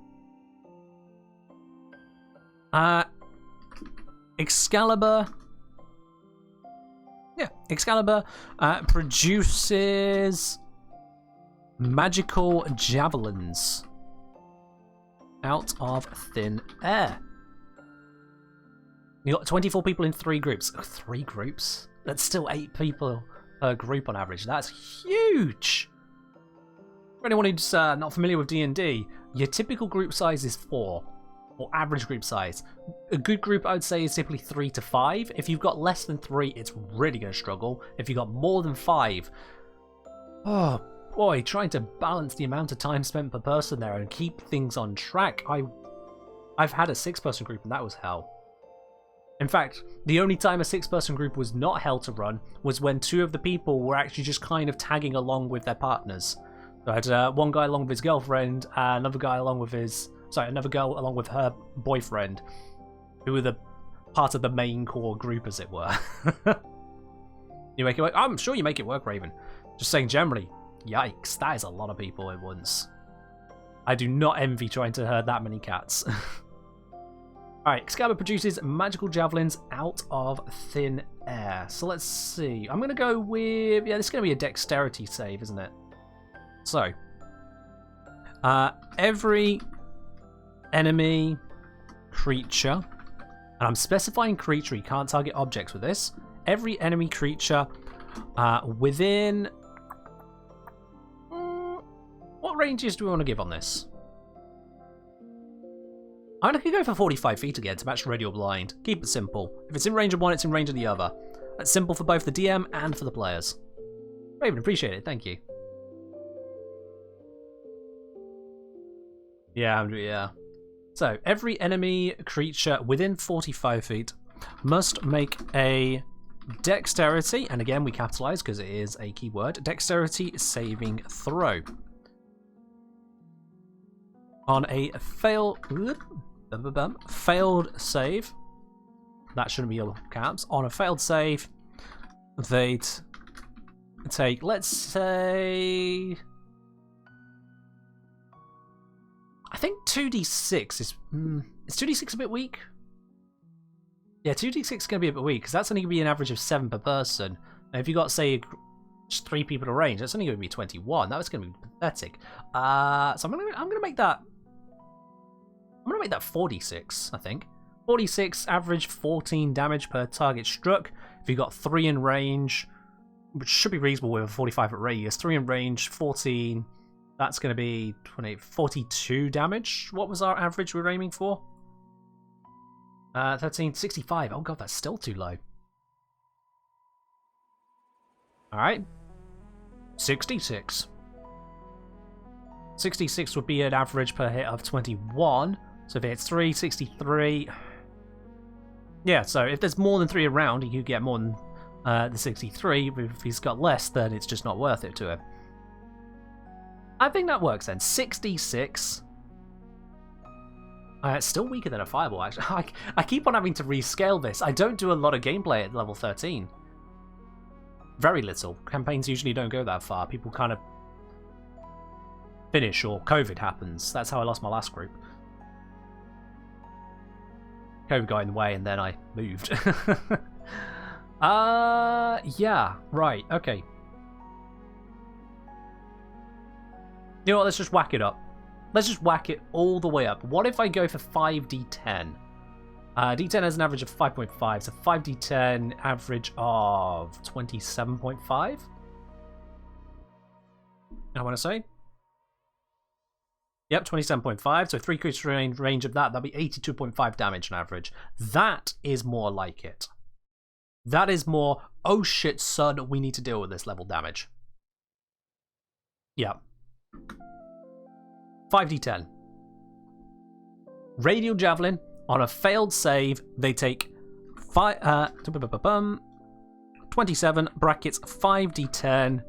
Excalibur. Yeah, Excalibur produces magical javelins out of thin air. You got 24 people in 3 groups. 3 groups? That's still 8 people per group on average. That's huge! For anyone who's not familiar with D&D, your typical group size is 4, or average group size. A good group, I would say, is typically 3 to 5. If you've got less than 3, it's really going to struggle. If you've got more than 5, oh boy, trying to balance the amount of time spent per person there and keep things on track. I've had a 6-person group and that was hell. In fact, the only time a 6-person group was not hell to run was when 2 of the people were actually just kind of tagging along with their partners. So I had one guy along with his girlfriend, another guy along with another girl along with her boyfriend, who were the part of the main core group, as it were. You make it work? I'm sure you make it work, Raven. Just saying generally, yikes, that is a lot of people at once. I do not envy trying to herd that many cats. Alright, Excalibur produces magical javelins out of thin air. So let's see. I'm going to go with... Yeah, this is going to be a dexterity save, isn't it? So, every enemy creature, and I'm specifying creature, you can't target objects with this. Every enemy creature within... what ranges do we want to give on this? I'm going to go for 45 feet again to match radial blind. Keep it simple. If it's in range of one, it's in range of the other. That's simple for both the DM and for the players. Raven, appreciate it. Thank you. Yeah. So, every enemy creature within 45 feet must make a dexterity, and again we capitalize because it is a keyword, dexterity saving throw. On a failed save, that shouldn't be all caps, on a failed save, they'd take, let's say... I think 2d6 is... is 2d6 a bit weak? Yeah, 2d6 is going to be a bit weak, because that's only going to be an average of 7 per person. And if you got, say, just 3 people to range, that's only going to be 21. That was going to be pathetic. So I'm going to make that... I'm going to make that 46, I think. 46, average 14 damage per target struck. If you've got 3 in range, which should be reasonable with a 45 at radius, 3 in range, 14... That's going to be 42 damage. What was our average we were aiming for? 13, 65. Oh god, that's still too low. Alright. 66. 66 would be an average per hit of 21. So if it hits 3, 63. Yeah, so if there's more than 3 around, you get more than the 63. If he's got less, then it's just not worth it to him. I think that works then. 66. It's still weaker than a fireball, actually. I keep on having to rescale this. I don't do a lot of gameplay at level 13. Very little. Campaigns usually don't go that far. People kind of finish or COVID happens. That's how I lost my last group. COVID got in the way and then I moved. Yeah, right, okay. You know what, let's just whack it up. Let's just whack it all the way up. What if I go for 5d10? D10 has an average of 5.5, so 5d10 average of 27.5. I want to say. Yep, 27.5, so 3 creatures range of that'll be 82.5 damage on average. That is more like it. That is more, oh shit son, we need to deal with this level damage. Yeah. 5d10. Radial Javelin, on a failed save, they take 27 brackets 5d10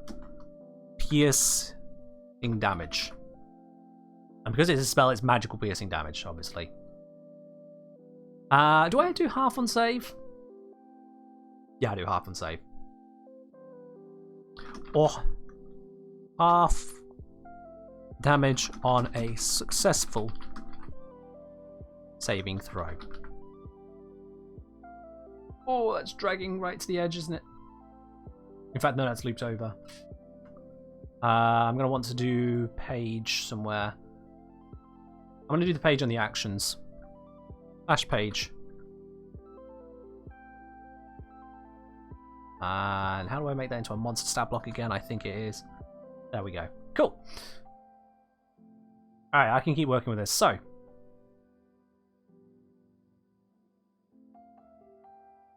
piercing damage. And because it's a spell, it's magical piercing damage, obviously. Do I do half on save? Yeah, I do half on save. Or half damage on a successful saving throw. Oh, that's dragging right to the edge, isn't it? In fact, no, that's looped over. I'm going to want to do page somewhere. I'm going to do the page on the actions. Flash page. And how do I make that into a monster stat block again? I think it is. There we go. Cool. Alright, I can keep working with this. So.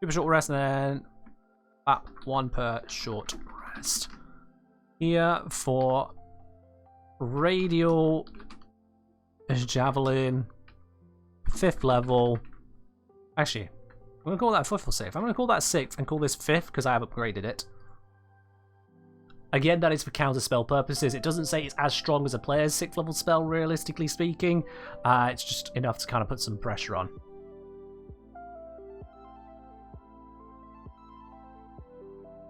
Super short rest and then up 1 per short rest. Here for Radial Javelin, 5th level. Actually, I'm going to call that 5th or 6th. I'm going to call that 6th and call this 5th because I have upgraded it. Again, that is for counter spell purposes. It doesn't say it's as strong as a player's 6th level spell, realistically speaking. It's just enough to kind of put some pressure on.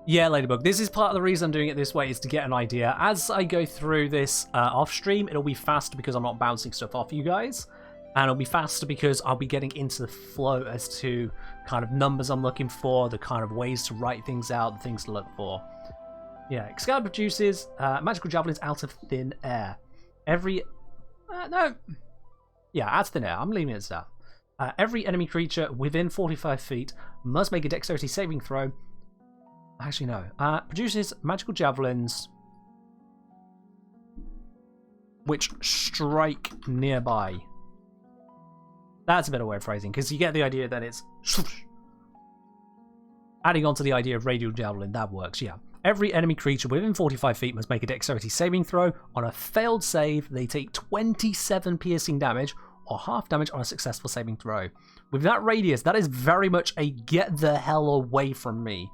Yeah, Ladybug, this is part of the reason I'm doing it this way, is to get an idea. As I go through this off stream, it'll be faster because I'm not bouncing stuff off you guys. And it'll be faster because I'll be getting into the flow as to kind of numbers I'm looking for, the kind of ways to write things out, the things to look for. Yeah, Excalibur produces magical javelins out of thin air. Every... no. Yeah, out of thin air. I'm leaving it as that. Every enemy creature within 45 feet must make a dexterity saving throw. Actually, no. Produces magical javelins which strike nearby. That's a better way of phrasing, because you get the idea that it's... Adding on to the idea of radial javelin, that works, yeah. Every enemy creature within 45 feet must make a dexterity saving throw. On a failed save, they take 27 piercing damage, or half damage on a successful saving throw. With that radius, that is very much a get the hell away from me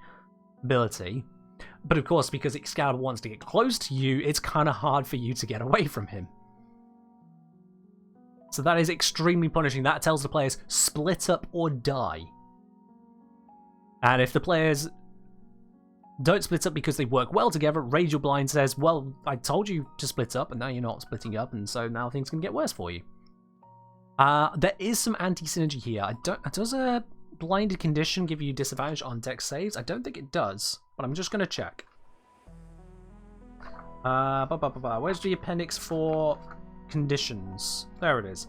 ability. But of course, because Excalibur wants to get close to you, it's kind of hard for you to get away from him. So that is extremely punishing. That tells the players, split up or die. And if the players don't split up because they work well together, Radial Blind says, well, I told you to split up, and now you're not splitting up, and so now things can get worse for you. There is some anti-synergy here. Does a blinded condition give you disadvantage on dex saves? I don't think it does, but I'm just going to check. Where's the appendix for conditions? There it is.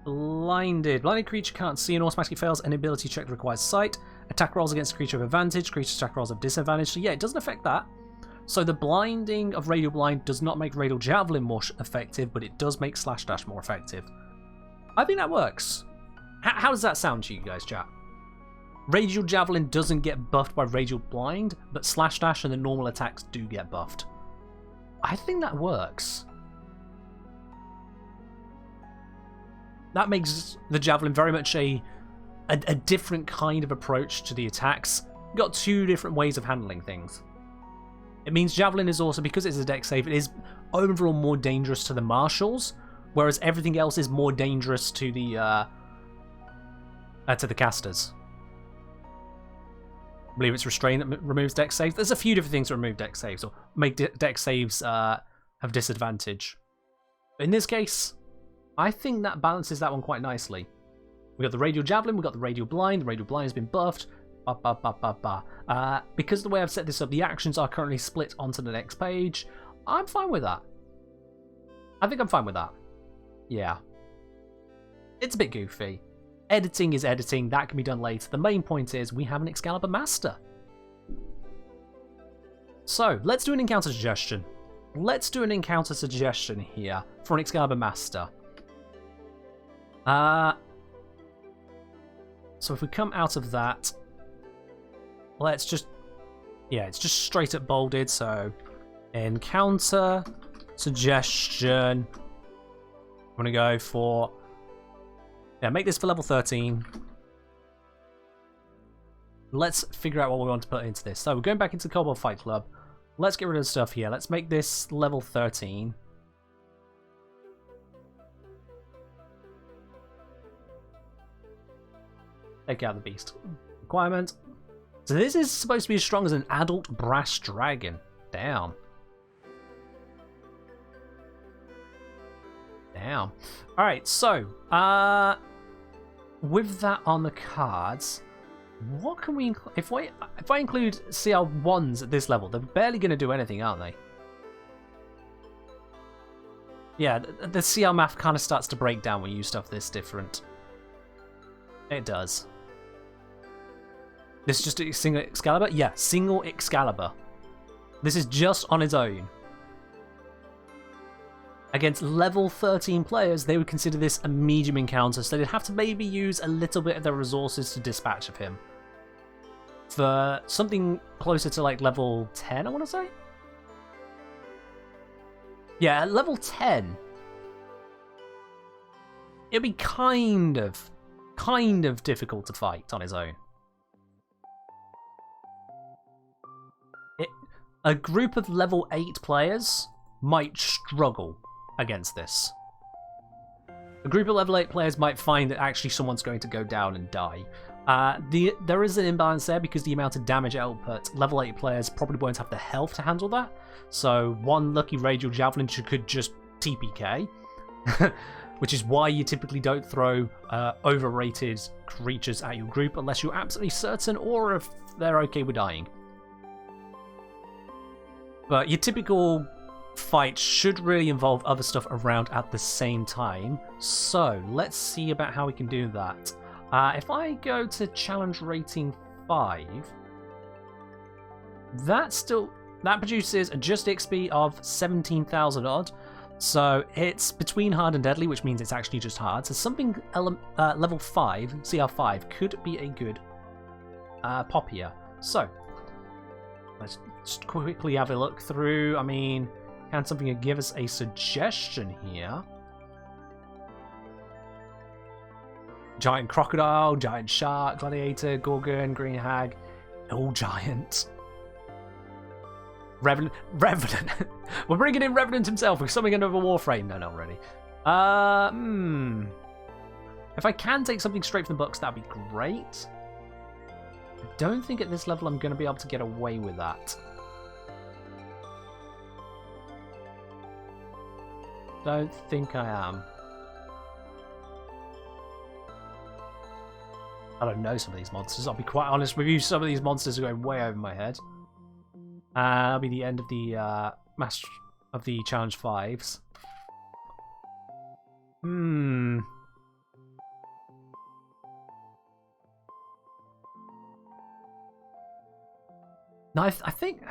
Blinded. Blinded creature can't see and automatically fails any ability check that requires sight. Attack rolls against a creature of advantage. Creature attack rolls of disadvantage. So yeah, it doesn't affect that. So the blinding of Radial Blind does not make Radial Javelin more effective, but it does make Slash Dash more effective. I think that works. How does that sound to you guys, chat? Radial Javelin doesn't get buffed by Radial Blind, but Slash Dash and the normal attacks do get buffed. I think that works. That makes the Javelin very much a different kind of approach to the attacks. You've got two different ways of handling things. It means Javelin is also, because it's a dex save, it is overall more dangerous to the marshals, whereas everything else is more dangerous to the casters. I believe it's Restrain that removes dex saves. There's a few different things that remove dex saves, or make dex saves have disadvantage. But in this case, I think that balances that one quite nicely. We got the Radial Javelin, we got the Radial Blind. The Radial Blind has been buffed. Because the way I've set this up, the actions are currently split onto the next page. I'm fine with that. I think I'm fine with that. Yeah. It's a bit goofy. Editing is editing. That can be done later. The main point is we have an Excalibur Master. So, let's do an encounter suggestion. Let's do an encounter suggestion here for an Excalibur Master. So if we come out of that, let's just... Yeah, it's just straight up bolded, so... Encounter suggestion. I'm going to go for... Yeah, make this for level 13. Let's figure out what we want to put into this. So we're going back into Kobold Fight Club. Let's get rid of the stuff here. Let's make this level 13. Take out the beast. Requirement. So this is supposed to be as strong as an adult brass dragon. Damn. Damn. Alright, so, with that on the cards, what can we include? If I include CR1s at this level, they're barely going to do anything, aren't they? Yeah, the CR math kind of starts to break down when you use stuff this different. It does. This is just a single Excalibur? Yeah, single Excalibur. This is just on its own. Against level 13 players, they would consider this a medium encounter, so they'd have to maybe use a little bit of their resources to dispatch of him. For something closer to like level 10, I want to say? Yeah, at level 10, it'd be kind of difficult to fight on his own. A group of level 8 players might struggle against this. A group of level 8 players might find that actually someone's going to go down and die. There is an imbalance there because the amount of damage output, level 8 players probably won't have the health to handle that. So one lucky radial javelin could just TPK, which is why you typically don't throw overrated creatures at your group unless you're absolutely certain or if they're okay with dying. But your typical fight should really involve other stuff around at the same time. So let's see about how we can do that. If I go to challenge rating 5, that produces a just XP of 17,000 odd. So it's between hard and deadly, which means it's actually just hard. So something level 5, CR5, could be a good pop here. So let's just quickly have a look through. I mean, can something give us a suggestion here? Giant crocodile, giant shark, gladiator, gorgon, green hag, all giant. Revenant. We're bringing in Revenant himself with something under a Warframe. No, not really. If I can take something straight from the books, that'd be great. I don't think at this level I'm going to be able to get away with that. Don't think I am. I don't know some of these monsters. I'll be quite honest with you. Some of these monsters are going way over my head. That'll be the end of the master of the challenge 5s. No, I think.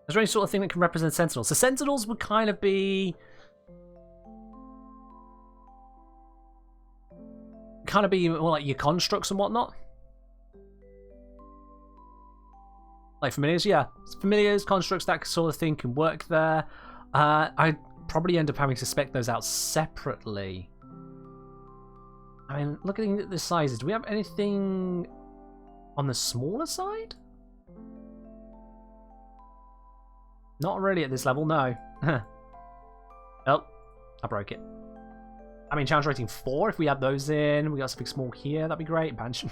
Is there any sort of thing that can represent Sentinels? So Sentinels would kind of be. More like your constructs and whatnot. Like familiars, yeah. Familiars, constructs, that sort of thing can work there. I'd probably end up having to spec those out separately. I mean, looking at the sizes, do we have anything on the smaller side? Not really at this level, no. Oh, I broke it. I mean, challenge rating 4, if we add those in, we got something small here, that'd be great. Bansh.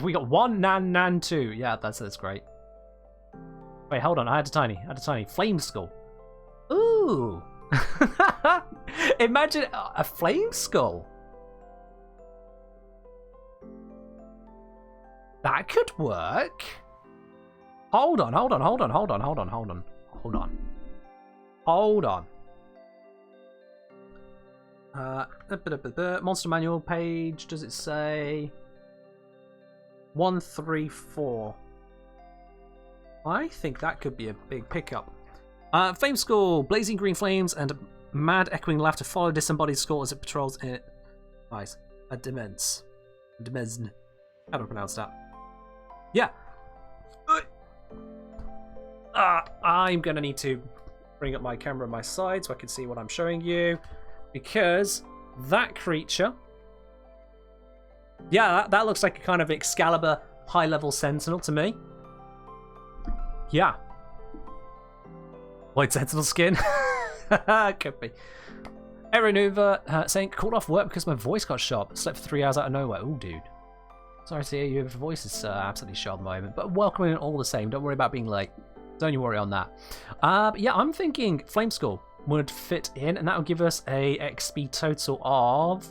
We got 1, Nan 2. Yeah, that's great. Wait, hold on, I had a tiny. Flame Skull. Ooh. Imagine a Flame Skull. That could work. Hold on. Monster manual page, does it say 134? I think that could be a big pickup. Flame Skull, blazing green flames and mad echoing laughter follow disembodied skull as it patrols in it. Nice. A demesne. How do I pronounce that? Yeah. I'm gonna need to bring up my camera on my side so I can see what I'm showing you. Because that creature, yeah, that looks like a kind of Excalibur high-level Sentinel to me. Yeah. White Sentinel skin? Could be. Aeronuva saying, called off work because my voice got shot. Slept for 3 hours out of nowhere. Oh, dude. Sorry to hear your voice is absolutely shot at the moment. But welcome in all the same. Don't worry about being late. Don't you worry on that. But yeah, I'm thinking Flame Skull would fit in, and that would give us a XP total of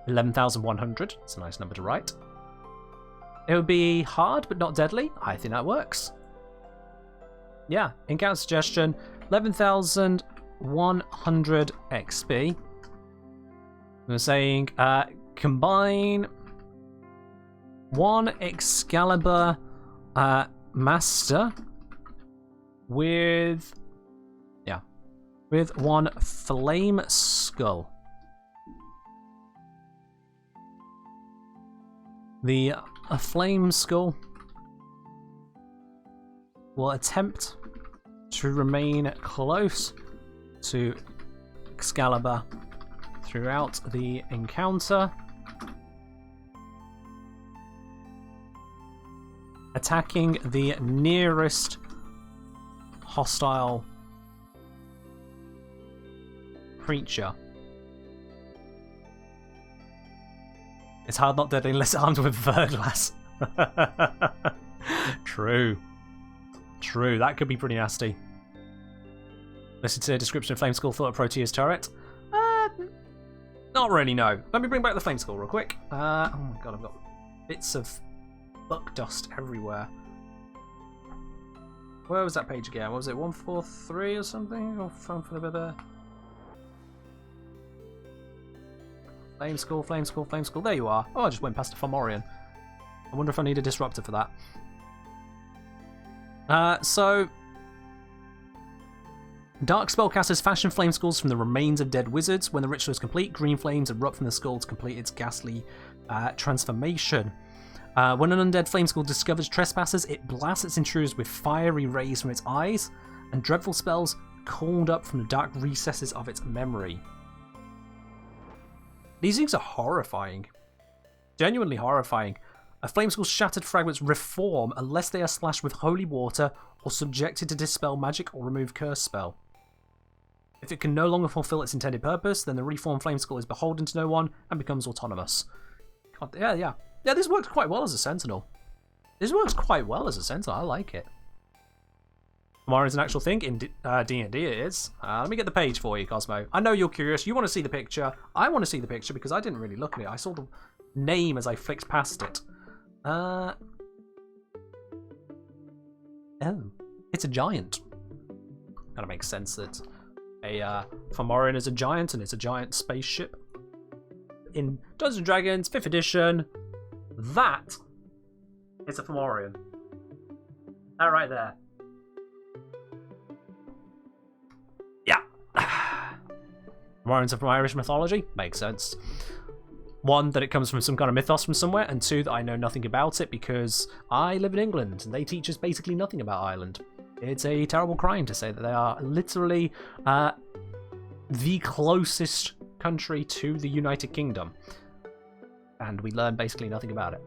11,100. It's a nice number to write. It would be hard, but not deadly. I think that works. Yeah, encounter suggestion, 11,100 XP. We're saying combine 1 Excalibur Master with 1 Flame Skull. The Flame Skull will attempt to remain close to Excalibur throughout the encounter, attacking the nearest hostile creature. It's hard not deadly unless armed with verglass. True. True, that could be pretty nasty. Listen to the description of Flame Skull, thought a Proteus turret. Not really, no. Let me bring back the Flame Skull real quick. Oh my god, I've got bits of buck dust everywhere. Where was that page again? What was it, 143 or something? Or Flame Skull, Flame Skull, Flame Skull. There you are. Oh, I just went past a Fomorian. I wonder if I need a disruptor for that. So dark spellcasters fashion flame skulls from the remains of dead wizards. When the ritual is complete, green flames erupt from the skull to complete its ghastly transformation. When an undead flame skull discovers trespassers, it blasts its intruders with fiery rays from its eyes and dreadful spells called up from the dark recesses of its memory. These things are horrifying. Genuinely horrifying. A flame skull's shattered fragments reform unless they are splashed with holy water or subjected to dispel magic or remove curse spell. If it can no longer fulfill its intended purpose, then the reformed flame skull is beholden to no one and becomes autonomous. God, yeah, this works quite well as a sentinel. I like it. Fomorian's an actual thing in D&D it is. Let me get the page for you, Cosmo. I know you're curious. You want to see the picture. I want to see the picture because I didn't really look at it. I saw the name as I flicked past it. Oh, it's a giant. Kind of makes sense that a Fomorian is a giant and it's a giant spaceship. In Dungeons & Dragons 5th edition, that is a Fomorian. That right there. Yeah. Fomorians are from Irish mythology. Makes sense. One, that it comes from some kind of mythos from somewhere, and two, that I know nothing about it because I live in England and they teach us basically nothing about Ireland. It's a terrible crime to say that they are literally the closest country to the United Kingdom. And we learn basically nothing about it.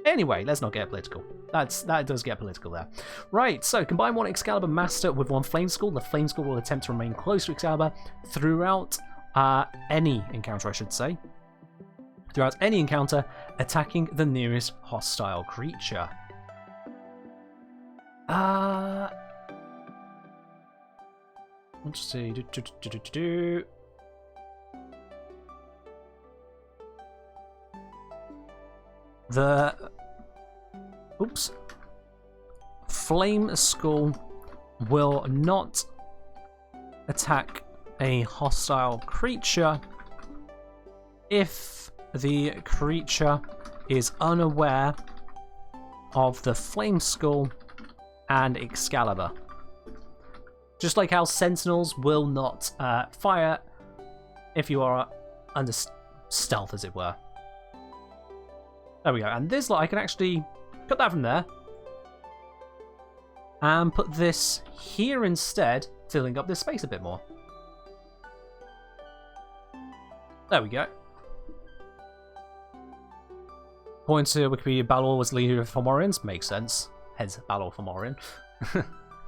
Anyway, let's not get political. That does get political there. Right, so combine one Excalibur Master with one Flame Skull. The Flame Skull will attempt to remain close to Excalibur throughout any encounter, I should say. Throughout any encounter, attacking the nearest hostile creature. Let's see. The Flame Skull will not attack a hostile creature if the creature is unaware of the Flame Skull and Excalibur. Just like how Sentinels will not fire if you are under stealth, as it were. There we go. And this, I can actually cut that from there and put this here instead, filling up this space a bit more. There we go. According to Wikipedia, Balor was leader of Fomorians. Makes sense. Hence, Balor Fomorian.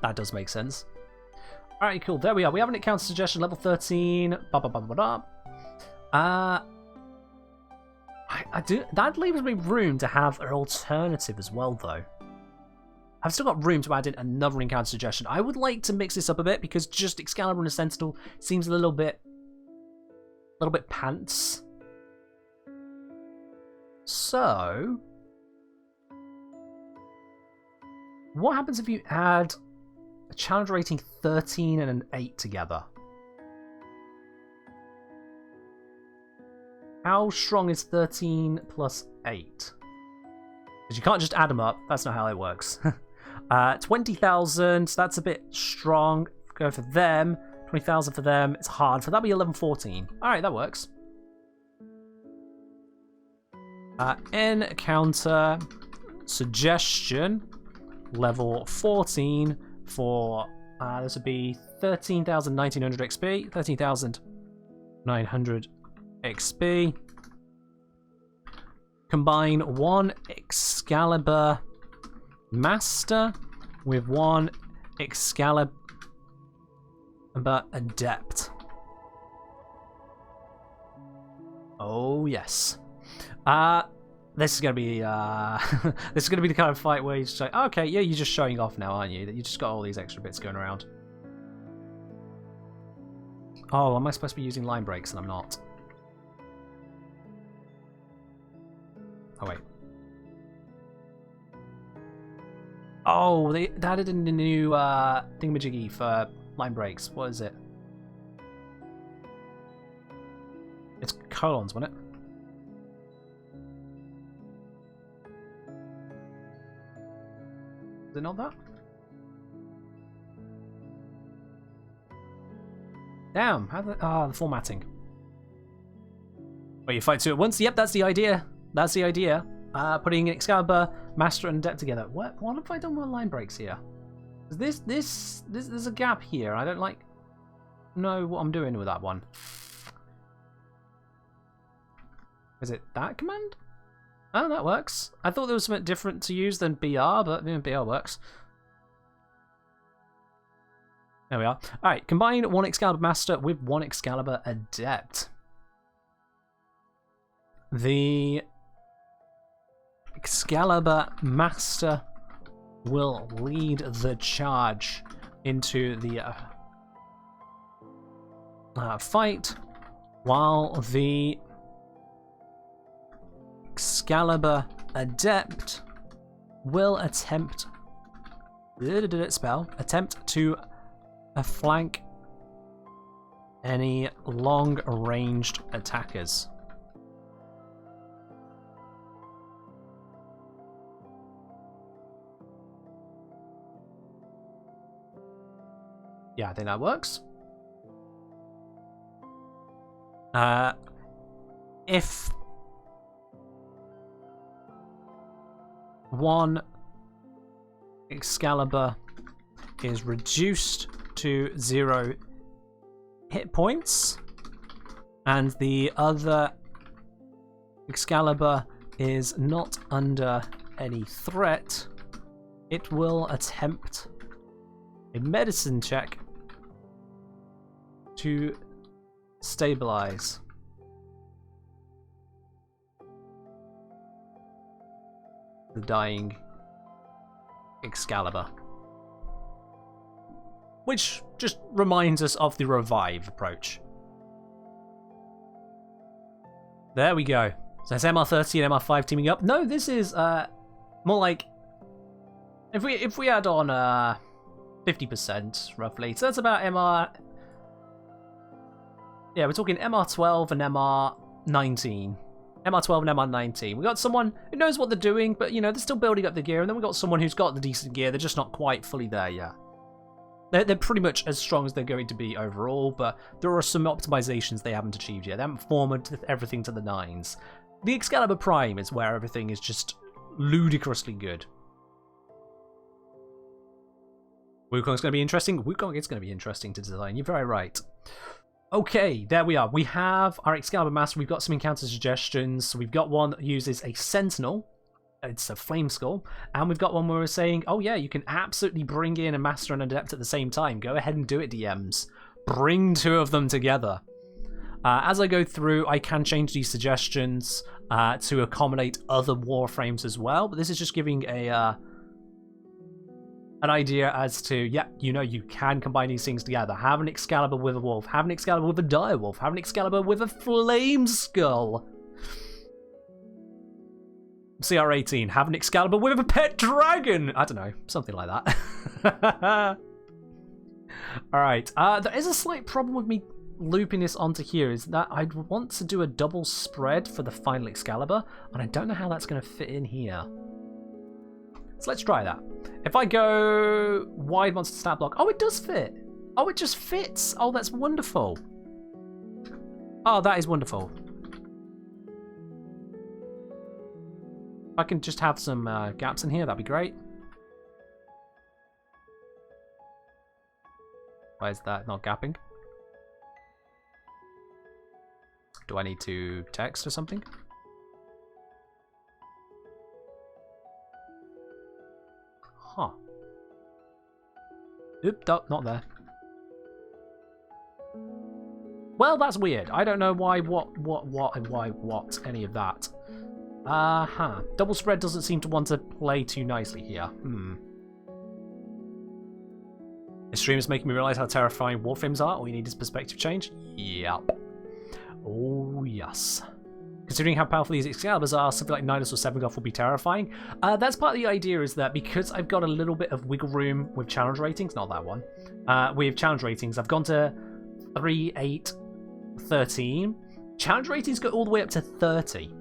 That does make sense. Alright, cool. There we are. We have an encounter suggestion, level 13. I do. That leaves me room to have an alternative as well, though. I've still got room to add in another encounter suggestion. I would like to mix this up a bit because just Excalibur and a Sentinel seems a little bit pants. So, what happens if you add a challenge rating 13 and an 8 together? How strong is 13 plus 8? Because you can't just add them up. That's not how it works. 20,000, that's a bit strong. Go for them. 20,000 for them. It's hard. For that'll be 1114. Alright, that works. Encounter suggestion. Level 14 for this would be 13,900 XP. 13,900 XP. Combine one Excalibur Master with one Excalibur Adept. Oh yes. This is gonna be this is gonna be the kind of fight where he's just like, okay, yeah, you're just showing off now, aren't you? That you just got all these extra bits going around. Oh, am I supposed to be using line breaks and I'm not? Oh wait. Oh, they added in the new thingamajiggy for line breaks. What is it? It's colons, wasn't it? Is it not that? Damn, how the the formatting. Wait, you fight two at once? Yep, that's the idea. That's the idea. Putting Excalibur, Master, and Adept together. What have I done with line breaks here? There's a gap here. I don't know what I'm doing with that one. Is it that command? Oh, that works. I thought there was something different to use than BR, but BR works. There we are. Alright, combine one Excalibur Master with one Excalibur Adept. The Excalibur Master will lead the charge into the fight, while the Excalibur Adept will attempt to flank any long-ranged attackers. Yeah, I think that works. If one Excalibur is reduced to 0 hit points, and the other Excalibur is not under any threat, it will attempt a medicine check to stabilize. The dying Excalibur. Which just reminds us of the revive approach. There we go. So that's MR30 and MR5 teaming up. No, this is more like if we add on 50% roughly. So that's about MR. Yeah, we're talking MR12 and MR19. MR12 and MR19. We got someone who knows what they're doing, but you know, they're still building up the gear, and then we got someone who's got the decent gear, they're just not quite fully there yet. They're pretty much as strong as they're going to be overall, but there are some optimizations they haven't achieved yet. They haven't formatted everything to the nines. The Excalibur Prime is where everything is just ludicrously good. Wukong's going to be interesting. Wukong is going to be interesting to design. You're very right. Okay, there we are. We have our Excalibur Master. We've got some encounter suggestions. So we've got one that uses a Sentinel. It's a Flame Skull. And we've got one where we're saying, oh yeah, you can absolutely bring in a Master and Adept at the same time. Go ahead and do it, DMs. Bring two of them together. As I go through, I can change these suggestions to accommodate other Warframes as well. But this is just giving a an idea as to, yeah, you know, you can combine these things together. Have an Excalibur with a wolf, have an Excalibur with a direwolf, have an Excalibur with a Flame Skull. CR18, have an Excalibur with a pet dragon. I don't know, something like that. Alright, there is a slight problem with me looping this onto here, is that I'd want to do a double spread for the final Excalibur, and I don't know how that's going to fit in here. So let's try that. If I go wide monster stat block, oh, it does fit. Oh, it just fits. Oh, that's wonderful. Oh, that is wonderful. If I can just have some gaps in here, that'd be great. Why is that not gapping? Do I need to text or something? Huh. Oop, not there. Well, that's weird. I don't know why, what, any of that. Double spread doesn't seem to want to play too nicely here. This stream is making me realize how terrifying Warframes are. All you need is perspective change. Yep. Oh, yes. Considering how powerful these Excaliburs are, something like Nidus or Sevengoth will be terrifying. That's part of the idea, is that because I've got a little bit of wiggle room with challenge ratings, not that one, with challenge ratings, I've gone to 3, 8, 13. Challenge ratings go all the way up to 30.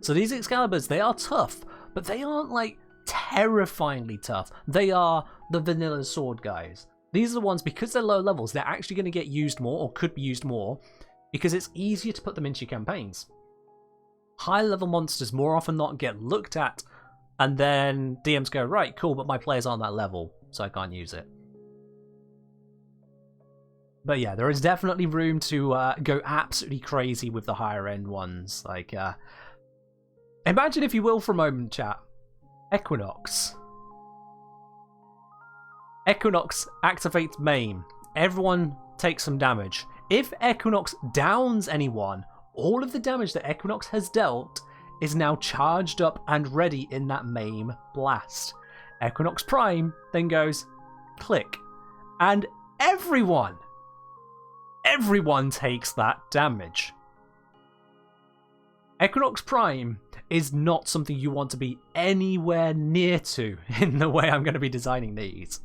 So these Excaliburs, they are tough, but they aren't like terrifyingly tough. They are the vanilla sword guys. These are the ones, because they're low levels, they're actually going to get used more, or could be used more, because it's easier to put them into your campaigns. High level monsters more often not get looked at, and then DMs go, right, cool, but my players aren't that level, so I can't use it. But yeah, there is definitely room to go absolutely crazy with the higher end ones. Like, imagine, if you will, for a moment, chat, Equinox. Equinox activates main. Everyone takes some damage. If Equinox downs anyone, all of the damage that Equinox has dealt is now charged up and ready in that main blast. Equinox Prime then goes click, and everyone takes that damage. Equinox Prime is not something you want to be anywhere near to in the way I'm going to be designing these.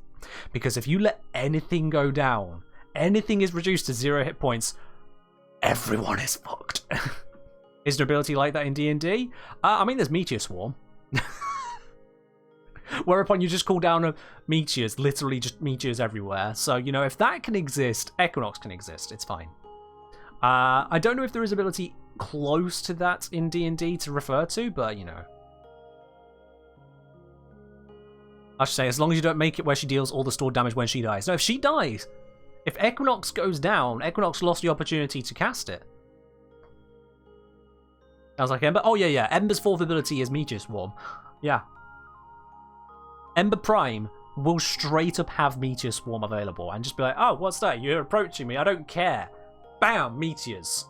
Because if you let anything go down, anything is reduced to 0 hit points, everyone is fucked. Is there ability like that in D&D? I mean, there's Meteor Swarm. Whereupon you just call down meteors, literally just meteors everywhere. So, you know, if that can exist, Equinox can exist. It's fine. I don't know if there is ability close to that in D&D to refer to, but, you know. I should say, as long as you don't make it where she deals all the stored damage when she dies. No, if she dies, if Equinox goes down, Equinox lost the opportunity to cast it. Sounds like Ember. Oh, yeah. Ember's fourth ability is Meteor Swarm. Yeah. Ember Prime will straight up have Meteor Swarm available and just be like, oh, what's that? You're approaching me. I don't care. Bam! Meteors.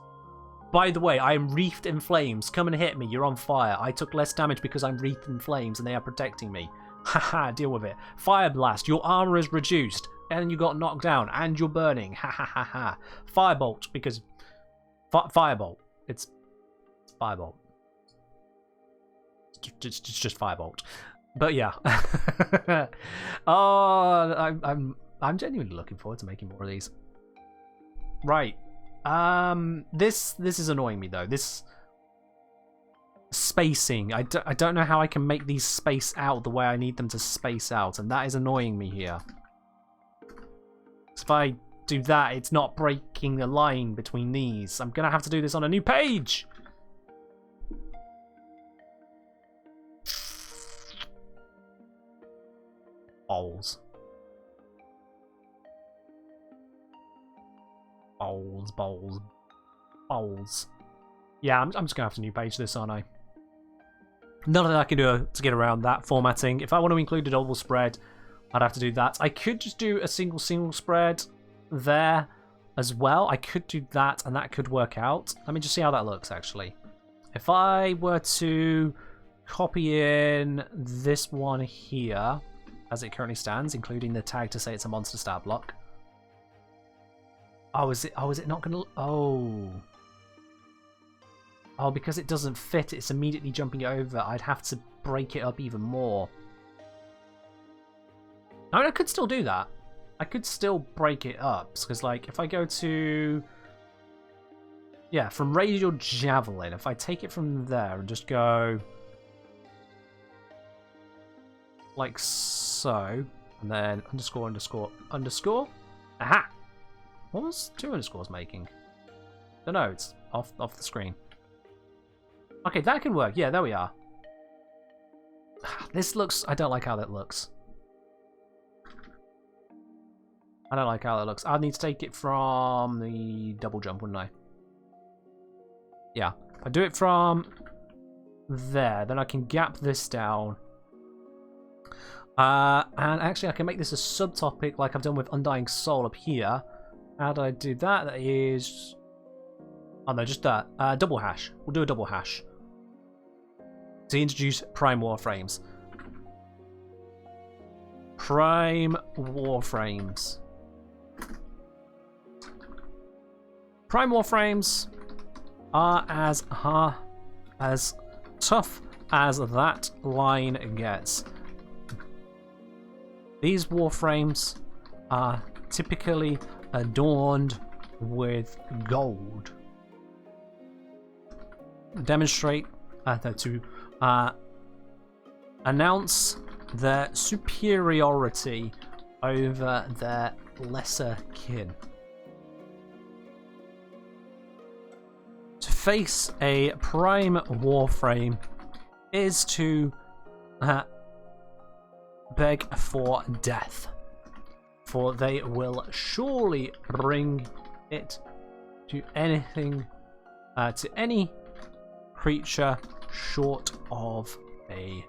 By the way, I am wreathed in flames. Come and hit me. You're on fire. I took less damage because I'm wreathed in flames and they are protecting me. Haha, deal with it. Fire Blast. Your armor is reduced. And you got knocked down. And you're burning. Ha ha ha ha. Firebolt, because... Firebolt. It's Firebolt. It's just Firebolt. But yeah. Oh, I'm genuinely looking forward to making more of these. Right. This is annoying me though. This spacing. I don't know how I can make these space out the way I need them to space out, and that is annoying me here. If I do that, it's not breaking the line between these. I'm gonna have to do this on a new page. Balls. Balls. Yeah, I'm just gonna have to new page this, aren't I? Nothing I can do to get around that formatting. If I want to include a double spread, I'd have to do that. I could just do a single spread there as well. I could do that, and that could work out. Let me just see how that looks, actually. If I were to copy in this one here, as it currently stands, including the tag to say it's a monster stat block. Oh, is it not gonna... Oh, because it doesn't fit, it's immediately jumping over. I'd have to break it up even more. I mean, I could still do that. I could still break it up, because, like, if I go to... Yeah, from Radial Javelin, if I take it from there and just go... like so, and then underscore. Aha! What was 2 underscores making? Don't know, it's off the screen. Okay, that can work. Yeah, there we are. This looks... I don't like how that looks. I'd need to take it from the double jump, wouldn't I? Yeah. If I do it from there, then I can gap this down. And actually I can make this a subtopic like I've done with Undying Soul up here. How do I do that? That is... oh no, just that. Double hash. We'll do a double hash. to introduce Prime Warframes. Prime Warframes. Prime Warframes are as tough as that line gets. These Warframes are typically adorned with gold. Demonstrate to announce their superiority over their lesser kin. To face a Prime Warframe is to beg for death, for they will surely bring it to anything, to any creature short of a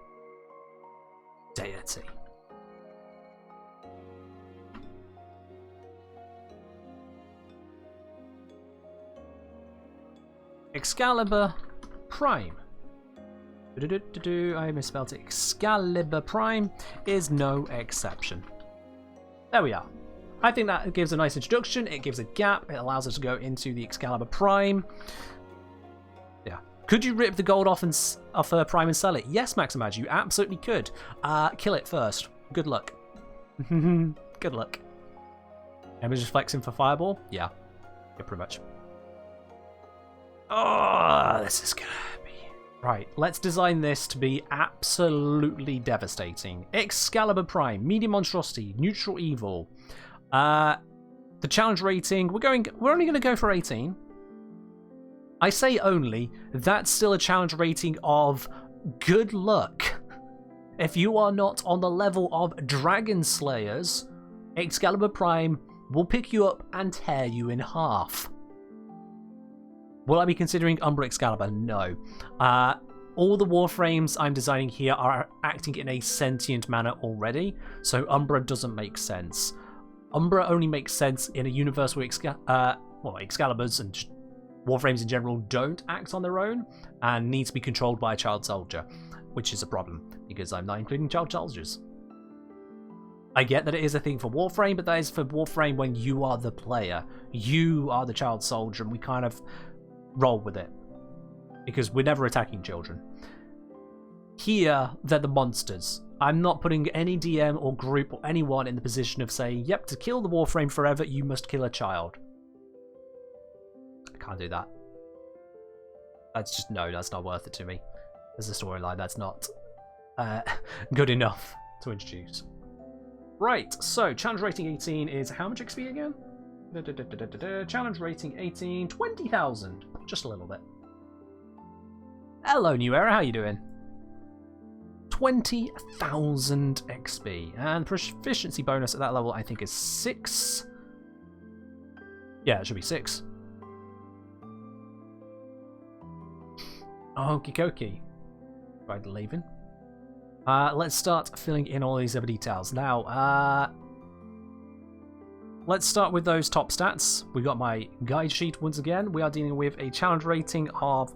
deity. Excalibur Prime. I misspelled it. Excalibur Prime is no exception. There we are. I think that gives a nice introduction. It gives a gap. It allows us to go into the Excalibur Prime. Yeah. Could you rip the gold off her Prime and sell it? Yes, Maximad, you absolutely could. Kill it first. Good luck. Good luck. Emma's just flexing for Fireball? Yeah. Yeah, pretty much. Oh, this is gonna be... Right, let's design this to be absolutely devastating. Excalibur Prime, medium monstrosity, neutral evil. The challenge rating, we're only going to go for 18. I say only, that's still a challenge rating of good luck. If you are not on the level of Dragon Slayers, Excalibur Prime will pick you up and tear you in half. Will I be considering Umbra Excalibur? No. All the Warframes I'm designing here are acting in a sentient manner already, so Umbra doesn't make sense. Umbra only makes sense in a universe where Excaliburs and Warframes in general don't act on their own and need to be controlled by a child soldier, which is a problem, because I'm not including child soldiers. I get that it is a thing for Warframe, but that is for Warframe when you are the player. You are the child soldier, and we kind of roll with it, because we're never attacking children. Here, they're the monsters. I'm not putting any DM or group or anyone in the position of saying, yep, to kill the Warframe forever, you must kill a child. I can't do that. That's just, no, that's not worth it to me. As a storyline, that's not good enough to introduce. Right, so challenge rating 18 is how much XP again? Challenge rating 18, 20,000. Just a little bit. Hello, New Era, how you doing? 20,000 XP. And proficiency bonus at that level, I think, is 6. Yeah, it should be 6. Okie dokie. Right, leaving. Let's start filling in all these other details. Now, let's start with those top stats. We got my guide sheet once again. We are dealing with a challenge rating of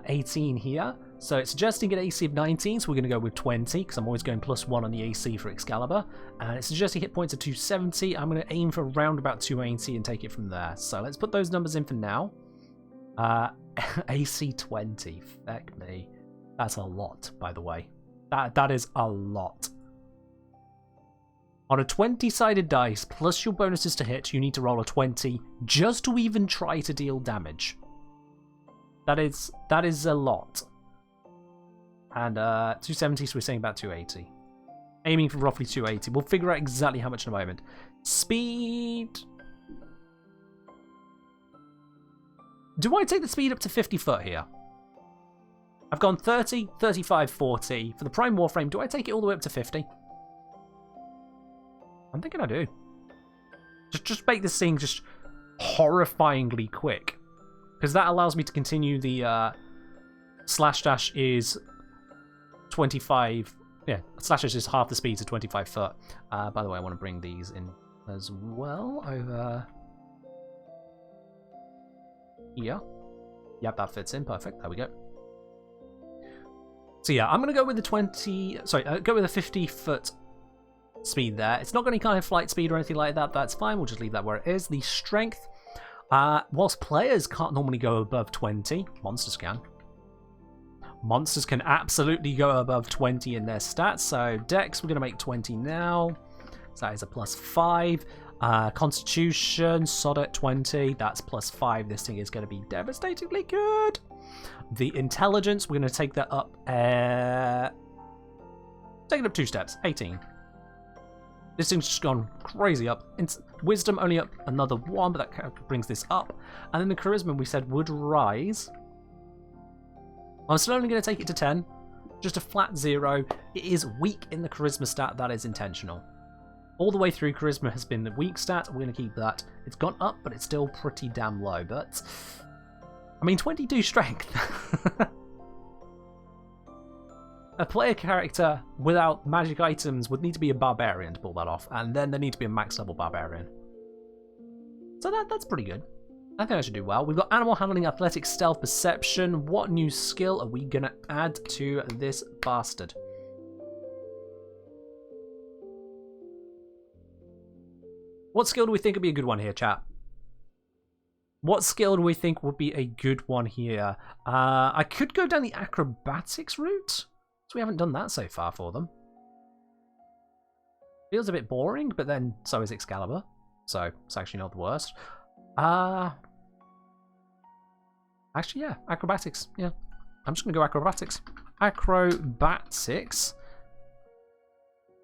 18 here. So it's suggesting an AC of 19, so we're going to go with 20, because I'm always going +1 on the AC for Excalibur. And it's suggesting hit points of 270. I'm going to aim for around about 280 and take it from there. So let's put those numbers in for now. AC 20, feck me. That's a lot, by the way. That is a lot. On a 20-sided dice, plus your bonuses to hit, you need to roll a 20 just to even try to deal damage. That is a lot. And 270, so we're saying about 280. Aiming for roughly 280. We'll figure out exactly how much in a moment. Speed. Do I take the speed up to 50 foot here? I've gone 30, 35, 40. For the Prime Warframe, do I take it all the way up to 50? I'm thinking I do. Just make this thing just horrifyingly quick. Because that allows me to continue the slash dash is 25. Yeah, slash dash is half the speed to 25 foot. By the way, I want to bring these in as well over here. Yep, that fits in. Perfect. There we go. So yeah, I'm going to go with the 50-foot speed there. It's not got any kind of flight speed or anything like that. That's fine. We'll just leave that where it is. The strength, whilst players can't normally go above 20, monsters can. Monsters can absolutely go above 20 in their stats. So Dex, we're going to make 20 now. So that is a +5. Constitution, sod at 20. That's +5. This thing is going to be devastatingly good. The intelligence, we're going to take that up. Take it up 2 steps. 18. This thing's just gone crazy up. Wisdom only up another 1, but that brings this up. And then the charisma we said would rise. I'm still only going to take it to 10. Just a flat 0. It is weak in the charisma stat. That is intentional. All the way through, charisma has been the weak stat. We're going to keep that. It's gone up, but it's still pretty damn low. But, I mean, 22 strength. A player character without magic items would need to be a barbarian to pull that off. And then they need to be a max level barbarian. So that's pretty good. I think I should do well. We've got animal handling, athletics, stealth, perception. What new skill are we going to add to this bastard? What skill do we think would be a good one here, chat? What skill do we think would be a good one here? I could go down the acrobatics route. So we haven't done that so far for them. Feels a bit boring, but then so is Excalibur. So it's actually not the worst. Actually, yeah, acrobatics. Yeah, I'm just going to go acrobatics. Acrobatics.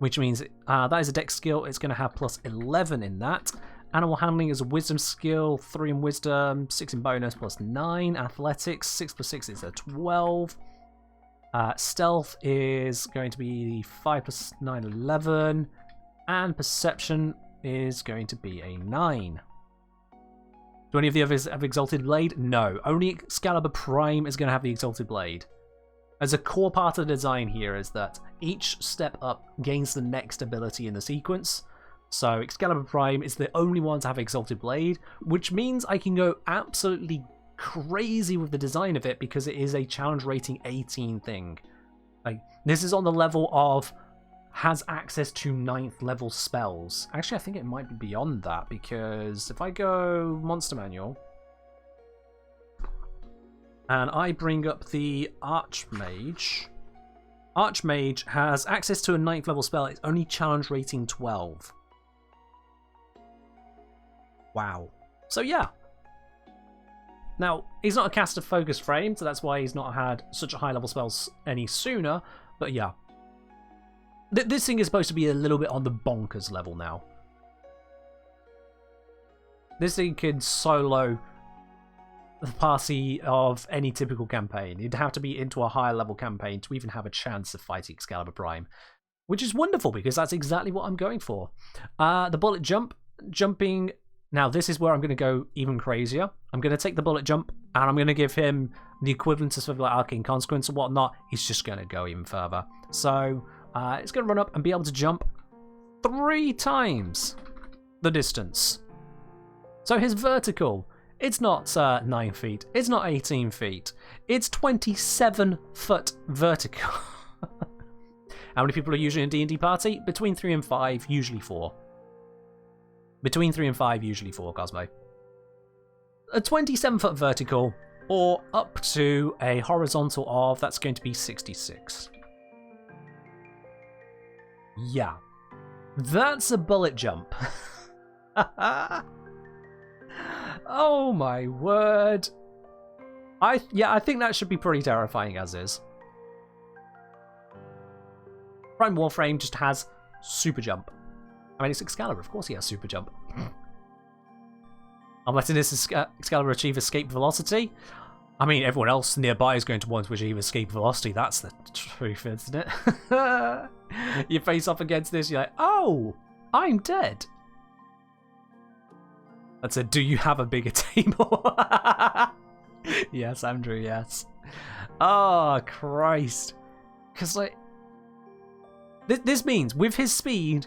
Which means that is a dex skill. It's going to have +11 in that. Animal handling is a wisdom skill. 3 in wisdom, 6 in bonus, +9. Athletics, 6 + 6 is a 12. Stealth is going to be 5 + 9, 11. And perception is going to be a 9. Do any of the others have Exalted Blade? No. Only Excalibur Prime is going to have the Exalted Blade. As a core part of the design here is that each step up gains the next ability in the sequence. So Excalibur Prime is the only one to have Exalted Blade, which means I can go absolutely crazy with the design of it because it is a challenge rating 18 thing. Like, this is on the level of has access to 9th level spells. Actually, I think it might be beyond that because if I go Monster Manual and I bring up the Archmage, Archmage has access to a 9th level spell. It's only challenge rating 12. Wow. So yeah. Now, he's not a caster focus frame, so that's why he's not had such a high level spells any sooner, but yeah. This thing is supposed to be a little bit on the bonkers level now. This thing could solo the party of any typical campaign. You'd have to be into a higher level campaign to even have a chance of fighting Excalibur Prime, which is wonderful because that's exactly what I'm going for. The bullet jumping. Now this is where I'm going to go even crazier. I'm going to take the bullet jump and I'm going to give him the equivalent of sort of like Arcane Consequence or whatnot. He's just going to go even further. So it's going to run up and be able to jump 3 times the distance. So his vertical, it's not 9 feet, it's not 18 feet, it's 27 foot vertical. How many people are usually in D&D party? Between 3 and 5, usually 4. Between 3 and 5, usually 4, Cosmo. A 27 foot vertical, or up to a horizontal of, that's going to be 66. Yeah. That's a bullet jump. Oh my word. I think that should be pretty terrifying as is. Prime Warframe just has super jump. I mean, it's Excalibur, of course he has super jump. I'm letting this Excalibur achieve escape velocity. I mean, everyone else nearby is going to want to achieve escape velocity. That's the truth, isn't it? You face off against this, you're like, oh, I'm dead. That's a, do you have a bigger table? Yes, Andrew, yes. Oh, Christ. Because, like, this means with his speed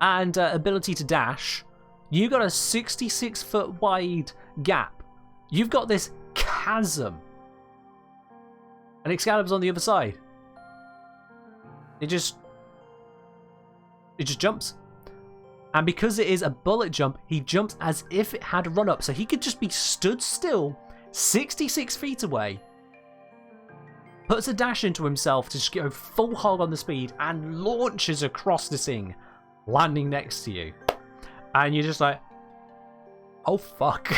and ability to dash, you got a 66 foot wide gap. You've got this chasm. And Excalibur's on the other side. It just jumps. And because it is a bullet jump, he jumps as if it had a run up. So he could just be stood still, 66 feet away, puts a dash into himself to just go full hog on the speed, and launches across the thing, landing next to you. And you're just like, oh fuck.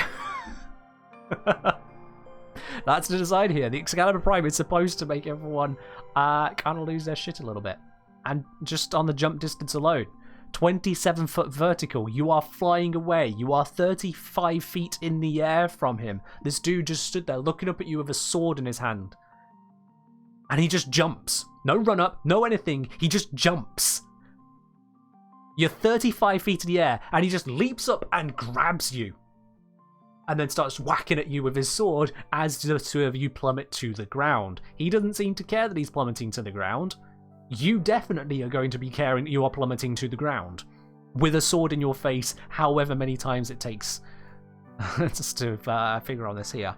That's the design here. The Excalibur Prime is supposed to make everyone kind of lose their shit a little bit. And just on the jump distance alone, 27-foot vertical. You are flying away. You are 35 feet in the air from him. This dude just stood there looking up at you with a sword in his hand. And he just jumps. No run up, no anything. He just jumps. You're 35 feet in the air, and he just leaps up and grabs you. And then starts whacking at you with his sword as the two of you plummet to the ground. He doesn't seem to care that he's plummeting to the ground. You definitely are going to be caring that you are plummeting to the ground with a sword in your face, however many times it takes just to figure on this here.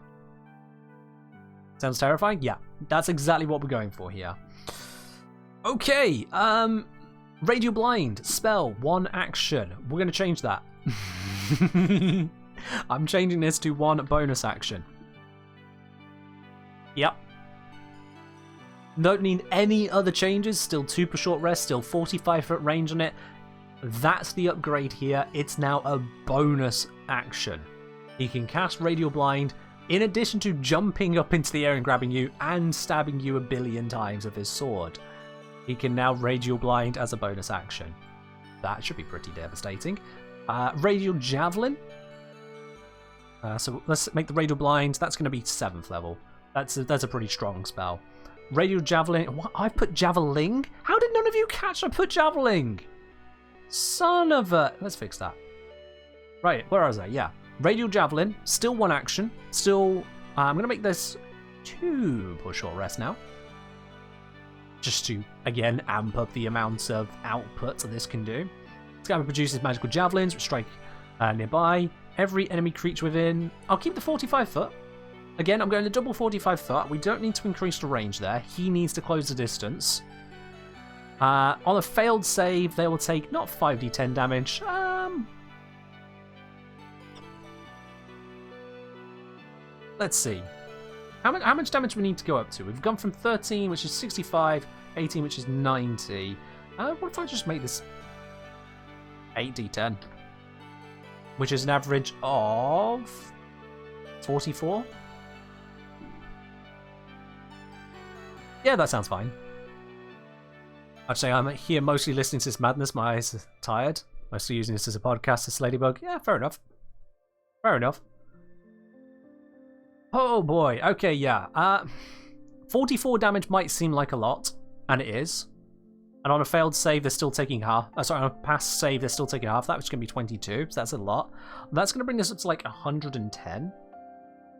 Sounds terrifying? Yeah, that's exactly what we're going for here. Okay, Radio Blind, spell, 1 action. We're going to change that. I'm changing this to 1 bonus action. Yep. Don't need any other changes. Still 2 per short rest. Still 45-foot range on it. That's the upgrade here. It's now a bonus action. He can cast Radial Blind in addition to jumping up into the air and grabbing you and stabbing you 1,000,000,000 times with his sword. He can now Radial Blind as a bonus action. That should be pretty devastating. Radial Javelin. So let's make the Radial Blind. That's going to be 7th level. That's a pretty strong spell. Radial Javelin. What? I put Javelin? How did none of you catch I put Javelin? Son of a... Let's fix that. Right, where was I? Yeah. Radial Javelin. Still 1 action. Still... I'm going to make this 2 per short rest now. Just to, again, amp up the amount of output that this can do. This guy produces magical javelins, which strike nearby. Every enemy creature within... I'll keep the 45 foot. Again, I'm going to double 45 foot. We don't need to increase the range there. He needs to close the distance. On a failed save, they will take not 5d10 damage. Let's see. How much damage do we need to go up to? We've gone from 13, which is 65, 18, which is 90. What if I just make this 8d10? Which is an average of 44? Yeah, that sounds fine. I'd say I'm here mostly listening to this madness. My eyes are tired. Mostly using this as a podcast, this Ladybug. Yeah, fair enough. Fair enough. Oh boy. Okay, yeah. 44 damage might seem like a lot, and it is. And on a failed save, they're still taking half. Sorry, on a pass save, they're still taking half. That which is going to be 22, so that's a lot. That's going to bring us up to like 110.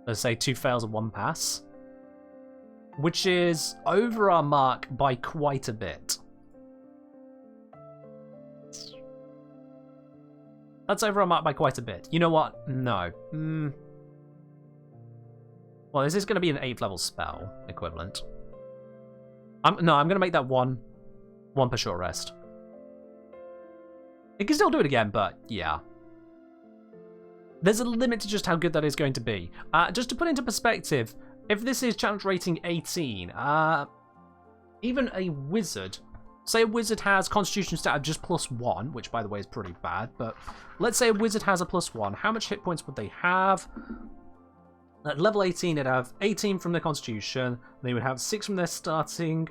Let's say 2 fails and 1 pass. Which is over our mark by quite a bit. That's over our mark by quite a bit. You know what? No. Well, this is going to be an 8th level spell equivalent. No, I'm going to make that 1 per short rest. It can still do it again, but yeah. There's a limit to just how good that is going to be. Just to put into perspective, if this is challenge rating 18, even a wizard, say a wizard has constitution stat of just +1, which by the way is pretty bad, but let's say a wizard has a +1. How much hit points would they have? At level 18, they'd have 18 from their constitution, they would have 6 from their starting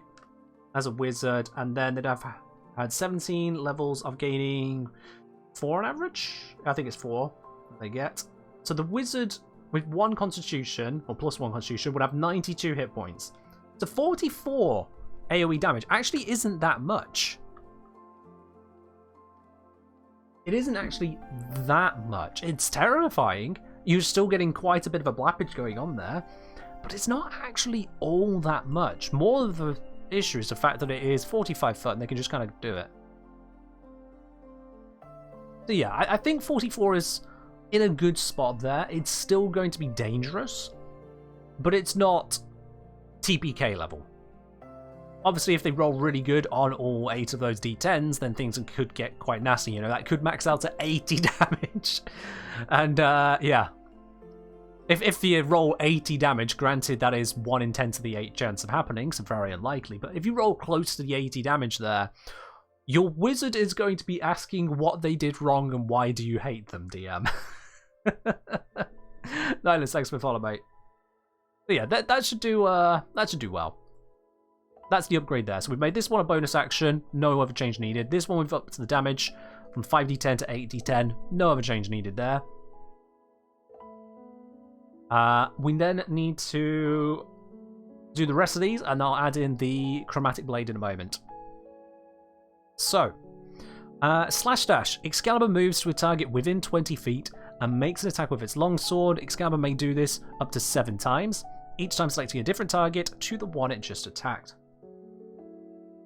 as a wizard, and then they'd have had 17 levels of gaining 4 on average? I think it's 4 they get. So the wizard with 1 constitution, or +1 constitution, would have 92 hit points. So 44 AoE damage actually isn't that much. It isn't actually that much. It's terrifying. You're still getting quite a bit of a blappage going on there, but it's not actually all that much. More of the issue is the fact that it is 45 foot and they can just kind of do it. So yeah, I think 44 is in a good spot there. It's still going to be dangerous, but it's not TPK level. Obviously, if they roll really good on all 8 of those d10s, then things could get quite nasty. You know, that could max out to 80 damage. And, yeah. If you roll 80 damage, granted that is 1 in 10 to the 8 chance of happening, so very unlikely, but if you roll close to the 80 damage there, your wizard is going to be asking what they did wrong and why do you hate them, DM. Nihilus, thanks for follow, mate. But yeah, that should do well. That's the upgrade there. So we've made this one a bonus action, no other change needed. This one we've upped the damage from 5d10 to 8d10, no other change needed there. We then need to do the rest of these, and I'll add in the chromatic blade in a moment. So, slash dash. Excalibur moves to a target within 20 feet and makes an attack with its longsword. Excalibur may do this up to 7 times, each time selecting a different target to the one it just attacked.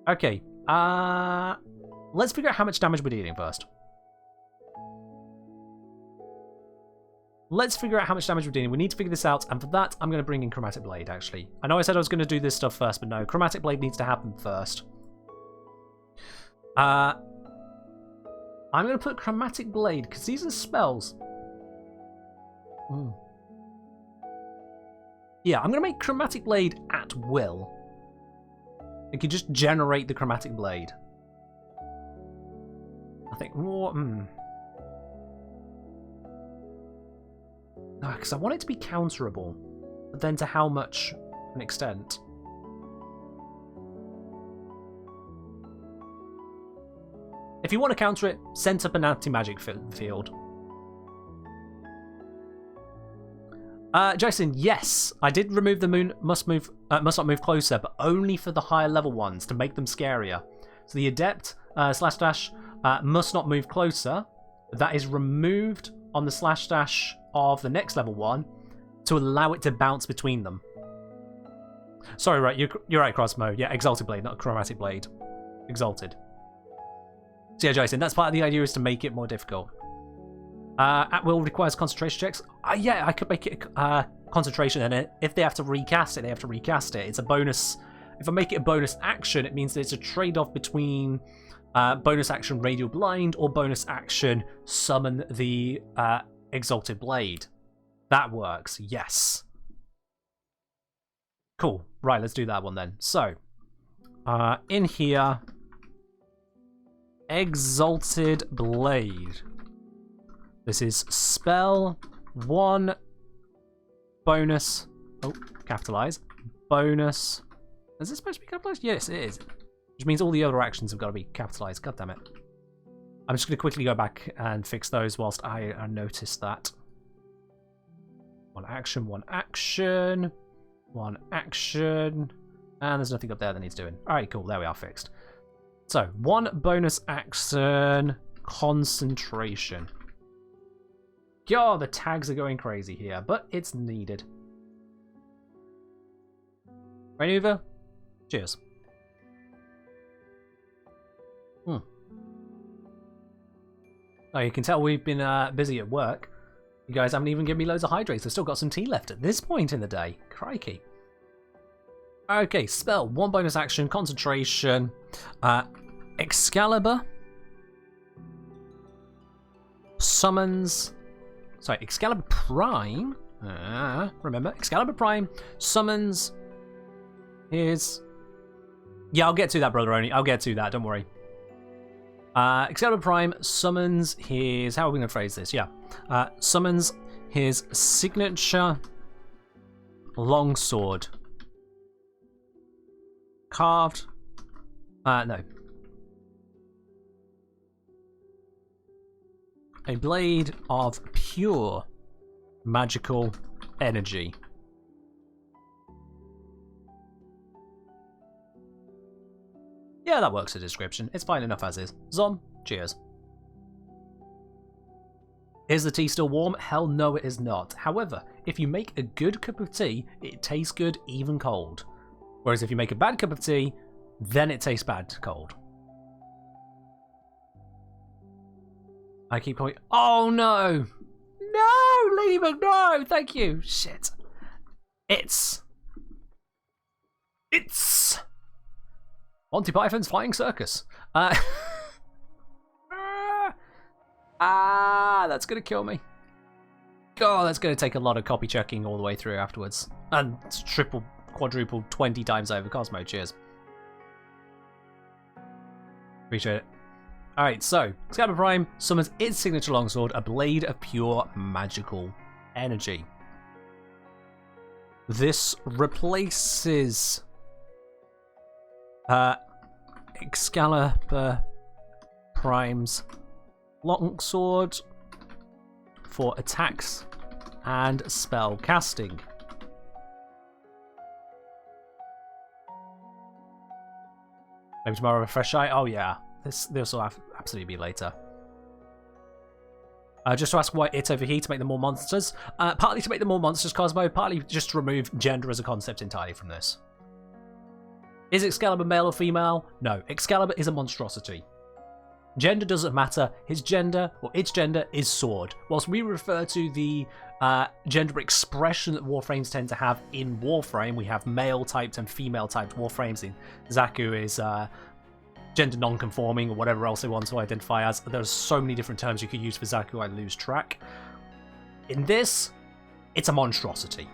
Okay, let's figure out how much damage we're dealing first. Let's figure out how much damage we're dealing. We need to figure this out, and for that, I'm going to bring in Chromatic Blade, actually. I know I said I was going to do this stuff first, but no, Chromatic Blade needs to happen first. I'm going to put Chromatic Blade, because these are spells. Yeah, I'm going to make Chromatic Blade at will. It can just generate the Chromatic Blade. I think... because I want it to be counterable, but then to how much an extent? If you want to counter it, set up an anti-magic field. Jason, yes, I did remove the must not move closer, but only for the higher level ones to make them scarier. So the adept slash dash must not move closer. That is removed on the slash dash of the next level one to allow it to bounce between them. Sorry, right, you're right, Crossmo. Yeah, Exalted Blade, not Chromatic Blade. Exalted. So yeah, Jason, that's part of the idea, is to make it more difficult. At will requires concentration checks. Yeah, I could make it concentration, and if they have to recast it, they have to recast it. It's a bonus. If I make it a bonus action, it means that it's a trade-off between bonus action Radial Blind or bonus action Summon the Exalted Blade. That works, yes. Cool. Right, let's do that one then. So, in here, Exalted Blade. This is spell 1 bonus. Oh, capitalize. Bonus. Is this supposed to be capitalized? Yes, it is. Which means all the other actions have got to be capitalized. God damn it. I'm just going to quickly go back and fix those whilst I notice that. 1 action, 1 action, 1 action. And there's nothing up there that needs doing. Alright, cool. There we are, fixed. So, 1 bonus action, concentration. God, the tags are going crazy here, but it's needed. Rain over. Cheers. Oh, you can tell we've been busy at work. You guys haven't even given me loads of hydrates. I've still got some tea left at this point in the day. Crikey. Okay, spell. 1 bonus action, concentration. Excalibur. Summons... Sorry, Excalibur Prime. Remember, Excalibur Prime summons his... Yeah, I'll get to that, Brother Oni. I'll get to that, don't worry. Excalibur Prime summons his... How are we going to phrase this? Yeah. Summons his signature longsword. Carved... no. A blade of pure magical energy. Yeah, that works as a description. It's fine enough as is. Zom, cheers. Is the tea still warm? Hell no, it is not. However, if you make a good cup of tea, it tastes good even cold. Whereas if you make a bad cup of tea, then it tastes bad cold. I keep going, oh no! No, Ladybug, no! Thank you! Shit. It's Monty Python's Flying Circus. That's gonna kill me. God, that's gonna take a lot of copy checking all the way through afterwards. And triple, quadruple, 20 times over. Cosmo, cheers. Appreciate it. Alright, so, Excalibur Prime summons its signature longsword, a blade of pure magical energy. This replaces Excalibur Prime's longsword for attacks and spell casting. Maybe tomorrow a fresh eye? Oh yeah, this will absolutely be later. Just to ask why it's over here to make them more monsters. Partly to make them more monsters, Cosmo, partly just to remove gender as a concept entirely from this. Is Excalibur male or female? No, Excalibur is a monstrosity. Gender doesn't matter. His gender, or its gender, is sword. Whilst we refer to the gender expression that Warframes tend to have in Warframe, we have male-typed and female-typed Warframes. Zaku is gender non-conforming, or whatever else they want to identify as. There's so many different terms you could use for Zaku, I lose track. In this, it's a monstrosity.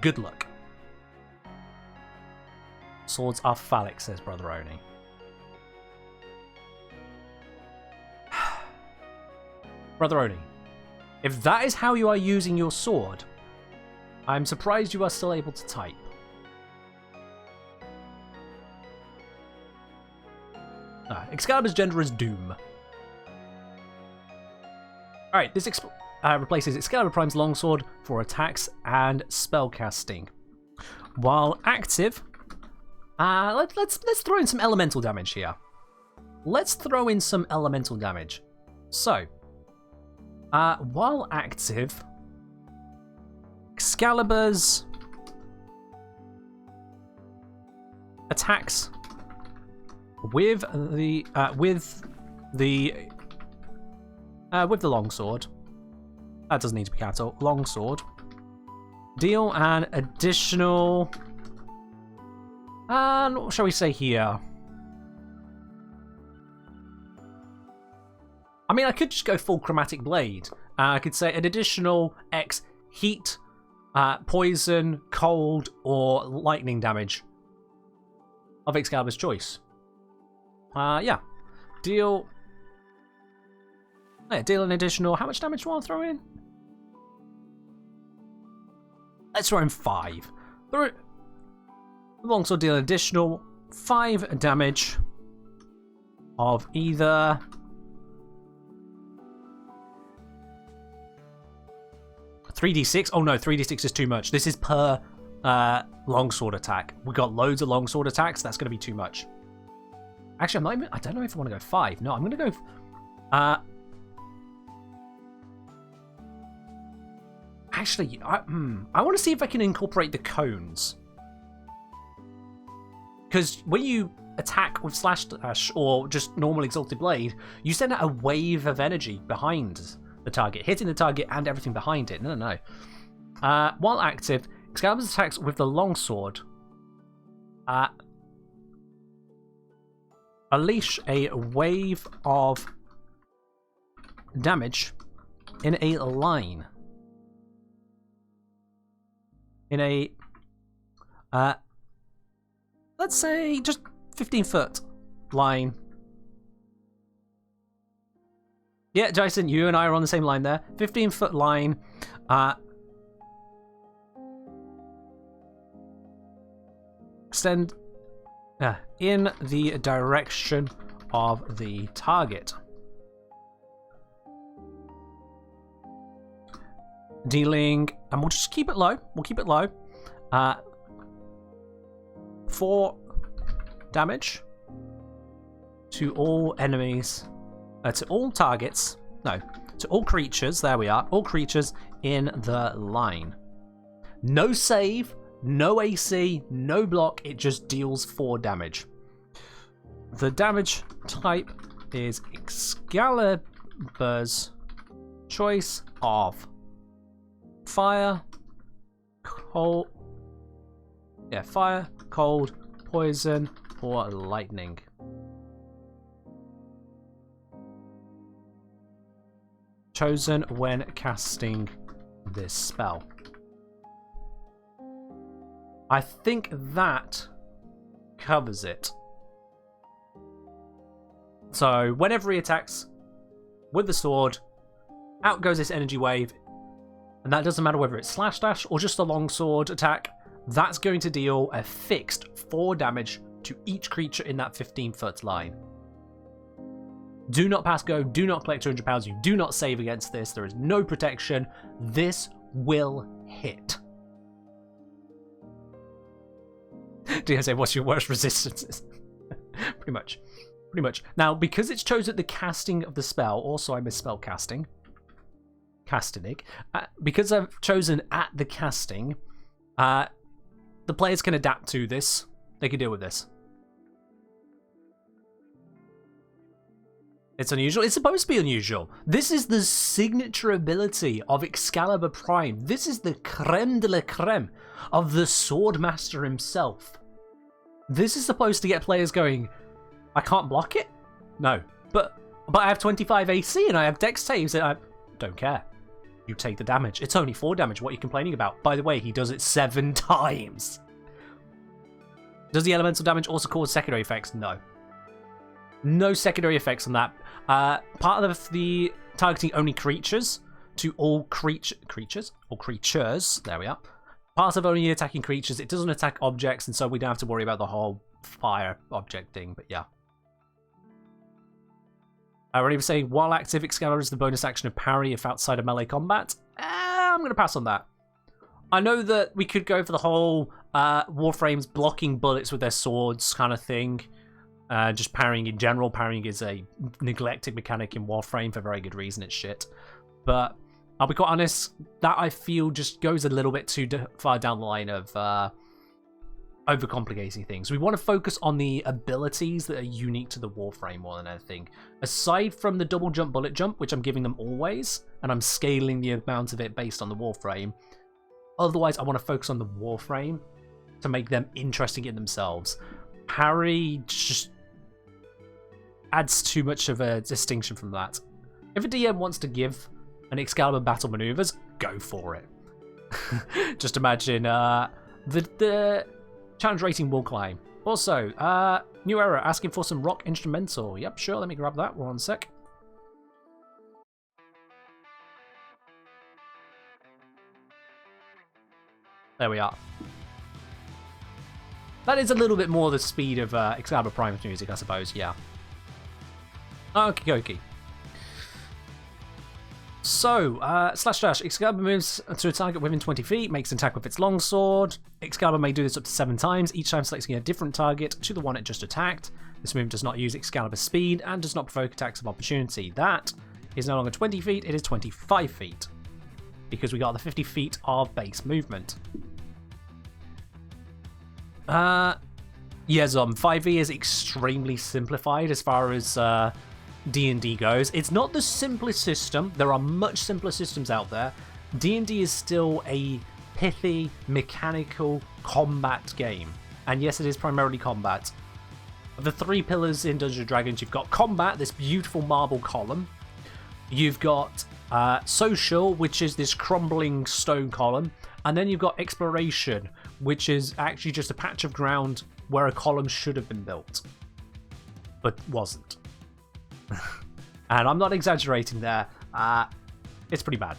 Good luck. Swords are phallic, says Brother Oni. Brother Oni, if that is how you are using your sword, I'm surprised you are still able to type. Excalibur's gender is Doom. Alright, this replaces Excalibur Prime's longsword for attacks and spellcasting. While active, let's throw in some elemental damage here. Let's throw in some elemental damage. So, while active, Excalibur's attacks with the longsword. That doesn't need to be capital. Longsword. Deal an additional. What shall we say here? I mean, I could just go full chromatic blade. I could say an additional X heat, poison, cold, or lightning damage of Excalibur's choice. Yeah. Deal an additional. How much damage do I want to throw in? Let's throw in 5. Longsword deal an additional 5 damage of either 3d6. Oh no, 3d6 is too much. This is per longsword attack. We got loads of longsword attacks. That's going to be too much. Actually, I don't know if I want to go 5. No, I'm going to go. Actually, I want to see if I can incorporate the cones. Because when you attack with Slash Dash or just normal Exalted Blade, you send out a wave of energy behind the target, hitting the target and everything behind it. No. While active, Excalibur's attacks with the longsword unleash a wave of damage in a line. In a, let's say just 15-foot line. Yeah, Jason, you and I are on the same line there. 15-foot line. Extend in the direction of the target. Dealing, and we'll just keep it low. We'll keep it low. 4 damage to all enemies, to all targets. No, to all creatures. There we are. All creatures in the line. No save, no AC, no block. It just deals 4 damage. The damage type is Excalibur's choice of fire, cold, poison, for lightning. Chosen when casting this spell. I think that covers it. So whenever he attacks with the sword, out goes this energy wave, and that doesn't matter whether it's slash dash or just a longsword attack, that's going to deal a fixed 4 damage to each creature in that 15-foot line. Do not pass go, do not collect £200, you do not save against this, there is no protection, this will hit. Do you say what's your worst resistances? Pretty much. Pretty much. Now, because it's chosen the casting of the spell, also I misspelled casting. Castanig. Because I've chosen at the casting, the players can adapt to this. They can deal with this. It's unusual. It's supposed to be unusual. This is the signature ability of Excalibur Prime. This is the creme de la creme of the Swordmaster himself. This is supposed to get players going, I can't block it? No. But I have 25 AC and I have dex saves and I don't care. You take the damage. It's only 4 damage. What are you complaining about? By the way, he does it 7 times. Does the elemental damage also cause secondary effects? No. No secondary effects on that. Part of the targeting only creatures to all creatures, there we are. Part of only attacking creatures, it doesn't attack objects, and so we don't have to worry about the whole fire object thing, but yeah. I already was saying, while active, Excalibur is the bonus action of parry if outside of melee combat. I'm going to pass on that. I know that we could go for the whole Warframes blocking bullets with their swords kind of thing. Just parrying in general. Parrying is a neglected mechanic in Warframe for very good reason. It's shit. But I'll be quite honest, that I feel just goes a little bit too far down the line of overcomplicating things. We want to focus on the abilities that are unique to the Warframe more than anything. Aside from the double jump, bullet jump, which I'm giving them always, and I'm scaling the amount of it based on the Warframe. Otherwise, I want to focus on the Warframe to make them interesting in themselves. Parry just adds too much of a distinction from that. If a DM wants to give an Excalibur battle maneuvers, go for it. Just imagine the challenge rating will climb. Also, new era asking for some rock instrumental. Yep, sure, let me grab that 1 sec. There we are. That is a little bit more the speed of Excalibur Prime's music, I suppose, yeah. Okie dokie. So, slash dash. Excalibur moves to a target within 20 feet, makes an attack with its longsword. Excalibur may do this up to 7 times, each time selecting a different target to the one it just attacked. This move does not use Excalibur's speed and does not provoke attacks of opportunity. That is no longer 20 feet, it is 25 feet. Because we got the 50 feet of base movement. Yeah, 5e is extremely simplified as far as D&D goes. It's not the simplest system. There are much simpler systems out there. D&D is still a pithy, mechanical combat game. And yes, it is primarily combat. The 3 pillars in Dungeons & Dragons, you've got combat, this beautiful marble column. You've got social, which is this crumbling stone column. And then you've got exploration, which is actually just a patch of ground where a column should have been built, but wasn't. And I'm not exaggerating there. It's pretty bad.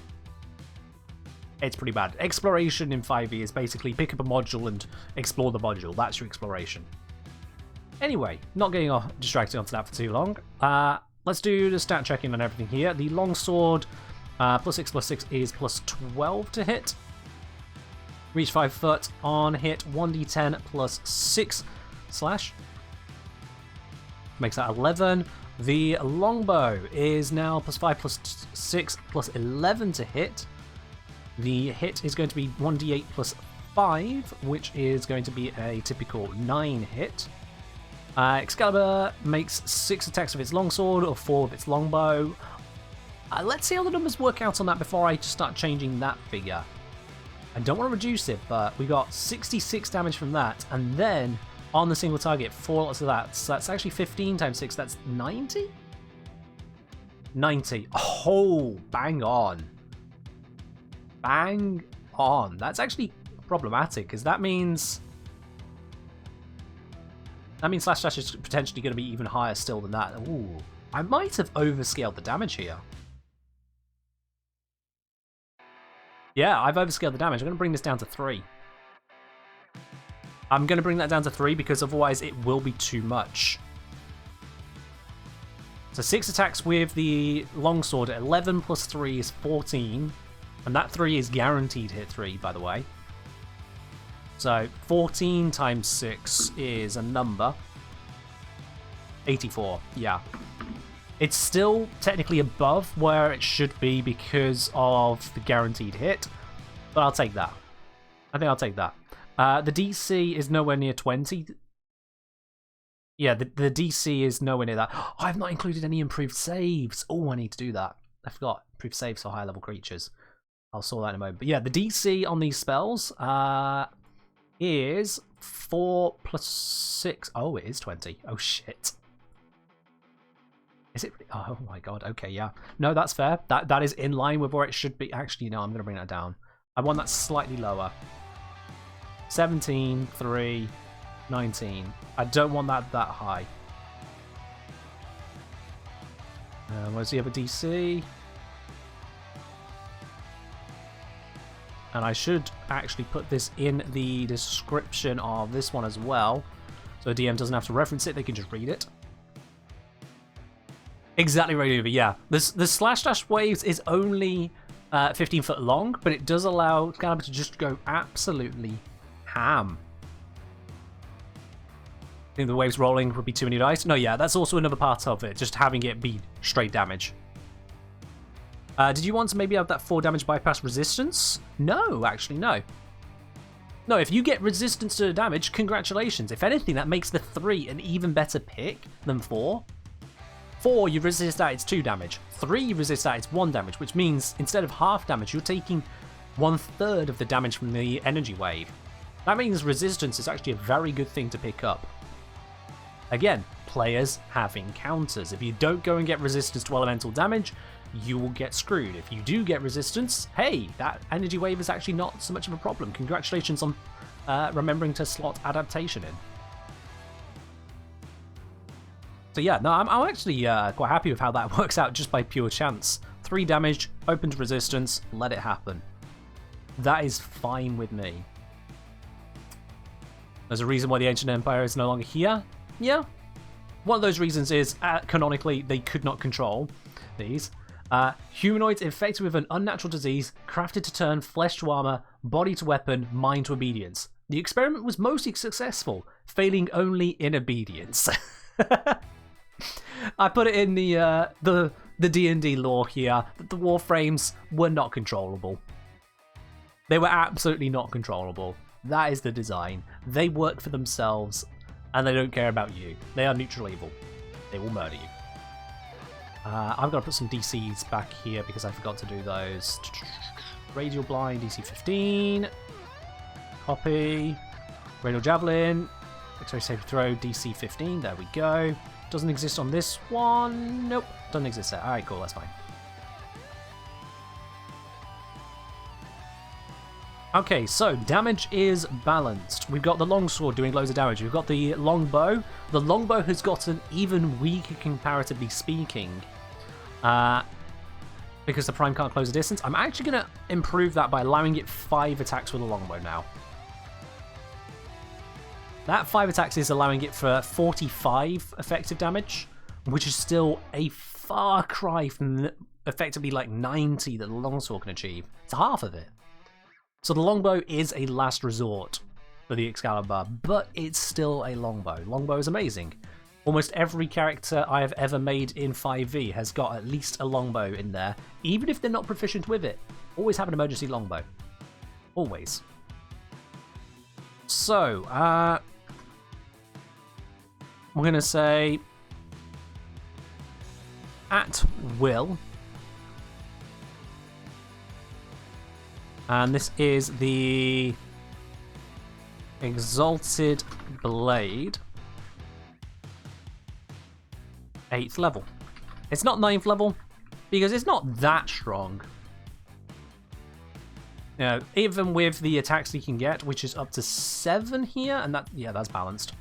It's pretty bad. Exploration in 5e is basically pick up a module and explore the module. That's your exploration. Anyway, not getting distracted onto that for too long. Let's do the stat checking on everything here. The longsword, +6/+6 is +12 to hit. Reach 5 foot on hit, 1d10 +6 slash. Makes that 11. The longbow is now +5 +6 +11 to hit. The hit is going to be 1d8 +5, which is going to be a typical 9 hit. Excalibur makes 6 attacks with its longsword or 4 with its longbow. Let's see how the numbers work out on that before I start changing that figure. I don't want to reduce it, but we got 66 damage from that, and then on the single target. 4 lots of that. So that's actually 15 times 6. That's 90? 90. Oh, bang on. Bang on. That's actually problematic, because that means slash dash is potentially going to be even higher still than that. Ooh, I might have overscaled the damage here. Yeah, I've overscaled the damage. I'm going to bring this down to 3. I'm going to bring that down to 3 because otherwise it will be too much. So 6 attacks with the longsword. 11 plus 3 is 14. And that 3 is guaranteed hit 3, by the way. So 14 times 6 is a number. 84, yeah. It's still technically above where it should be because of the guaranteed hit. But I'll take that. I think I'll take that. The DC is nowhere near 20. Yeah, the DC is nowhere near that. Oh, I've not included any improved saves. Oh, I need to do that. I forgot. Improved saves for higher level creatures. I'll sort that in a moment. But yeah, the DC on these spells is 4 plus 6. Oh, it is 20. Oh, shit. Is it? Oh my god. Okay, yeah. No, that's fair. That is in line with where it should be. Actually, no, I'm going to bring that down. I want that slightly lower. 17, 3, 19. I don't want that high. Where's the other DC? And I should actually put this in the description of this one as well. So the DM doesn't have to reference it, they can just read it. Exactly right over, yeah. The slash dash waves is only 15 foot long, but it does allow Excalibur to just go absolutely ham. I think the waves rolling would be too many dice. No, yeah, that's also another part of it, just having it be straight damage. Did you want to maybe have that 4 damage bypass resistance? No, actually, no. No, if you get resistance to the damage, congratulations. If anything, that makes the 3 an even better pick than 4. 4, you resist that, it's 2 damage. 3, you resist that, it's 1 damage, which means instead of half damage, you're taking 1/3 of the damage from the energy wave. That means resistance is actually a very good thing to pick up. Again, players have encounters. If you don't go and get resistance to elemental damage, you will get screwed. If you do get resistance, hey, that energy wave is actually not so much of a problem. Congratulations on remembering to slot adaptation in. So yeah, no, I'm actually quite happy with how that works out just by pure chance. 3 damage, open to resistance, let it happen. That is fine with me. There's a reason why the Ancient Empire is no longer here. Yeah. One of those reasons is, canonically, they could not control these. Humanoids infected with an unnatural disease, crafted to turn flesh to armor, body to weapon, mind to obedience. The experiment was mostly successful, failing only in obedience. I put it in the D&D lore here that the Warframes were not controllable. They were absolutely not controllable. That is the design. They work for themselves, and they don't care about you. They are neutral evil. They will murder you. I've got to put some DCs back here because I forgot to do those. Radial Blind, DC 15. Copy. Radial Javelin. Victory Save Throw, DC 15. There we go. Doesn't exist on this one. Nope. Doesn't exist there. Alright, cool. That's fine. Okay, so damage is balanced. We've got the longsword doing loads of damage. We've got the longbow. The longbow has gotten even weaker comparatively speaking, because the prime can't close the distance. I'm actually going to improve that by allowing it 5 attacks with a longbow now. That 5 attacks is allowing it for 45 effective damage, which is still a far cry from effectively like 90 that the longsword can achieve. It's half of it. So the longbow is a last resort for the Excalibur, but it's still a longbow. Longbow is amazing. Almost every character I have ever made in 5e has got at least a longbow in there, even if they're not proficient with it. Always have an emergency longbow. Always. So, we're going to say at will. And this is the Exalted Blade. 8th level. It's not 9th level, because it's not that strong. You know, even with the attacks you can get, which is up to 7 here, and that, yeah, that's balanced.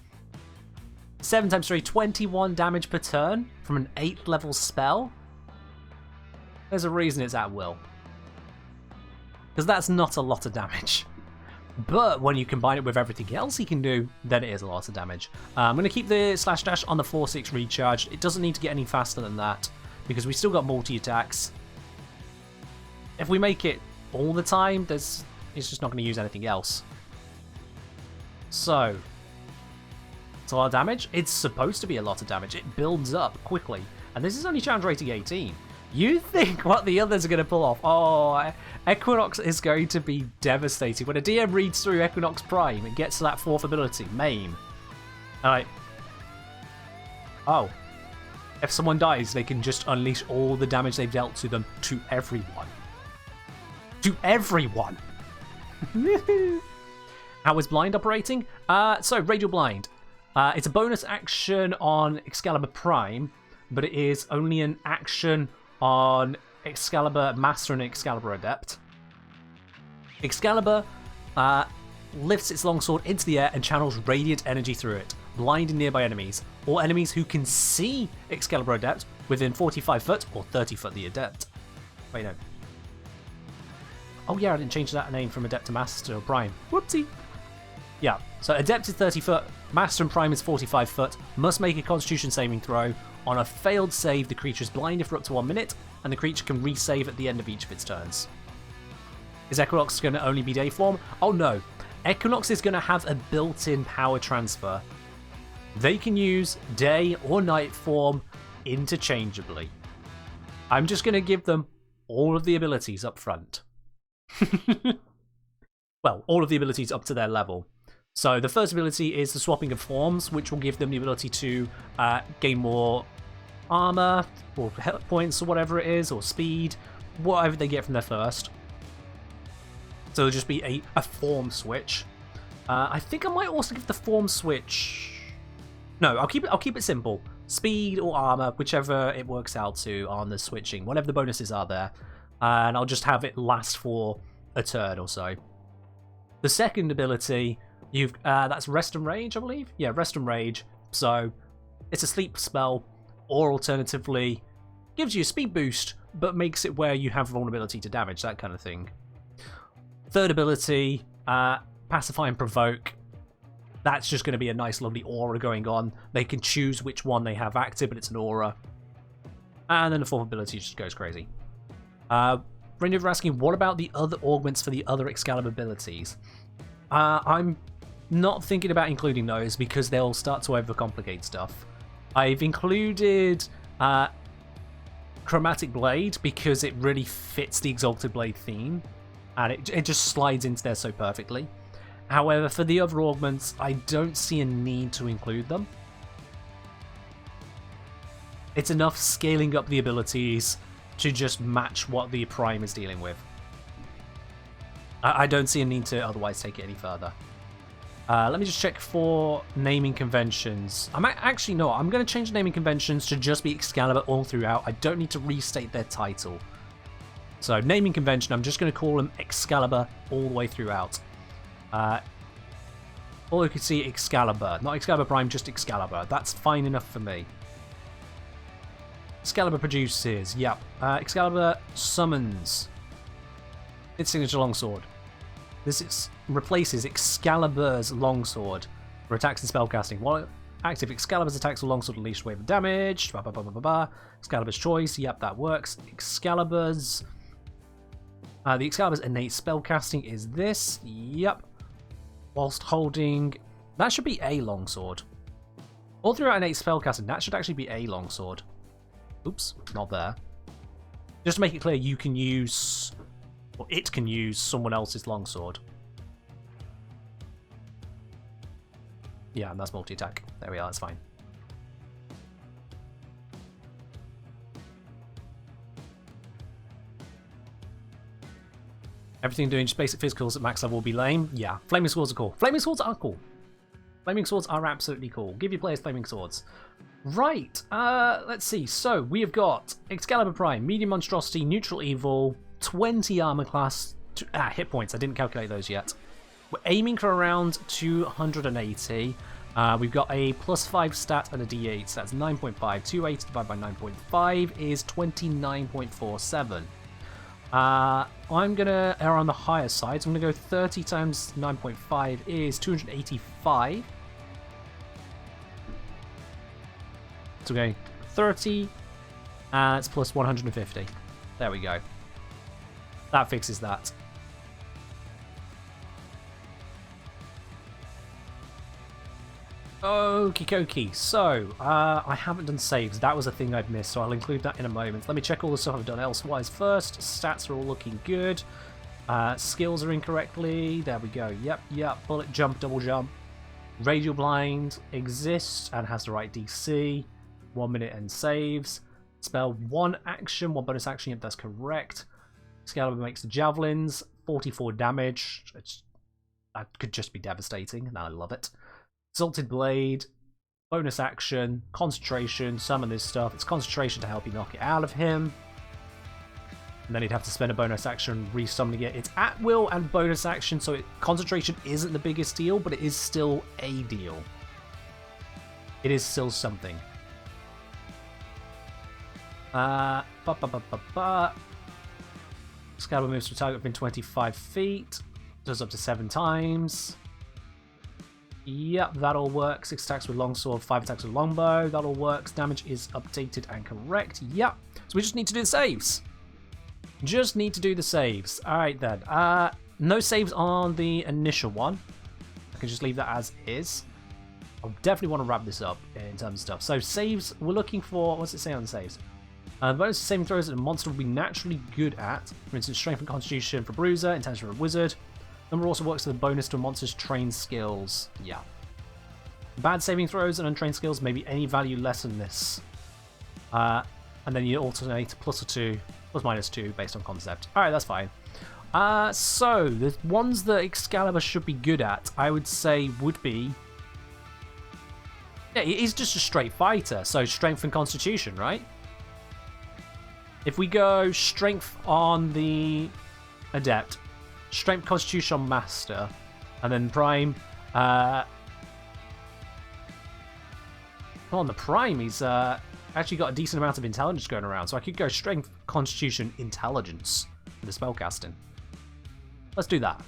7 times 3, 21 damage per turn from an 8th level spell. There's a reason it's at will. Because that's not a lot of damage. But when you combine it with everything else he can do, then it is a lot of damage. I'm going to keep the slash dash on the 4-6 recharged. It doesn't need to get any faster than that, because we still got multi-attacks. If we make it all the time, it's just not going to use anything else. So, it's a lot of damage. It's supposed to be a lot of damage. It builds up quickly. And this is only challenge rating 18. You think what the others are going to pull off? Oh, Equinox is going to be devastating. When a DM reads through Equinox Prime, it gets to that 4th ability, Maim. Alright. Oh. If someone dies, they can just unleash all the damage they've dealt to them to everyone. To everyone! How is Blind operating? So, Radial Blind. It's a bonus action on Excalibur Prime, but it is only an action on Excalibur Master and Excalibur Adept. Excalibur lifts its longsword into the air and channels radiant energy through it, blinding nearby enemies, or enemies who can see Excalibur Adept within 45 foot or 30 foot of the Adept. Wait, no. Oh yeah, I didn't change that name from Adept to Master or Prime. Whoopsie! Yeah, so Adept is 30 foot, Master and Prime is 45 foot, must make a Constitution saving throw. On a failed save, the creature is blinded for up to 1 minute, and the creature can resave at the end of each of its turns. Is Equinox going to only be day form? Oh no, Equinox is going to have a built-in power transfer. They can use day or night form interchangeably. I'm just going to give them all of the abilities up front. Well, all of the abilities up to their level. So the first ability is the swapping of forms, which will give them the ability to gain more armor, or health points, or whatever it is, or speed, whatever they get from their first. So it'll just be a form switch. I think I might also give the form switch... No, I'll keep it simple. Speed or armor, whichever it works out to on the switching, whatever the bonuses are there. And I'll just have it last for a turn or so. The second ability... that's Rest and Rage, I believe? Yeah, Rest and Rage. So, it's a sleep spell, or alternatively, gives you a speed boost, but makes it where you have vulnerability to damage, that kind of thing. Third ability, Pacify and Provoke. That's just going to be a nice, lovely aura going on. They can choose which one they have active, but it's an aura. And then the fourth ability just goes crazy. Brenda, you're asking, what about the other augments for the other Excalibur abilities? I'm not thinking about including those because they'll start to overcomplicate stuff. I've included Chromatic Blade because it really fits the Exalted Blade theme, and it just slides into there so perfectly. However, for the other augments, I don't see a need to include them. It's enough scaling up the abilities to just match what the Prime is dealing with. I don't see a need to otherwise take it any further. Let me just check for naming conventions. Actually, no, I'm going to change naming conventions to just be Excalibur all throughout. I don't need to restate their title. So, naming convention, I'm just going to call them Excalibur all the way throughout. Or you can see Excalibur. Not Excalibur Prime, just Excalibur. That's fine enough for me. Excalibur produces, yep. Excalibur summons its signature longsword. This replaces Excalibur's longsword for attacks and spellcasting. While active, Excalibur's attacks with longsword unleash wave of damage. Excalibur's choice, yep, that works. Excalibur's... the Excalibur's innate spellcasting is this, yep. Whilst holding... That should be a longsword. All throughout innate spellcasting, that should actually be a longsword. Oops, not there. Just to make it clear, you can use... Or it can use someone else's longsword. Yeah, and that's multi-attack. There we are, that's fine. Everything doing just basic physicals at max level will be lame. Yeah, flaming swords are cool. Flaming swords are cool. Flaming swords are absolutely cool. Give your players flaming swords. Right, let's see. So, we have got Excalibur Prime, medium monstrosity, neutral evil, 20 armor class, hit points. I didn't calculate those yet. We're aiming for around 280. We've got a +5 stat and a d8, so that's 9.5. 280 divided by 9.5 is 29.47. I'm going to err on the higher side, so I'm going to go 30 times 9.5 is 285. So we're going 30, and it's plus 150. There we go. That fixes that. Okie dokie. So, I haven't done saves. That was a thing I'd missed, so I'll include that in a moment. Let me check all the stuff I've done elsewise first. Stats are all looking good. Skills are incorrectly. There we go. Yep. Bullet jump, double jump. Radial blind exists and has the right DC. 1 minute and saves. Spell 1 action, 1 bonus action. Yep, that's correct. Excalibur makes the javelins. 44 damage. That could just be devastating, and I love it. Exalted Blade, bonus action, concentration, summon this stuff. It's concentration to help you knock it out of him. And then he'd have to spend a bonus action resummoning it. It's at will and bonus action, so concentration isn't the biggest deal, but it is still a deal. It is still something. Excalibur moves to a target within 25 feet. Does up to 7 times. Yep, that all works. 6 attacks with longsword, 5 attacks with longbow. That all works. Damage is updated and correct. Yep. So we just need to do the saves. Alright then. No saves on the initial one. I can just leave that as is. I definitely want to wrap this up in terms of stuff. So saves, we're looking for... What's it say on the saves? The bonus of saving throws that a monster will be naturally good at. For instance, strength and constitution for bruiser, intelligence for a wizard. Number also works as a bonus to a monster's trained skills. Yeah. Bad saving throws and untrained skills may be any value less than this. And then you alternate plus or 2, plus minus 2 based on concept. Alright, that's fine. So, the ones that Excalibur should be good at, I would say would be... Yeah, he's just a straight fighter, so strength and constitution, right? If we go strength on the adept, strength constitution on master, and then prime, on the prime he's actually got a decent amount of intelligence going around, so I could go strength constitution intelligence for the spellcasting. Let's do that.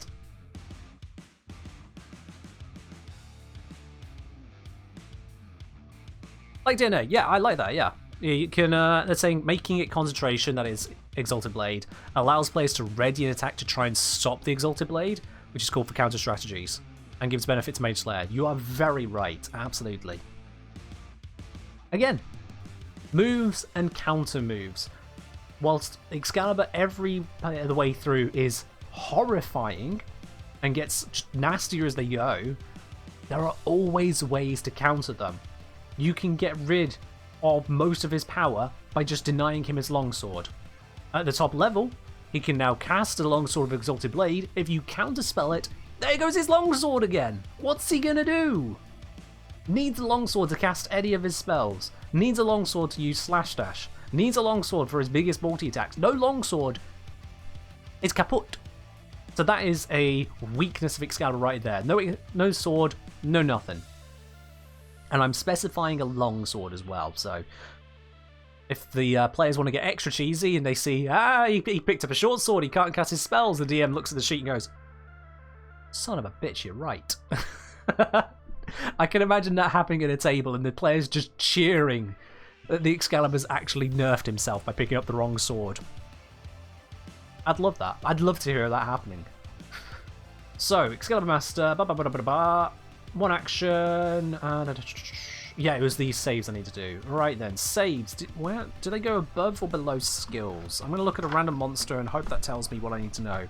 Like dinner, yeah, I like that, yeah. You can, they're saying making it concentration, that is Exalted Blade, allows players to ready an attack to try and stop the Exalted Blade, which is called for counter strategies, and gives benefit to Mage Slayer. You are very right, absolutely. Again, moves and counter moves. Whilst Excalibur every the way through is horrifying and gets nastier as they go, there are always ways to counter them. You can get rid of most of his power by just denying him his longsword. At the top level, he can now cast a longsword of Exalted Blade. If you counterspell it, there goes his longsword again. What's he gonna do? Needs a longsword to cast any of his spells. Needs a longsword to use slash dash. Needs a longsword for his biggest multi-attacks. No longsword is kaput. So that is a weakness of Excalibur right there. No sword, no nothing. And I'm specifying a longsword as well, so if the players want to get extra cheesy and they see, he picked up a short sword, he can't cast his spells, the DM looks at the sheet and goes, son of a bitch, you're right. I can imagine that happening at a table and the players just cheering that the Excalibur's actually nerfed himself by picking up the wrong sword. I'd love that. I'd love to hear that happening. So, Excalibur Master, one action. Yeah, it was these saves I need to do. Right then, saves. Do they go above or below skills? I'm going to look at a random monster and hope that tells me what I need to know.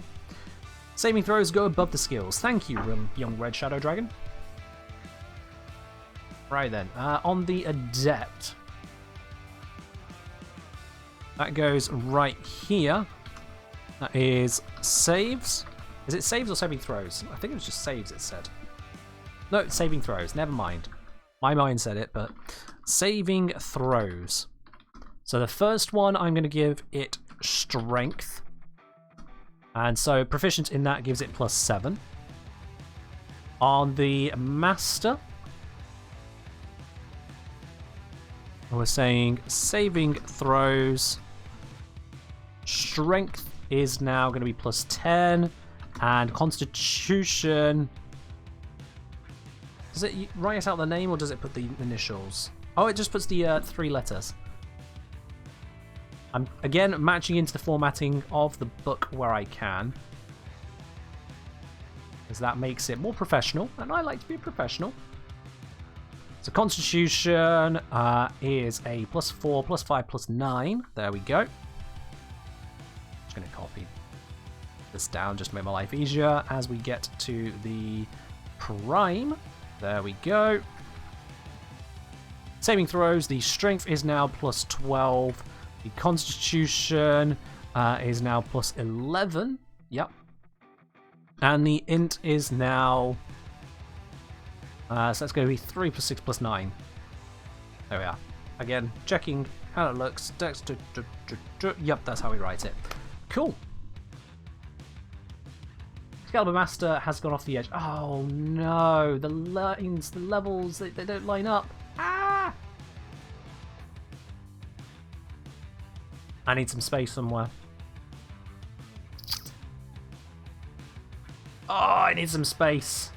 Saving throws go above the skills. Thank you, young red shadow dragon. Right then, on the adept. That goes right here. That is saves. Is it saves or saving throws? I think it was just saves, it said. No, it's saving throws. Never mind. My mind said it, but saving throws. So the first one, I'm going to give it strength. And so proficient in that gives it +7. On the master, we're saying saving throws. Strength is now going to be +10. And constitution. Does it write out the name or does it put the initials? Oh, it just puts the 3 letters. I'm, again, matching into the formatting of the book where I can. Because that makes it more professional, and I like to be a professional. So Constitution is a +4, +5, +9. There we go. Just going to copy this down just to make my life easier as we get to the prime. There we go. Saving throws, the strength is now +12. The constitution is now +11. Yep. And the int is now... so that's going to be 3 + 6 + 9. There we are. Again, checking how it looks. Yep, that's how we write it. Cool. Excalibur Master has gone off the edge. Oh no, the lines, the levels, they don't line up. Ah! I need some space somewhere. Oh, I need some space.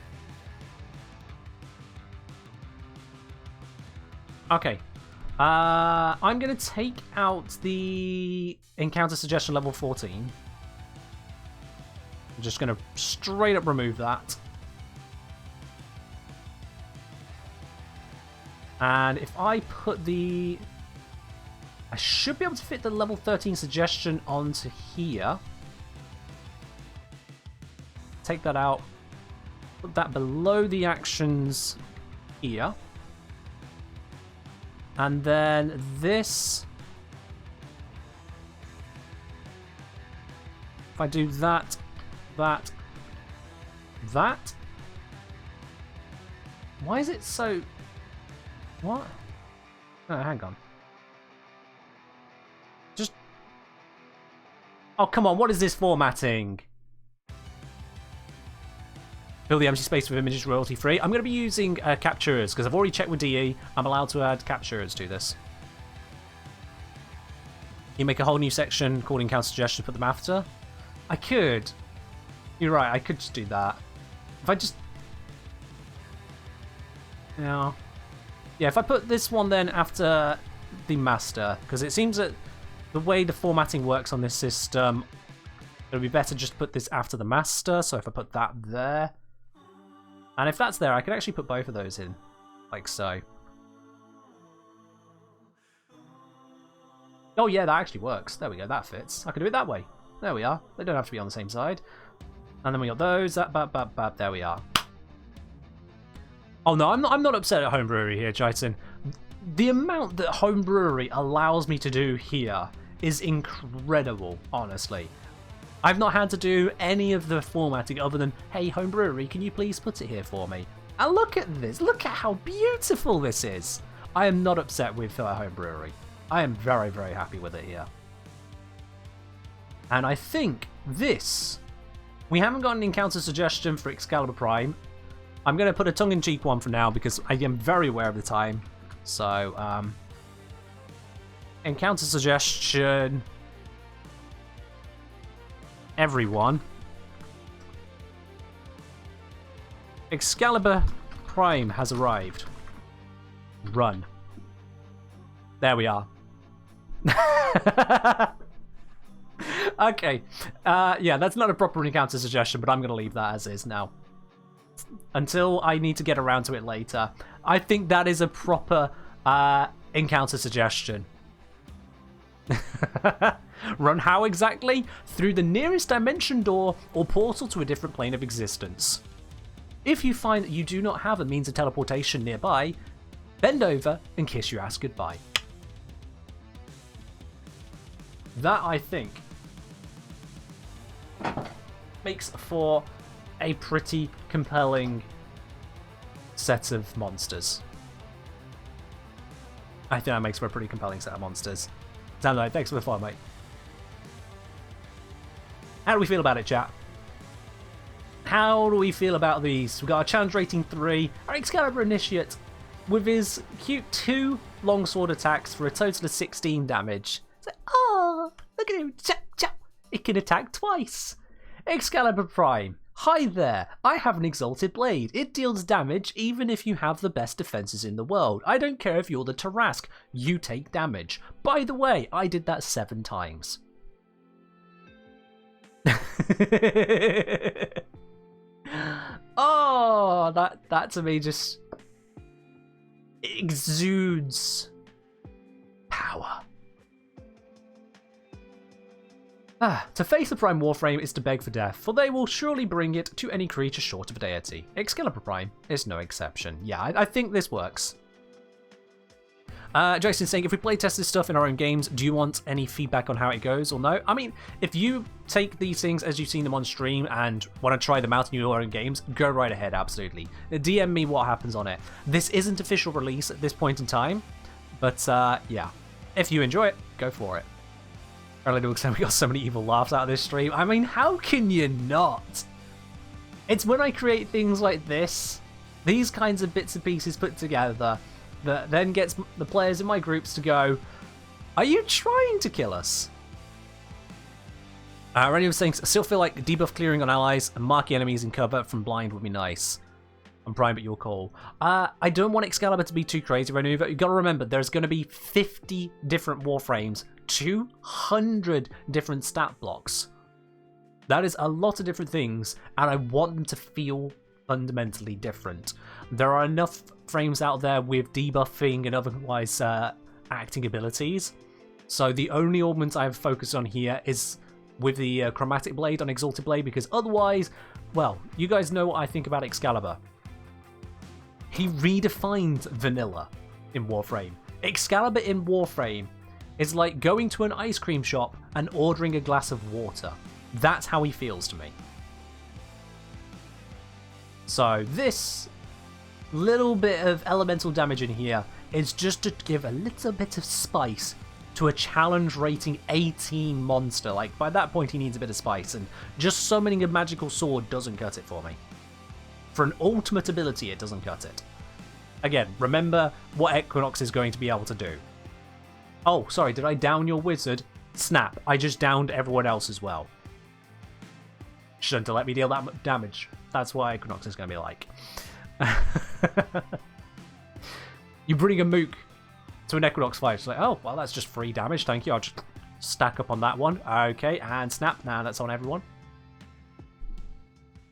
Okay. I'm going to take out the encounter suggestion level 14. I'm just going to straight up remove that. And if I put the... I should be able to fit the level 13 suggestion onto here. Take that out. Put that below the actions here. And then this... If I do that... That. Why is it so... What? Oh, hang on. Just... Oh, come on, what is this formatting? Fill the empty space with images royalty free. I'm going to be using capturers, because I've already checked with DE. I'm allowed to add capturers to this. You make a whole new section called Encounter Suggestion, put them after. I could... You're right, I could just do that. If I just... Yeah, if I put this one then after the master, because it seems that the way the formatting works on this system, it would be better just to put this after the master, so if I put that there... And if that's there, I could actually put both of those in, like so. Oh yeah, that actually works. There we go, that fits. I can do it that way. There we are. They don't have to be on the same side. And then we got those. There we are. Oh no, I'm not upset at Homebrewery here, Jaiton. The amount that Homebrewery allows me to do here is incredible, honestly. I've not had to do any of the formatting other than, hey, Homebrewery, can you please put it here for me? And look at this. Look at how beautiful this is. I am not upset with Homebrewery. I am very, very happy with it here. And I think this... We haven't got an encounter suggestion for Excalibur Prime. I'm going to put a tongue-in-cheek one for now because I am very aware of the time. So, encounter suggestion... Everyone. Excalibur Prime has arrived. Run. There we are. Okay. Yeah, that's not a proper encounter suggestion, but I'm going to leave that as is now. Until I need to get around to it later. I think that is a proper encounter suggestion. Run how exactly? Through the nearest dimension door or portal to a different plane of existence. If you find that you do not have a means of teleportation nearby, bend over and kiss your ass goodbye. That, I think, makes for a pretty compelling set of monsters. I think that makes for a pretty compelling set of monsters. Sound thanks for the follow, mate. How do we feel about it, chat? How do we feel about these? We've got our challenge rating 3, our Excalibur Initiate with his cute 2 longsword attacks for a total of 16 damage. It's like, oh, look at him, chap, chap. It can attack twice. Excalibur Prime. Hi there, I have an Exalted Blade. It deals damage even if you have the best defenses in the world. I don't care if you're the Tarask, you take damage. By the way, I did that 7 times. Oh, that to me just exudes power. To face the Prime Warframe is to beg for death, for they will surely bring it to any creature short of a deity. Excalibur Prime is no exception. Yeah, I think this works. Jason's saying, if we play test this stuff in our own games, do you want any feedback on how it goes or no? I mean, if you take these things as you've seen them on stream and want to try them out in your own games, go right ahead, absolutely. DM me what happens on it. This isn't official release at this point in time, but yeah, if you enjoy it, go for it. Apparently, we got so many evil laughs out of this stream. I mean, how can you not? It's when I create things like this, these kinds of bits and pieces put together, that then gets the players in my groups to go, are you trying to kill us? Randy was saying, I still feel like debuff clearing on allies and marking enemies in cover from blind would be nice. I'm Prime, but your call. I don't want Excalibur to be too crazy, Randy. You've got to remember, there's going to be 50 different Warframes, 200 different stat blocks. That is a lot of different things, and I want them to feel fundamentally different. There are enough frames out there with debuffing and otherwise acting abilities, so the only augment I've focused on here is with the Chromatic Blade on Exalted Blade, because otherwise, well, you guys know what I think about Excalibur. He redefined vanilla in Warframe. Excalibur in Warframe is like going to an ice cream shop and ordering a glass of water. That's how he feels to me. So this little bit of elemental damage in here is just to give a little bit of spice to a challenge rating 18 monster. Like, by that point he needs a bit of spice, and just summoning a magical sword doesn't cut it for me. For an ultimate ability, it doesn't cut it. Again, remember what Equinox is going to be able to do. Oh, sorry, did I down your wizard? Snap, I just downed everyone else as well. Shouldn't have let me deal that much damage. That's what Equinox is going to be like. You bring a mook to an Equinox fight. It's like, oh, well, that's just free damage, thank you. I'll just stack up on that one. Okay, and snap. Now that's on everyone.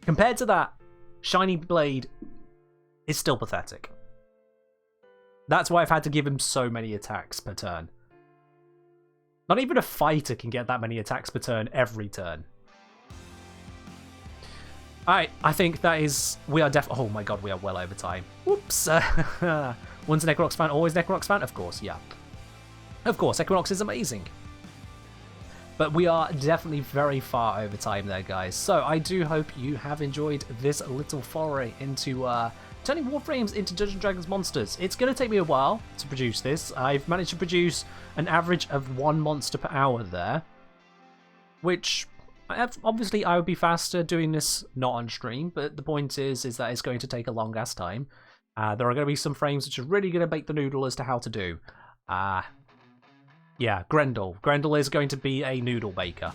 Compared to that, Shiny Blade is still pathetic. That's why I've had to give him so many attacks per turn. Not even a fighter can get that many attacks per turn every turn. Alright, I think that is... We are oh my god, we are well over time. Whoops. Once an Equinox fan, always an Equinox fan? Of course, yeah. Of course, Equinox is amazing. But we are definitely very far over time there, guys. So I do hope you have enjoyed this little foray into turning Warframes into Dungeons & Dragons monsters. It's going to take me a while to produce this. I've managed to produce an average of 1 monster per hour there, which... Obviously, I would be faster doing this not on stream, but the point is that it's going to take a long ass time. There are going to be some frames which are really going to bake the noodle as to how to do. Yeah, Grendel. Grendel is going to be a noodle baker.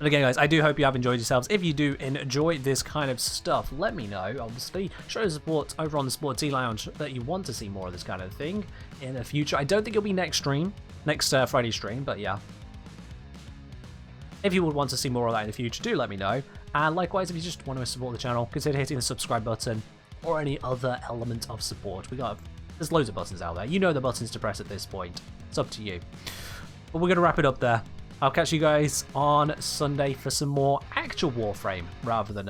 And again, guys, I do hope you have enjoyed yourselves. If you do enjoy this kind of stuff, let me know, obviously. Show your support over on the Sport Tea Lounge that you want to see more of this kind of thing in the future. I don't think it'll be next Friday stream, but yeah. If you would want to see more of that in the future, do let me know. And likewise, if you just want to support the channel, consider hitting the subscribe button or any other element of support. There's loads of buttons out there. You know the buttons to press at this point. It's up to you. But we're going to wrap it up there. I'll catch you guys on Sunday for some more actual Warframe rather than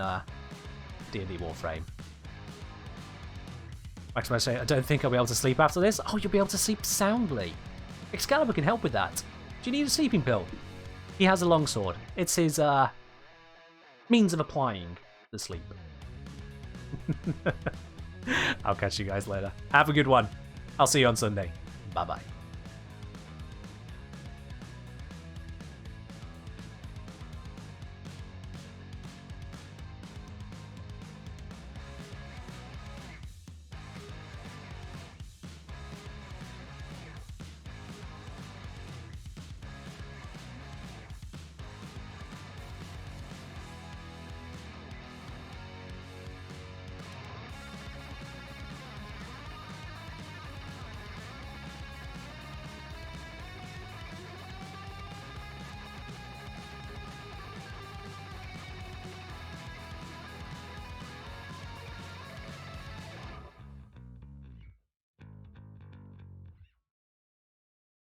D&D Warframe. Maximus saying, I don't think I'll be able to sleep after this. Oh, you'll be able to sleep soundly. Excalibur can help with that. Do you need a sleeping pill? He has a long sword. It's his means of applying the sleep. I'll catch you guys later. Have a good one. I'll see you on Sunday. Bye-bye.